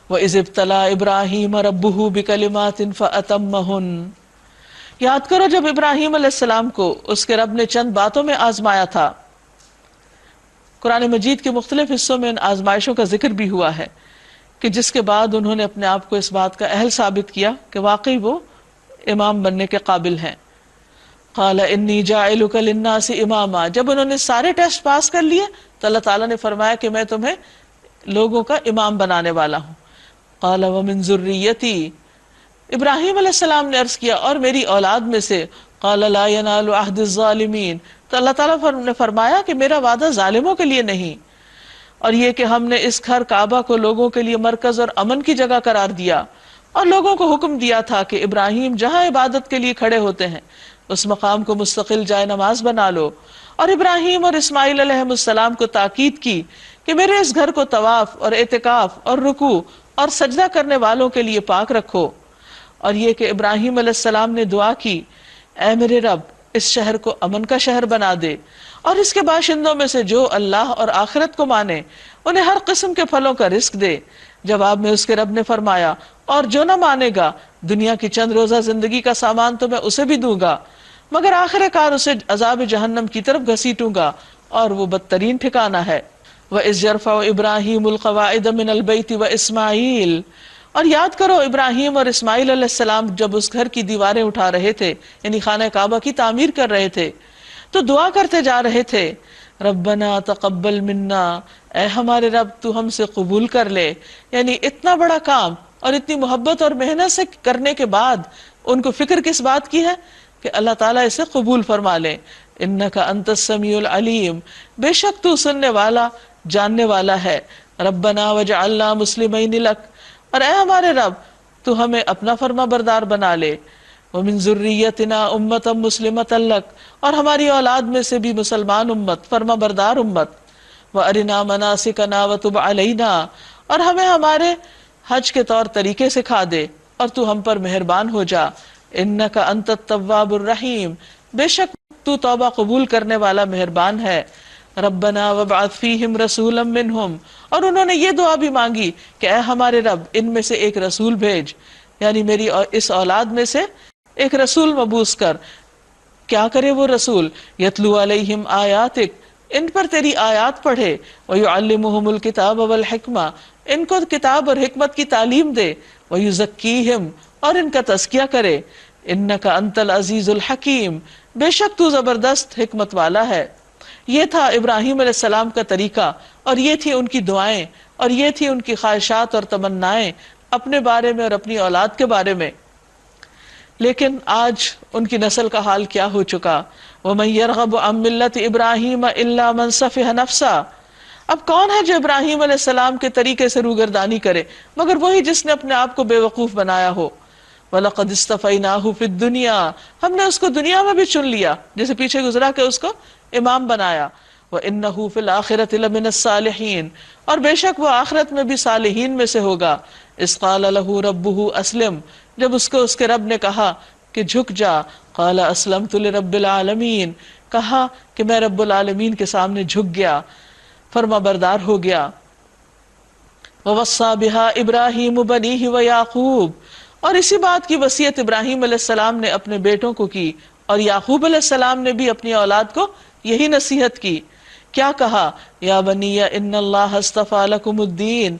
وَإِذِ ابْتَلَىٰ إِبْرَاهِيمَ رَبُّهُ بِكَلِمَاتٍ فَأَتَمَّهُنَّ، یاد کرو جب ابراہیم علیہ السلام کو اس کے رب نے چند باتوں میں آزمایا تھا۔ قرآن مجید کے مختلف حصوں میں ان آزمائشوں کا ذکر بھی ہوا ہے کہ جس کے بعد انہوں نے اپنے آپ کو اس بات کا اہل ثابت کیا کہ واقعی وہ امام بننے کے قابل ہیں۔ قال انی جاعلک للناس اماما، جب انہوں نے سارے ٹیسٹ پاس کر لیے تو اللہ تعالیٰ نے فرمایا کہ میں تمہیں لوگوں کا امام بنانے والا ہوں۔ قال ومن ذریتی، ابراہیم علیہ السلام نے عرض کیا اور میری اولاد میں سے۔ قال لا ینال عہد الظالمین، تو اللہ تعالیٰ نے فرمایا کہ میرا وعدہ ظالموں کے لیے نہیں۔ اور یہ کہ ہم نے اس گھر کعبہ کو لوگوں کے لیے مرکز اور امن کی جگہ قرار دیا، اور لوگوں کو حکم دیا تھا کہ ابراہیم جہاں عبادت کے لیے کھڑے ہوتے ہیں اس مقام کو مستقل جائے نماز بنا لو، اور ابراہیم اور اسماعیل علیہ السلام کو تاکید کی کہ میرے اس گھر کو طواف اور اعتکاف اور رکوع اور سجدہ کرنے والوں کے لیے پاک رکھو۔ اور یہ کہ ابراہیم علیہ السلام نے دعا کی، اے میرے رب اس شہر کو امن کا شہر بنا دے، اور اس کے باشندوں میں سے جو اللہ اور آخرت کو مانے انہیں ہر قسم کے پھلوں کا رزق دے۔ جواب میں اس کے رب نے فرمایا، اور جو نہ مانے گا دنیا کی چند روزہ زندگی کا سامان تو میں اسے بھی دوں گا، مگر آخر کار اسے عذاب جہنم کی طرف گھسیٹوں گا، اور وہ بدترین ٹھکانہ ہے۔ وَإِذْ يَرْفَعُ إِبْرَاهِيمُ الْقَوَاعِدَ مِنَ الْبَيْتِ وَإِسْمَاعِيلُ، اور یاد کرو ابراہیم اور اسماعیل علیہ السلام جب اس گھر کی دیواریں اٹھا رہے تھے، یعنی خانہ کعبہ کی تعمیر کر رہے تھے، تو دعا کرتے جا رہے تھے، ربنا تقبل منا، اے ہمارے رب تو ہم سے قبول کر لے۔ یعنی اتنا بڑا کام اور اتنی محبت اور محنت سے کرنے کے بعد ان کو فکر کس بات کی ہے کہ اللہ تعالیٰ اسے قبول فرما لے۔ انک انت السمیع العلیم، بے شک تو سننے والا جاننے والا ہے۔ ربنا وجعلنا مسلمین لک، اور اے ہمارے رب تو ہمیں اپنا فرما بردار بنا لے۔ ومن ذریتنا امۃ مسلمۃ لک، اور ہماری اولاد میں سے بھی مسلمان امت، فرما بردار امت۔ وارنا مناسکنا وتب علینا، اور ہمیں ہمارے حج کے طور طریقے سکھا دے اور تو ہم پر مہربان ہو جا۔ انک انت التواب الرحیم، بے شک تو توبہ قبول کرنے والا مہربان ہے۔ ربنا وابعث فیہم رسولا منہم، اور انہوں نے یہ دعا بھی مانگی کہ اے ہمارے رب ان میں سے ایک رسول بھیج، یعنی میری اس اولاد میں سے ایک رسول مبعوث کر۔ کیا کرے وہ رسول؟ یتلو علیہم آیاتک، ان پر تیری آیات پڑھے، ویعلمہم الکتاب والحکمہ، ان کو کتاب اور حکمت کی تعلیم دے، ویزکیہم، اور ان کا تزکیہ کرے۔ انک انت العزیز الحکیم، بے شک تو زبردست حکمت والا ہے۔ یہ تھا ابراہیم علیہ السلام کا طریقہ، اور یہ تھی ان کی دعائیں، اور یہ تھی ان کی خواہشات اور تمنائیں اپنے بارے میں اور اپنی اولاد کے بارے میں۔ لیکن آج ان کی نسل کا حال کیا ہو چکا؟ وَمَن يَرْغَبُ عَن مِّلَّةِ إِبْرَاهِيمَ إِلَّا مَن سَفِهَ نَفْسَهُ، اب کون ہے جو ابراہیم علیہ السلام کے طریقے سے روگردانی کرے مگر وہی جس نے اپنے آپ کو بے وقوف بنایا ہو۔ وَلَقَدْ اسْتَفَيْنَاهُ فِي الدُّنْيَا، ہم نے اس کو دنیا میں بھی چن لیا، جیسے پیچھے گزرا کہ اس کو امام بنایا. وَإِنَّهُ فِي الْآخِرَةِ لَمِنَ الصَّالِحِينَ، اور بے شک وہ آخرت میں بھی صالحین میں سے ہوگا. اذ قال له ربه اسلم، جب اس کو اس کے رب نے کہا کہ جھک جا. قال اسلمت لرب العالمین، کہا کہ میں رب العالمین کے سامنے جھک گیا، فرما بردار ہو گیا. وَوَصَّى بِهَا إِبْرَاهِيمُ بَنِيهِ وَيَعْقُوبُ، اور اسی بات کی وصیت ابراہیم علیہ السلام نے اپنے بیٹوں کو کی، اور یعقوب علیہ السلام نے بھی اپنی اولاد کو یہی نصیحت کی. کیا کہا؟ یا بنی ان اللہ اصطفیٰ لکم الدین،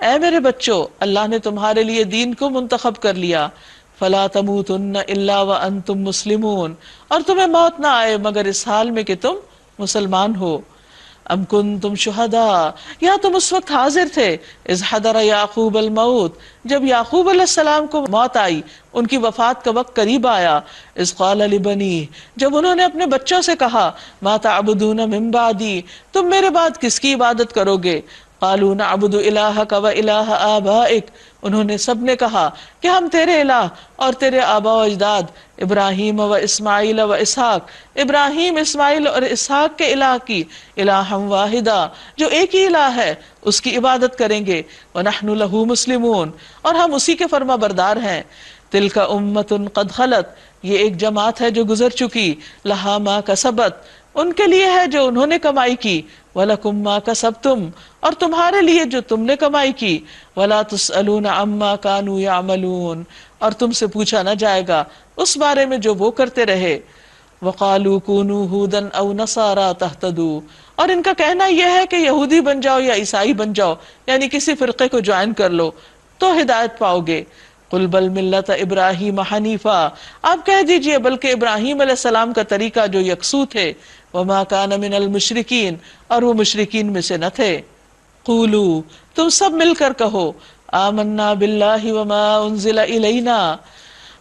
اے میرے بچوں، اللہ نے تمہارے لیے دین کو منتخب کر لیا. فلا تموتن الا وانتم مسلمون، اور تمہیں موت نہ آئے مگر اس حال میں کہ تم مسلمان ہو. ام کنتم شہداء، یا تم اس وقت حاضر تھے، اذ حضر یعقوب الموت، جب یعقوب علیہ السلام کو موت آئی، ان کی وفات کا وقت قریب آیا. اذ قال لبنیہ، جب انہوں نے اپنے بچوں سے کہا، ما تعبدون من بعدی، تم میرے بعد کس کی عبادت کرو گے؟ قالوا نعبد الہک و الہ آبائک، انہوں نے سب نے کہا کہ ہم تیرے الہ اور تیرے آباء و اجداد ابراہیم و اسماعیل و اسحاق، ابراہیم، اسماعیل اور اسحاق کے الہ کی، الہ واحدہ، جو ایک ہی الہ ہے، اس کی عبادت کریں گے. وَنَحْنُ لَهُ مُسْلِمُونَ، اور ہم اسی کے فرما بردار ہیں. تِلْكَ أُمَّةٌ قَدْ خَلَتْ، یہ ایک جماعت ہے جو گزر چکی، لَهَا مَا كَسَبَتْ، ان کے لیے ہے جو انہوں نے کمائی کی، وَلَكُمْ مَا كَسَبْتُمْ، اور تمہارے لیے جو تم نے کمائی کی، وَلَا تُسْأَلُونَ عَمَّا كَانُوا يَعْمَلُونَ، اور تم سے پوچھا نہ جائے گا اس بارے میں جو وہ کرتے رہے. وَقَالُوا كُونُوا هُودًا أَوْ نَصَارَىٰ تَهْتَدُوا، اور ان کا کہنا یہ ہے کہ یہودی بن جاؤ یا عیسائی بن جاؤ، یعنی کسی فرقے کو جوائن کر لو تو ہدایت پاؤ گے. قُلْ بَلْ مِلَّةَ إِبْرَاهِيمَ حَنِيفًا، آپ کہہ دیجئے بلکہ ابراہیم علیہ السلام کا طریقہ جو یکسو تھے، وَمَا كَانَ مِنَ الْمُشْرِكِينَ، اور وہ مشرکین میں سے نہ تھے. قولوا، تم سب مل کر کہو، آمنا باللہ وما انزل الینا،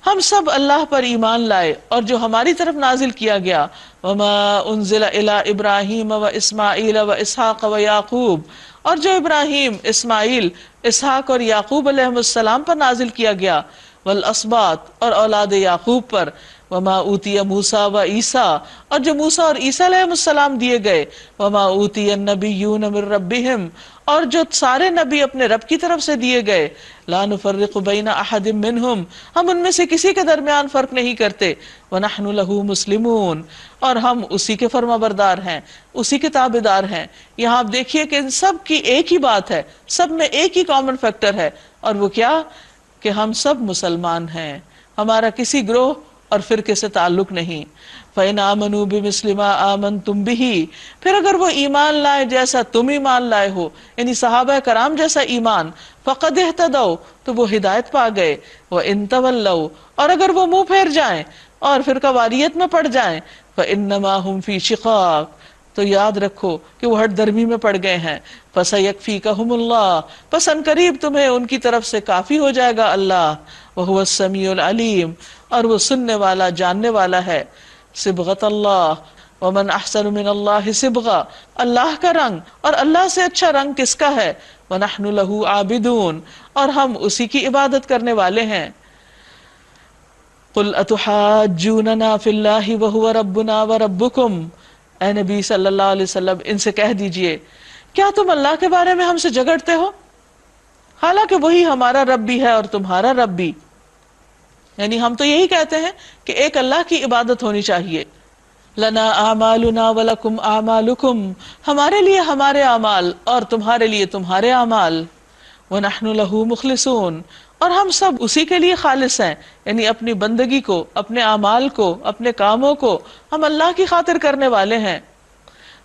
ہم سب اللہ پر ایمان لائے اور جو ہماری طرف نازل کیا گیا. وما انزل الی ابراہیم و اسماعیل و اسحاق و یعقوب، اور جو ابراہیم، اسماعیل، اسحاق اور یعقوب علیہ السلام پر نازل کیا گیا. والاسباط، اور اولاد یعقوب پر. وما اوتی موسیٰ و عیسیٰ، اور جو موسیٰ اور عیسیٰ علیہ السلام دیے گئے. وما اوتی النبیون من ربہم، اور جو سارے نبی اپنے رب کی طرف سے دیے گئے. لا نفرق بین احد منہم، ہم ان میں سے کسی کے درمیان فرق نہیں کرتے. ونحن له مسلمون، اور ہم اسی کے فرما بردار ہیں، اسی کے تابعدار ہیں. یہاں آپ دیکھیے کہ ان سب کی ایک ہی بات ہے، سب میں ایک ہی کامن فیکٹر ہے، اور وہ کیا؟ کہ ہم سب مسلمان ہیں، ہمارا کسی گروہ اور فرقے سے تعلق نہیں. فَإِنْ آمَنُوا بِمِثْلِ مَا آمَنْتُمْ بِهِ، پھر اگر وہ ایمان لائے جیسا تم ایمان لائے ہو، یعنی صحابہ کرام جیسا ایمان. فَقَدْ اهْتَدَوْا، تو وہ ہدایت پا گئے. وَإِنْ تَوَلَّوْا، اور اگر وہ منہ پھیر جائیں اور فرقہ واریت میں پڑ جائیں. فَإِنَّمَا هُمْ فِي شِقَاقٍ، تو یاد رکھو کہ وہ ہٹ درمی میں پڑ گئے ہیں. فَسَيَكْفِيكَهُمُ اللَّهُ، پس ان قریب تمہیں ان کی طرف سے کافی ہو جائے گا اللہ. وَهُوَ السَّمِيعُ الْعَلِيمُ، اور وہ سننے والا جاننے والا ہے. صبغۃ اللہ، ومن احسن من اللہ صبغہ، اللہ کا رنگ اور اللہ سے اچھا رنگ کس کا ہے. ونحن له عابدون، اور ہم اسی کی عبادت کرنے والے ہیں. قل اتحاجوننا فی اللہ وهو ربنا وربکم، اے نبی صلی اللہ علیہ وسلم ان سے کہہ دیجئے، کیا تم اللہ کے بارے میں ہم سے جھگڑتے ہو، حالانکہ وہی ہمارا رب بھی ہے اور تمہارا رب بھی. یعنی ہم تو یہی کہتے ہیں کہ ایک اللہ کی عبادت ہونی چاہیے. لنا اعمالنا ولکم اعمالکم، ہمارے لیے ہمارے اعمال اور تمہارے لیے تمہارے اعمال. ونحن له مخلصون، اور ہم سب اسی کے لیے خالص ہیں، یعنی اپنی بندگی کو، اپنے اعمال کو، اپنے کاموں کو ہم اللہ کی خاطر کرنے والے ہیں.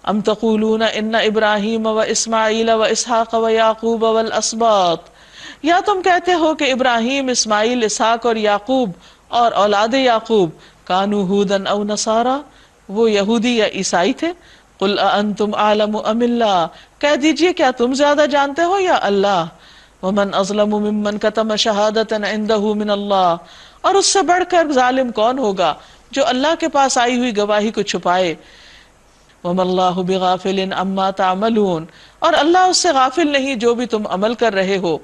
ام تقولون ان ابراہیم و اسماعیل و اسحاق و یعقوب والاسباط، یا تم کہتے ہو کہ ابراہیم، اسماعیل، اسحاق اور یعقوب اور اولاد یعقوب کانوا ھودن او نصارا، وہ یہودی یا عیسائی تھے. قل اانتم اعلم ام اللہ، کہہ دیجئے کیا تم زیادہ جانتے ہو یا اللہ. ومن اظلم ممن کتم شہادتا عنده من اللہ، اور اس سے بڑھ کر ظالم کون ہوگا جو اللہ کے پاس آئی ہوئی گواہی کو چھپائے. وما اللہ بغافل عما تعملون، اور اللہ اس سے غافل نہیں جو بھی تم عمل کر رہے ہو.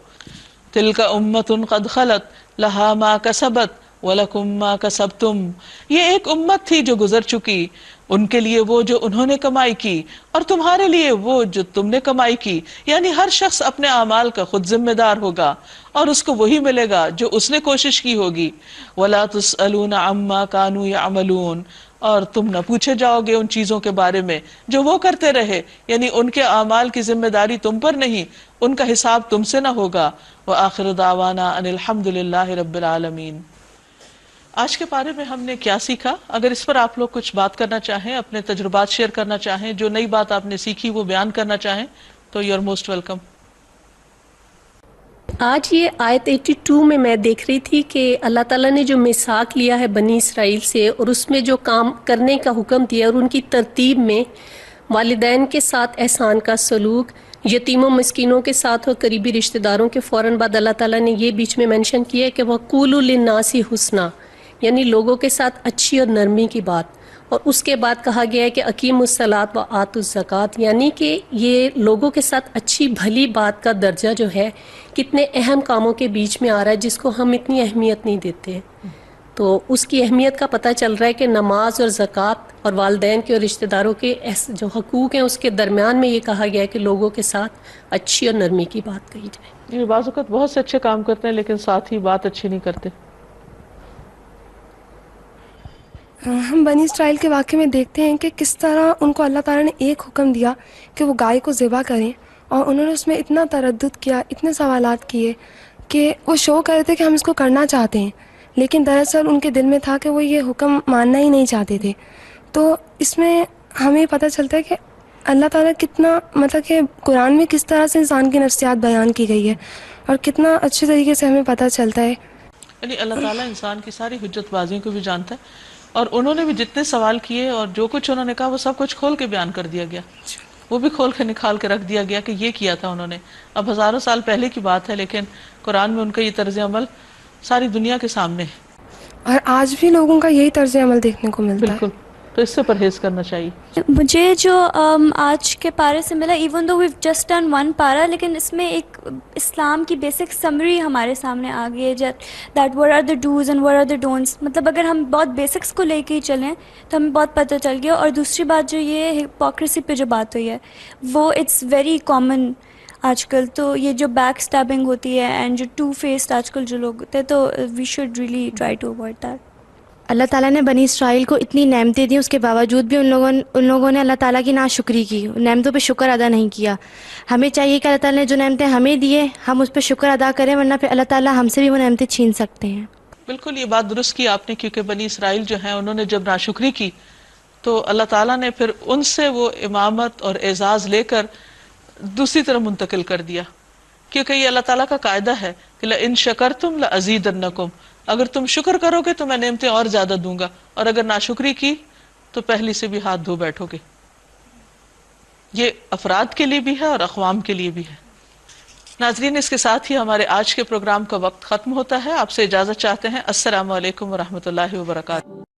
تلک امۃ قد خلت لہا ما کسبت وَلَكُمْ مَا كَسَبْتُمْ. یہ ایک امت تھی جو گزر چکی، ان کے لیے وہ جو انہوں نے کمائی کی، اور تمہارے لیے وہ جو تم نے کمائی کی. یعنی ہر شخص اپنے اعمال کا خود ذمہ دار ہوگا اور اس کو وہی ملے گا جو اس نے کوشش کی ہوگی. وَلَا تُسْأَلُونَ عَمَّا كَانُوا يَعْمَلُونَ. اور تم نہ پوچھے جاؤ گے ان چیزوں کے بارے میں جو وہ کرتے رہے، یعنی ان کے اعمال کی ذمہ داری تم پر نہیں، ان کا حساب تم سے نہ ہوگا. وَآخِرُ دَعْوَانَا أَنِ الْحَمْدُ لِلَّهِ رَبِّ الْعَالَمِينَ. آج کے پارے میں ہم نے کیا سیکھا؟ اگر اس پر آپ لوگ کچھ بات کرنا چاہیں، اپنے تجربات شیئر کرنا چاہیں، جو نئی بات آپ نے سیکھی وہ بیان کرنا چاہیں تو یو آر موسٹ ویلکم. آج یہ آیت 82 میں دیکھ رہی تھی کہ اللہ تعالیٰ نے جو میثاق لیا ہے بنی اسرائیل سے، اور اس میں جو کام کرنے کا حکم دیا اور ان کی ترتیب میں والدین کے ساتھ احسان کا سلوک، یتیموں مسکینوں کے ساتھ اور قریبی رشتہ داروں کے فوراً بعد اللہ تعالیٰ نے یہ بیچ میں مینشن کیا ہے کہ وَقُولُوا لِلنَّاسِ حُسْنًا، یعنی لوگوں کے ساتھ اچھی اور نرمی کی بات. اور اس کے بعد کہا گیا ہے کہ اقیموا الصلاۃ وآتوا الزکوٰۃ، یعنی کہ یہ لوگوں کے ساتھ اچھی بھلی بات کا درجہ جو ہے کتنے اہم کاموں کے بیچ میں آ رہا ہے جس کو ہم اتنی اہمیت نہیں دیتے. تو اس کی اہمیت کا پتہ چل رہا ہے کہ نماز اور زکوٰۃ اور والدین کے اور رشتہ داروں کے جو حقوق ہیں اس کے درمیان میں یہ کہا گیا ہے کہ لوگوں کے ساتھ اچھی اور نرمی کی بات کہی جائے. یہ بعض اوقات بہت سے اچھے کام کرتے ہیں لیکن ساتھ ہی بات اچھی نہیں کرتے. ہم بنی اسرائیل کے واقعے میں دیکھتے ہیں کہ کس طرح ان کو اللہ تعالیٰ نے ایک حکم دیا کہ وہ گائے کو ذبح کریں، اور انہوں نے اس میں اتنا تردد کیا، اتنے سوالات کیے کہ وہ شو کر رہے تھے کہ ہم اس کو کرنا چاہتے ہیں، لیکن دراصل ان کے دل میں تھا کہ وہ یہ حکم ماننا ہی نہیں چاہتے تھے. تو اس میں ہمیں پتہ چلتا ہے کہ اللہ تعالیٰ کتنا، مطلب کہ قرآن میں کس طرح سے انسان کی نفسیات بیان کی گئی ہے اور کتنا اچھے طریقے سے ہمیں پتہ چلتا ہے. یعنی اللہ تعالیٰ انسان کی ساری حجت بازیوں کو بھی جانتا ہے، اور انہوں نے بھی جتنے سوال کیے اور جو کچھ انہوں نے کہا وہ سب کچھ کھول کے بیان کر دیا گیا، وہ بھی کھول کے نکال کے رکھ دیا گیا کہ یہ کیا تھا انہوں نے. اب ہزاروں سال پہلے کی بات ہے لیکن قرآن میں ان کا یہ طرز عمل ساری دنیا کے سامنے ہے. اور آج بھی لوگوں کا یہی طرز عمل دیکھنے کو ملتا ہے. بالکل، تو اس سے پرہیز کرنا چاہیے. مجھے جو آج کے پارے سے ملا، even though we've just done one پارا، لیکن اس میں ایک اسلام کی بیسک سمری ہمارے سامنے آ گئی ہے، that what are the dos and what are the don'ts. مطلب اگر ہم بہت بیسکس کو لے کے ہی چلیں تو ہمیں بہت پتہ چل گیا. اور دوسری بات جو یہ ہپوکریسی پہ جو بات ہوئی ہے وہ اٹس ویری کامن آج کل. تو یہ جو بیک اسٹیبنگ ہوتی ہے اینڈ جو ٹو فیسڈ آج کل جو لوگ ہوتے ہیں، تو we should really try to avoid that. اللہ تعالیٰ نے بنی اسرائیل کو اتنی نعمتیں دی، اس کے باوجود بھی ان لوگوں نے اللہ تعالیٰ کی ناشکری کی، نعمتوں پہ شکر ادا نہیں کیا. ہمیں چاہیے کہ اللہ تعالیٰ نے جو نعمتیں ہمیں دیے ہم اس پہ شکر ادا کریں، ورنہ پھر اللہ تعالیٰ ہم سے بھی وہ نعمتیں چھین سکتے ہیں. بالکل یہ بات درست کی آپ نے، کیونکہ بنی اسرائیل جو ہیں انہوں نے جب ناشکری کی تو اللہ تعالیٰ نے پھر ان سے وہ امامت اور اعزاز لے کر دوسری طرف منتقل کر دیا، کیونکہ یہ اللہ تعالیٰ کا قاعدہ ہے کہ لَإِن شَكَرْتُمْ لَأَزِيدَنَّكُمْ، اگر تم شکر کرو گے تو میں نعمتیں اور زیادہ دوں گا، اور اگر ناشکری کی تو پہلی سے بھی ہاتھ دھو بیٹھو گے. یہ افراد کے لیے بھی ہے اور اقوام کے لیے بھی ہے. ناظرین، اس کے ساتھ ہی ہمارے آج کے پروگرام کا وقت ختم ہوتا ہے. آپ سے اجازت چاہتے ہیں. السلام علیکم ورحمۃ اللہ وبرکاتہ.